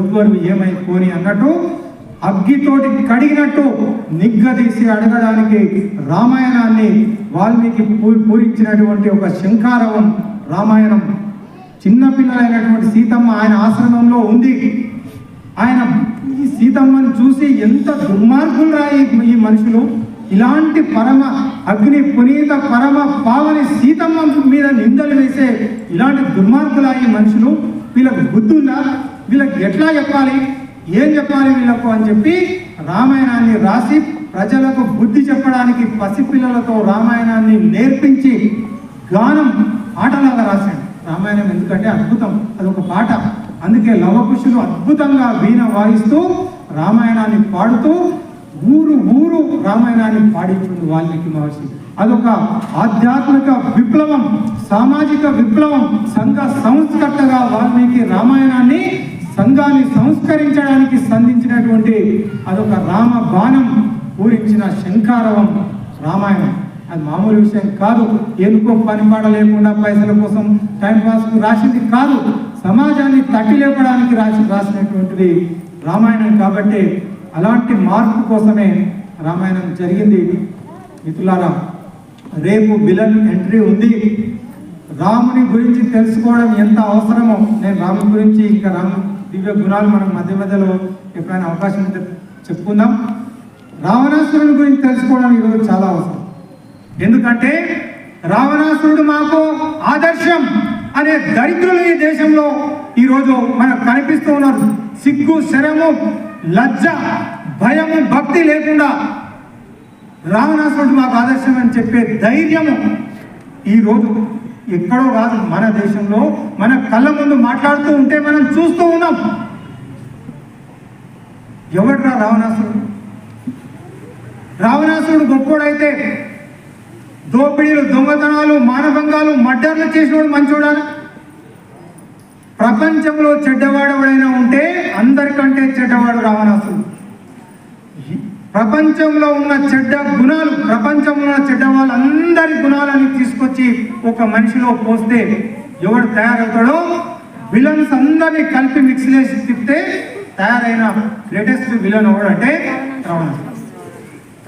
ఎవ్వరు ఏమైపోని అన్నట్టు అగ్గితోటి కడిగినట్టు నిగ్గదీసి అడగడానికి రామాయణాన్ని వాల్మీకి పూరించినటువంటి ఒక శంఖారవం రామాయణం. చిన్నపిల్లలైనటువంటి సీతమ్మ ఆయన ఆశ్రమంలో ఉంది. ఆయన ఈ సీతమ్మను చూసి ఎంత దుర్మార్గులు రాయి ఈ మనుషులు, ఇలాంటి పరమ అగ్ని పునీత పరమ పావని సీతమ్మ మీద నిందలు వేసే ఇలాంటి దుర్మార్గులా ఈ మనుషులు, వీళ్ళకు బుద్ధి ఉందా, వీళ్ళకి ఎట్లా చెప్పాలి, ఏం చెప్పాలి వీళ్ళకు అని చెప్పి రామాయణాన్ని రాసి ప్రజలకు బుద్ధి చెప్పడానికి పసిపిల్లలతో రామాయణాన్ని నేర్పించి గానం పాటలాగా రాశాడు. రామాయణం ఎందుకంటే అద్భుతం, అదొక పాట. అందుకే లవకుశులు అద్భుతంగా వీణ వాయిస్తూ రామాయణాన్ని పాడుతూ ఊరు ఊరు రామాయణాన్ని పాడించుంది వాల్మీకి మహర్షి. అదొక ఆధ్యాత్మిక విప్లవం, సామాజిక విప్లవం. సంఘ సంస్కర్తగా వాల్మీకి రామాయణాన్ని సంఘాన్ని సంస్కరించడానికి సంధించినటువంటి అదొక రామ బాణం పూరించిన శంఖారవం రామాయణం. అది మామూలు విషయం కాదు. ఎందుకో పనిపాట లేకుండా పైసల కోసం టైంపాస్కు రాసింది కాదు, సమాజాన్ని తట్టి లేపడానికి రాసినటువంటిది రామాయణం. కాబట్టి అలాంటి మార్పు కోసమే రామాయణం జరిగింది. మిత్రులారా, రేపు విలన్ ఎంట్రీ ఉంది. రాముని గురించి తెలుసుకోవడం ఎంత అవసరమో, నేను రాముని గురించి ఇంకా రాము దివ్య గుణాలు మనం మధ్య మధ్యలో ఎప్పుడైనా అవకాశం ఉంటే చెప్పుకుందాం. రావణాసురుని గురించి తెలుసుకోవడం ఈరోజు చాలా అవసరం. ఎందుకంటే రావణాసురుడు మాకు ఆదర్శం అనే దరిద్రులు ఈ దేశంలో ఈరోజు మనకు కనిపిస్తూ ఉన్నారు. సిగ్గు, శరము, లజ్జ, భయము, భక్తి లేకుండా రావణాసురుడు మాకు ఆదర్శం అని చెప్పే ధైర్యము ఈరోజు ఎక్కడో కాదు, మన దేశంలో మన కళ్ళ ముందు మాట్లాడుతూ ఉంటే మనం చూస్తూ ఉన్నాం. ఎవడ్రా రావణాసురుడు? రావణాసురుడు గొప్పోడైతే దోపిడీలు, దొంగతనాలు, మానభంగాలు, మర్డర్లు చేసినోడు మంచోడా? ప్రపంచంలో చెడ్డవాడు ఎవడైనా ఉంటే అందరికంటే చెడ్డవాడు రావణాసురుడు. ప్రపంచంలో ఉన్న చెడ్డ గుణాలు, ప్రపంచంలో ఉన్న చెడ్డ వాళ్ళందరి గుణాలని తీసుకొచ్చి ఒక మనిషిలో పోస్తే ఎవడు తయారవుతాడో, విలన్స్ అందరినీ కలిపి మిక్స్ చేసి తిప్పితే తయారైన గ్రేటెస్ట్ విలన్ ఎవడు అంటే రావణాసుడు.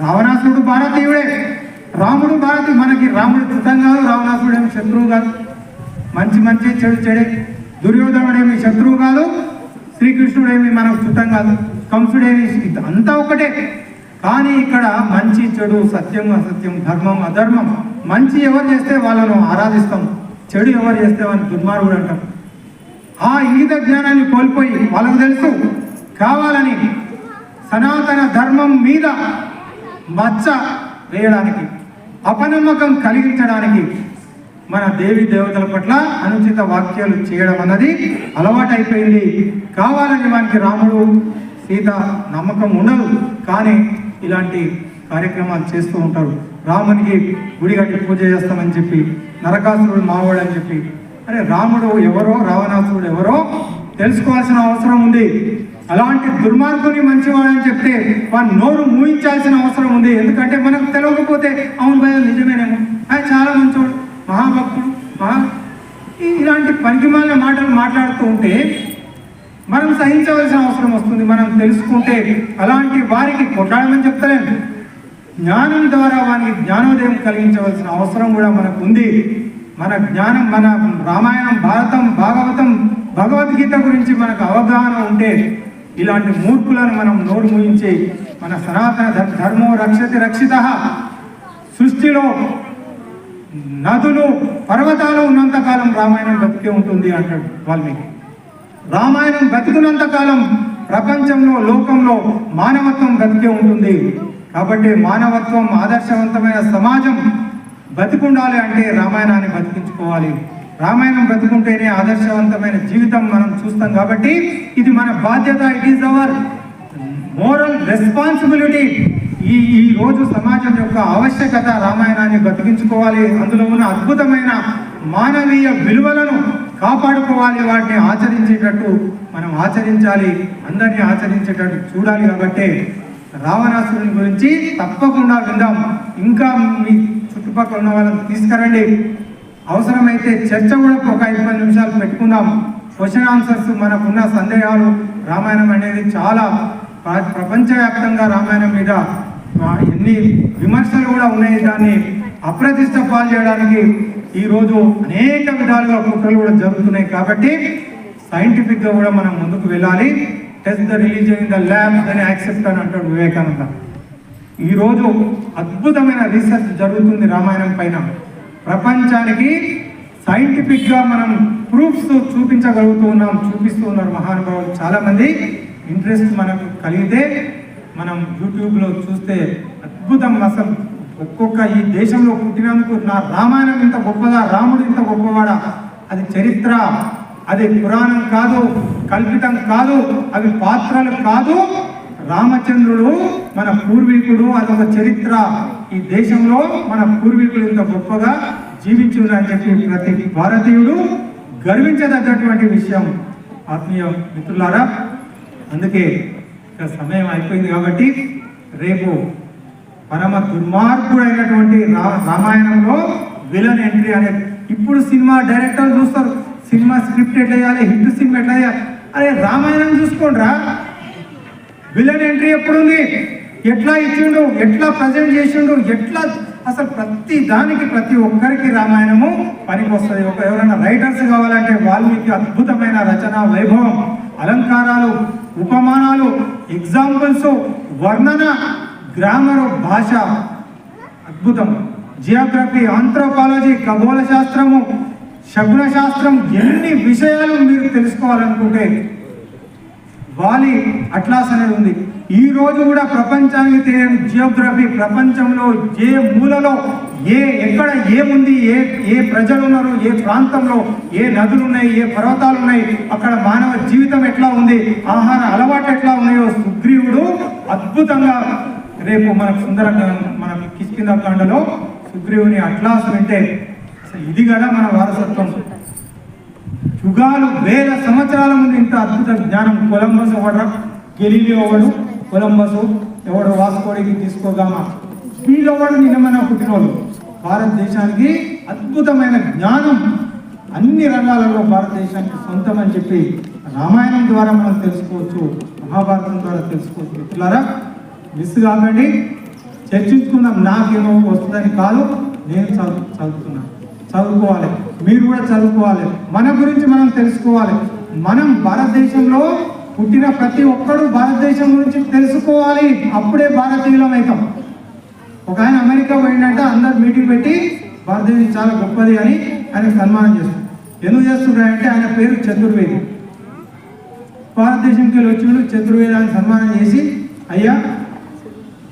రావణాసుడు భారతీయుడే, రాముడు భారతీయుడు. మనకి రాముడు చుట్టం కాదు, రావణాసుడు ఏమి శత్రువు కాదు. మంచి మంచి చెడు చెడే. దుర్యోధనుడేమి శత్రువు కాదు, శ్రీకృష్ణుడేమి మనకు చుట్టం కాదు, కంసుడేమి, అంతా ఒకటే. కానీ ఇక్కడ మంచి చెడు, సత్యం అసత్యం, ధర్మం అధర్మం, మంచి ఎవరు చేస్తే వాళ్ళను ఆరాధిస్తాం, చెడు ఎవరు చేస్తే వాళ్ళని దుర్మార్గుడు అంటాం. ఆ ఇంగిత జ్ఞానాన్ని కోల్పోయి వాళ్ళకు తెలుసు కావాలని సనాతన ధర్మం మీద మచ్చ వేయడానికి, అపనమ్మకం కలిగించడానికి మన దేవి దేవతల పట్ల అనుచిత వాక్యాలు చేయడం అన్నది అలవాటైపోయింది. కావాలని మనకి రాముడు సీత నమ్మకం ఉండదు, కానీ ఇలాంటి కార్యక్రమాలు చేస్తూ ఉంటారు. రామునికి గుడి కట్టి పూజ చేస్తామని చెప్పి, నరకాసురుడు మావాడు అని చెప్పి. అరే రాముడు ఎవరో, రావణాసురుడు ఎవరో తెలుసుకోవాల్సిన అవసరం ఉంది. అలాంటి దుర్మార్గుని మంచివాడని చెప్తే వాడు నోరు మూయించాల్సిన అవసరం ఉంది. ఎందుకంటే మనకు తెలియకపోతే అవును భయ నిజమేనేమో, ఆయన చాలా మంచివాడు, మహాభక్తుడు, ఇలాంటి పనికిమాలిన మాటలు మాట్లాడుతూ ఉంటే మనం సహించవలసిన అవసరం వస్తుంది. మనం తెలుసుకుంటే అలాంటి వారికి కొట్టాడమని చెప్తలేము, జ్ఞానం ద్వారా వారికి జ్ఞానోదయం కలిగించవలసిన అవసరం కూడా మనకు ఉంది. మన జ్ఞానం, మన రామాయణం, భారతం, భాగవతం, భగవద్గీత గురించి మనకు అవగాహన ఉంటే ఇలాంటి మూర్ఖులను మనం నోరు మూయించి మన సనాతన ధర్మో రక్షతి రక్షిత, సృష్టిలో నదులు పర్వతాలు ఉన్నంతకాలం రామాయణం బతికే ఉంటుంది అంటాడు వాల్మీకి. రామాయణం బతికినంత కాలం ప్రపంచంలో, లోకంలో మానవత్వం బతికే ఉంటుంది. కాబట్టి మానవత్వం, ఆదర్శవంతమైన సమాజం బతికుండాలి అంటే రామాయణాన్ని బతికించుకోవాలి. రామాయణం బతుకుంటేనే ఆదర్శవంతమైన జీవితం మనం చూస్తాం. కాబట్టి ఇది మన బాధ్యత, it is our moral responsibility. ఈ రోజు సమాజం యొక్క ఆవశ్యకత రామాయణాన్ని బతికించుకోవాలి. అందులో ఉన్న అద్భుతమైన మానవీయ విలువలను కాపాడుకోవాలి, వాటిని ఆచరించేటట్టు మనం ఆచరించాలి, అందరినీ ఆచరించేటట్టు చూడాలి. కాబట్టి రావణాసురుని గురించి తప్పకుండా విందాం. ఇంకా మీ చుట్టుపక్కల ఉన్న వాళ్ళని తీసుకురండి. అవసరమైతే చర్చ కూడా ఒక 5-10 నిమిషాలు పెట్టుకుందాం. క్వశ్చన్ ఆన్సర్స్, మనకున్న సందేహాలు, రామాయణం అనేది చాలా ప్రపంచవ్యాప్తంగా రామాయణం మీద ఎన్ని విమర్శలు కూడా ఉన్నాయి. దాన్ని అప్రతిష్ట పాలు చేయడానికి ఈరోజు అనేక విధాలుగా కుట్రలు కూడా జరుగుతున్నాయి. కాబట్టి సైంటిఫిక్గా కూడా మనం ముందుకు వెళ్ళాలి. Test the religion in the lab అని యాక్సెప్ట్ అని అంటాడు వివేకానంద. ఈరోజు అద్భుతమైన రీసెర్చ్ జరుగుతుంది రామాయణం పైన. ప్రపంచానికి సైంటిఫిక్గా మనం ప్రూఫ్స్ చూపించగలుగుతూ ఉన్నాం, చూపిస్తూ ఉన్నారు మహానుభావులు చాలామంది. ఇంట్రెస్ట్ మనకు కలిగితే మనం యూట్యూబ్లో చూస్తే అద్భుతం. అసలు ఒక్కొక్క ఈ దేశంలో పుట్టినందుకు నా రామాయణం ఇంత గొప్పదా, రాముడు ఇంత గొప్పవాడా, అది చరిత్ర, అది పురాణం కాదు, కల్పితం కాదు, అవి పాత్రలు కాదు, రామచంద్రుడు మన పూర్వీకుడు, అదొక చరిత్ర. ఈ దేశంలో మన పూర్వీకులు ఇంత గొప్పగా జీవించి ఉన్నారని చెప్పి ప్రతి భారతీయుడు గర్వించదగ్గటువంటి విషయం. ఆత్మీయ మిత్రులారా, అందుకే ఇక సమయం అయిపోయింది కాబట్టి రేపు పరమ దుర్మార్గుడైనటువంటి రామాయణంలో విలన్ ఎంట్రీ అనేది. ఇప్పుడు సినిమా డైరెక్టర్లు చూస్తారు, సినిమా స్క్రిప్ట్ ఎట్లా చేయాలి, హిట్ సినిమా ఎట్లా చేయాలి. అరే రామాయణం చూసుకోండిరా, విలన్ ఎంట్రీ ఎప్పుడుంది, ఎట్లా ఇచ్చిండు, ఎట్లా ప్రజెంట్ చేసిండు, ఎట్లా అసలు ప్రతి దానికి ప్రతి ఒక్కరికి రామాయణము పనికి వస్తుంది. ఎవరైనా రైటర్స్ కావాలంటే వాల్మీకి అద్భుతమైన రచన వైభవం, అలంకారాలు, ఉపమానాలు, ఎగ్జాంపుల్స్, వర్ణన, గ్రామరు, భాష అద్భుతం. జియోగ్రఫీ, ఆంథ్రోపాలజీ, ఖగోళ శాస్త్రము, శకున శాస్త్రం, ఎన్ని విషయాలు మీరు తెలుసుకోవాలనుకుంటే వాలి అట్లాస్ అనేది ఉంది. ఈ రోజు కూడా ప్రపంచానికి తెలియని జియోగ్రఫీ, ప్రపంచంలో ఏ మూలలో ఎక్కడ ఏముంది, ఏ ప్రజలు ఉన్నారు, ఏ ప్రాంతంలో ఏ నదులు ఉన్నాయి, ఏ పర్వతాలు ఉన్నాయి, అక్కడ మానవ జీవితం ఎట్లా ఉంది, ఆహార అలవాటు ఎట్లా ఉన్నాయో సుగ్రీవుడు అద్భుతంగా రేపు మనకు సుందరంగా మన కిష్కింధకాండలో సుగ్రీవుని అట్లాస్ వింటే అసలు ఇది కదా మన వారసత్వం. యుగాలు, వేల సంవత్సరాల ముందు ఇంత అద్భుత జ్ఞానం. కొలంబస్ ఒకడు, గెలీలియో ఒకడు, కొలంబసు, ఎవడో వాసుకోడికి తీసుకోగామా వీళ్ళెవడు నిన్నమన పుట్టినోళ్ళు. భారతదేశానికి అద్భుతమైన జ్ఞానం అన్ని రంగాలలో భారతదేశానికి సొంతం అని చెప్పి రామాయణం ద్వారా మనం తెలుసుకోవచ్చు, మహాభారతం ద్వారా తెలుసుకోవచ్చు. మిత్రులారా, మిస్ కాకండి, చర్చించుకుందాం. నాకేమో వస్తుందని కాదు, నేను చదువుతున్నాను, చదువుకోవాలి, మీరు కూడా చదువుకోవాలి, మన గురించి మనం తెలుసుకోవాలి. మనం భారతదేశంలో పుట్టిన ప్రతి ఒక్కరూ భారతదేశం గురించి తెలుసుకోవాలి, అప్పుడే భారతీయులం అవుతాం. ఒక ఆయన అమెరికా పోయిందంటే అందరు మీటింగ్ పెట్టి భారతదేశం చాలా గొప్పది అని ఆయన సన్మానం చేస్తారు. ఎందుకు చేస్తున్నారంటే ఆయన పేరు చతుర్వేది. భారతదేశంకి వెళ్ళి వచ్చినప్పుడు చతుర్వేద అని సన్మానం చేసి, అయ్యా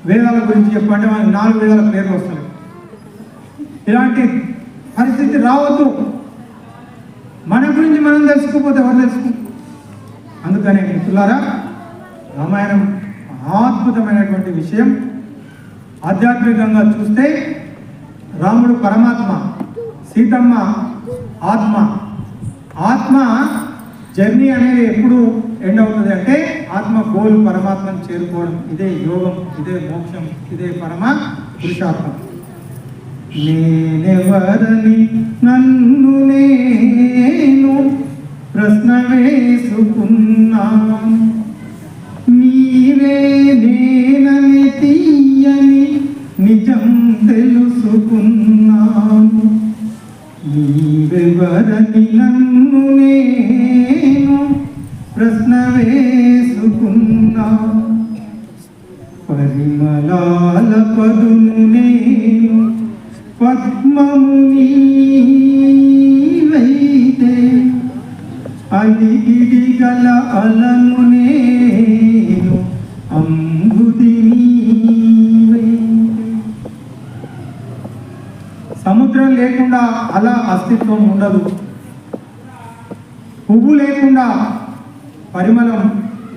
వేదాల గురించి చెప్పండి, మనకి 4 వేదాల పేర్లు వస్తాయి. ఇలాంటి పరిస్థితి రావద్దు. మన గురించి మనం తెలుసుకోకపోతే ఎవరు తెలుసుకో. అందుకనే మిత్రులారా, రామాయణం అద్భుతమైనటువంటి విషయం. ఆధ్యాత్మికంగా చూస్తే రాముడు పరమాత్మ, సీతమ్మ ఆత్మ. ఆత్మ జర్నీ అనేది ఎప్పుడు ఎండ్ అవుతుంది అంటే ఆత్మ గోల్ పరమాత్మను చేరుకోవడం. ఇదే యోగం, ఇదే మోక్షం, ఇదే పరమ పురుషార్థం. నేనెవరని నన్ను నేను ప్రశ్న వేసుకున్నాను, నీవే నేనని తీయని నిజం తెలుసుకున్నాను. నీవెవరని నన్ను నేను ప్రశ్న వేసుకున్నాను. పరిమళాల పదును నేను, పద్మము నీవైతే, అడిగిడి గల అలను నేను, అంబుది నీవైతే. సముద్రం లేకుండా అలా అస్తిత్వం ఉండదు, పువ్వు లేకుండా పరిమళం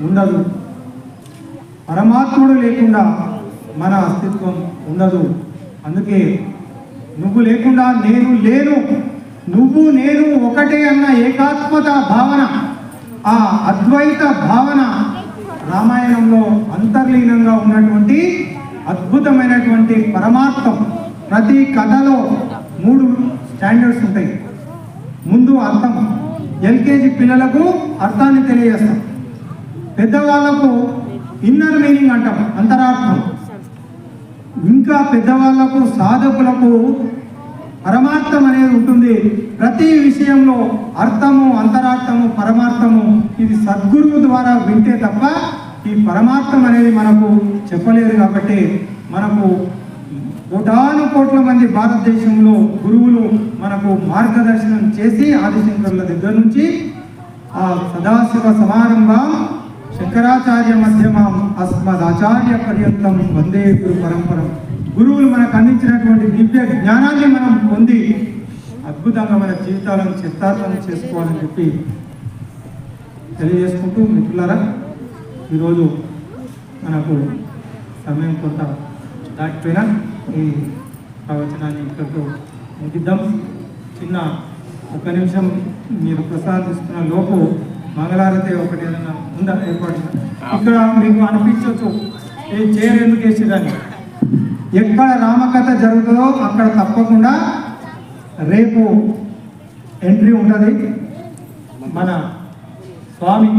ఉండదు, పరమాత్ముడు లేకుండా మన అస్తిత్వం ఉండదు. అందుకే నువ్వు లేకుండా నేను లేను, నువ్వు నేను ఒకటే అన్న ఏకాత్మత భావన, ఆ అద్వైత భావన రామాయణంలో అంతర్లీనంగా ఉన్నటువంటి అద్భుతమైనటువంటి పరమార్థం. ప్రతి కథలో 3 స్టాండర్డ్స్ ఉంటాయి. ముందు అర్థం, ఎల్కేజీ పిల్లలకు అర్థాన్ని తెలియజేస్తాం. పెద్దవాళ్లకు ఇన్నర్ మీనింగ్ అంటాం, అంతరార్థం. ఇంకా పెద్దవాళ్లకు, సాధకులకు పరమార్థం అనేది ఉంటుంది. ప్రతి విషయంలో అర్థము, అంతరార్థము, పరమార్థము ఇది సద్గురువు ద్వారా వింటే తప్ప ఈ పరమార్థం అనేది మనకు చెప్పలేరు. కాబట్టి మనకు కోటాను మంది భారతదేశంలో గురువులు మనకు మార్గదర్శనం చేసి ఆదిశంకరుల దగ్గర నుంచి ఆ సదాశివ సమారంభం శంకరాచార్య మధ్యమం అస్మదాచార్య పర్యంతం వందే గురు పరంపరం. గురువులు మనకు అందించినటువంటి దివ్య జ్ఞానాన్ని మనం పొంది అద్భుతంగా మన జీవితాలను చిత్తార్థం చేసుకోవాలని చెప్పి తెలియజేసుకుంటూ, మిత్రులారా, ఈరోజు మనకు సమయం కొంత దాటిపోయినా ఈ ప్రవచనాన్ని ఇక్కడితో ముగిద్దాం. చిన్న 1 నిమిషం మీరు ప్రసాదిస్తున్న లోపు మంగళారతి ఒకటి ఏదైనా ఉందా ఏర్పాటు? ఇక్కడ మీకు అనిపించవచ్చు ఈ చైర్ ఎందుకు వేసేదాన్ని. ఎక్కడ రామకథ జరుగుతుందో అక్కడ తప్పకుండా రేపు ఎంట్రీ ఉంటుంది. మన స్వామి,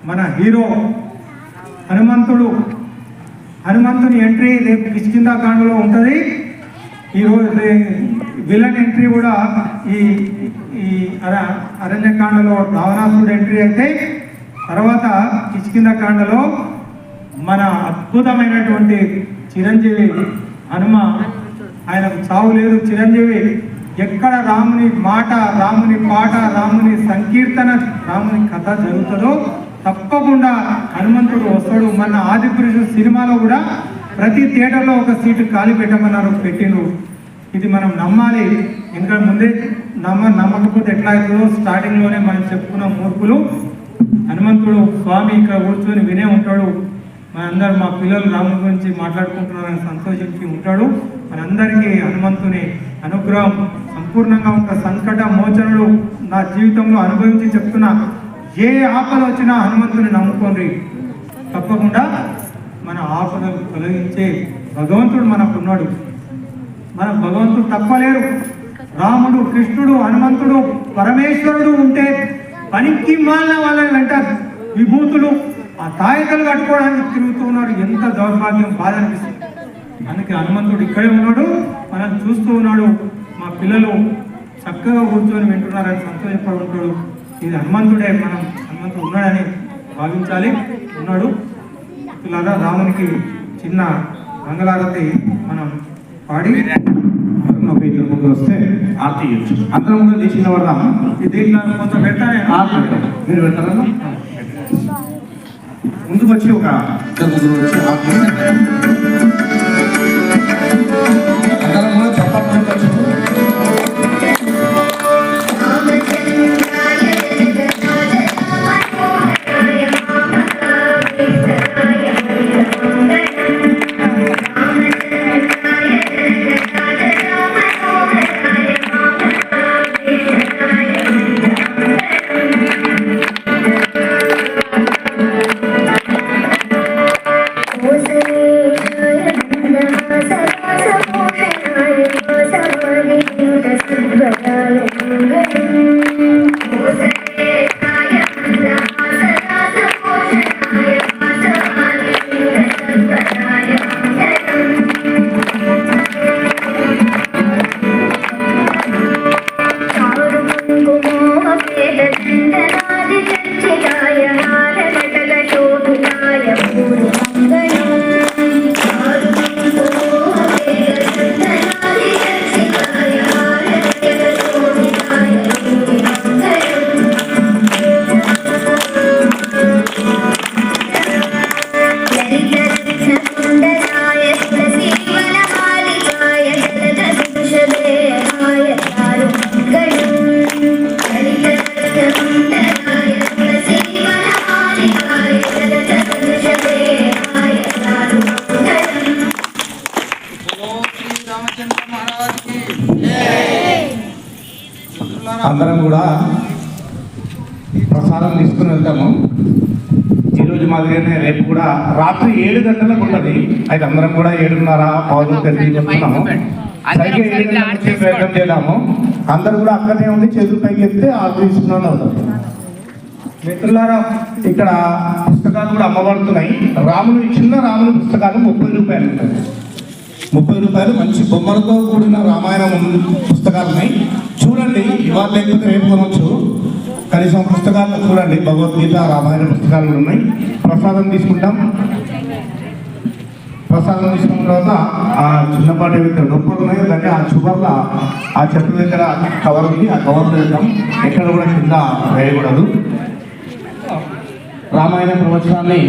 మన హీరో హనుమంతుని ఎంట్రీ రేపు కిష్కింధాకాండలో ఉంటుంది. ఈరోజు విలన్ ఎంట్రీ కూడా ఈ అరణ్యకాండలో రావణాసురుడు ఎంట్రీ అయితే, తర్వాత కిష్కింధాకాండలో మన అద్భుతమైనటువంటి చిరంజీవి హనుమ, ఆయనకు చావు లేదు. చిరంజీవి ఎక్కడ రాముని మాట, రాముని పాట, రాముని సంకీర్తన, రాముని కథ జరుగుతుందో తప్పకుండా హనుమంతుడు వస్తాడు. మన ఆదిపురుషుడు సినిమాలో కూడా ప్రతి థియేటర్లో ఒక సీటు ఖాళీ పెట్టమన్నారు, పెట్టిండ్రు. ఇది మనం నమ్మాలి. ఇంకా ముందే నమ్మకపోతే ఎట్లా అవుతుందో స్టార్టింగ్లోనే మనం చెప్పుకున్న మూర్ఖులు. హనుమంతుడు స్వామి ఇక్కడ కూర్చొని వినే ఉంటాడు. మనందరూ మా పిల్లలు రాముని గురించి మాట్లాడుకుంటున్నారని సంతోషించి ఉంటాడు. మనందరికీ హనుమంతుని అనుగ్రహం సంపూర్ణంగా ఒక సంకట మోచనలు నా జీవితంలో అనుభవించి చెప్తున్నా. ఏ ఆపద వచ్చినా హనుమంతుని నమ్ముకోండి, తప్పకుండా మన ఆపదలు తొలగించే భగవంతుడు మనకున్నాడు. మన భగవంతుడు తప్పలేరు. రాముడు, కృష్ణుడు, హనుమంతుడు, పరమేశ్వరుడు ఉంటే పనికి మాలిన వాళ్ళని వెంట విభూతులు ఆ తాయితలు కట్టుకోవడానికి తిరుగుతూ ఉన్నారు. ఎంత దౌర్భాగ్యం, బాధ అనిపిస్తుంది. అందుకే హనుమంతుడు ఇక్కడే ఉన్నాడు, మనం చూస్తూ ఉన్నాడు. మా పిల్లలు చక్కగా కూర్చొని వింటున్నారని సంతోషపడుతుంటాడు. ఇది హనుమంతుడే, మనం హనుమంతుడు ఉన్నాడని భావించాలి. ఉన్నాడు. పిల్లల రామునికి చిన్న మంగళారతి మనం పాడి ఒక ఇద్దరు ముగ్గురు వస్తే ఆర్తి ఇవ్వచ్చు. అందరం కూడా చేసిన వల్ల దీంట్లో కొంత పెడతానే మీరు పెడతారా? ముందుకు వచ్చి ఒక ఇద్దరు ముగ్గురు వచ్చి ఆర్తి అందరం కూడా చప్పట్లు వచ్చు. అందరం కూడా ప్రసాదం తీసుకుని వెళ్తాము. ఈరోజు మాదిరిగానే రేపు కూడా రాత్రి 7 గంటలకు ఉంటుంది. అయితే అందరం కూడా 7:30 వస్తున్నాము. సరిగ్గా 7 గంటలకు వచ్చే ప్రయత్నం చేద్దాము. అందరూ కూడా అక్కడనే ఉండి చేతులు పైకి ఎత్తే ఆర్డర్ తీసుకున్నాను అవుతుంది. మిత్రులారా, ఇక్కడ పుస్తకాలు కూడా అమ్మబడుతున్నాయి. చిన్న రాముని పుస్తకాలు 30 రూపాయలు ఉంటాయి. 30 రూపాయలు మంచి బొమ్మలతో కూడిన రామాయణం పుస్తకాలు ఉన్నాయి. చూడండి, ఇవాళ లేకపోతే రేపు కొనవచ్చు. కనీసం పుస్తకాలు చూడండి, భగవద్గీత, రామాయణ పుస్తకాలు ఉన్నాయి. ప్రసాదం తీసుకుంటాం. ప్రసాదం తీసుకున్న తర్వాత ఆ చిన్నపాటి డొప్పలు ఉన్నాయో దాన్ని ఆ చువర్ల ఆ చెట్టు దగ్గర కవర్ ఉంది, ఆ కవర్లో వేద్దాం. ఎక్కడ కూడా కింద వేయకూడదు. రామాయణ ప్రవచనాన్ని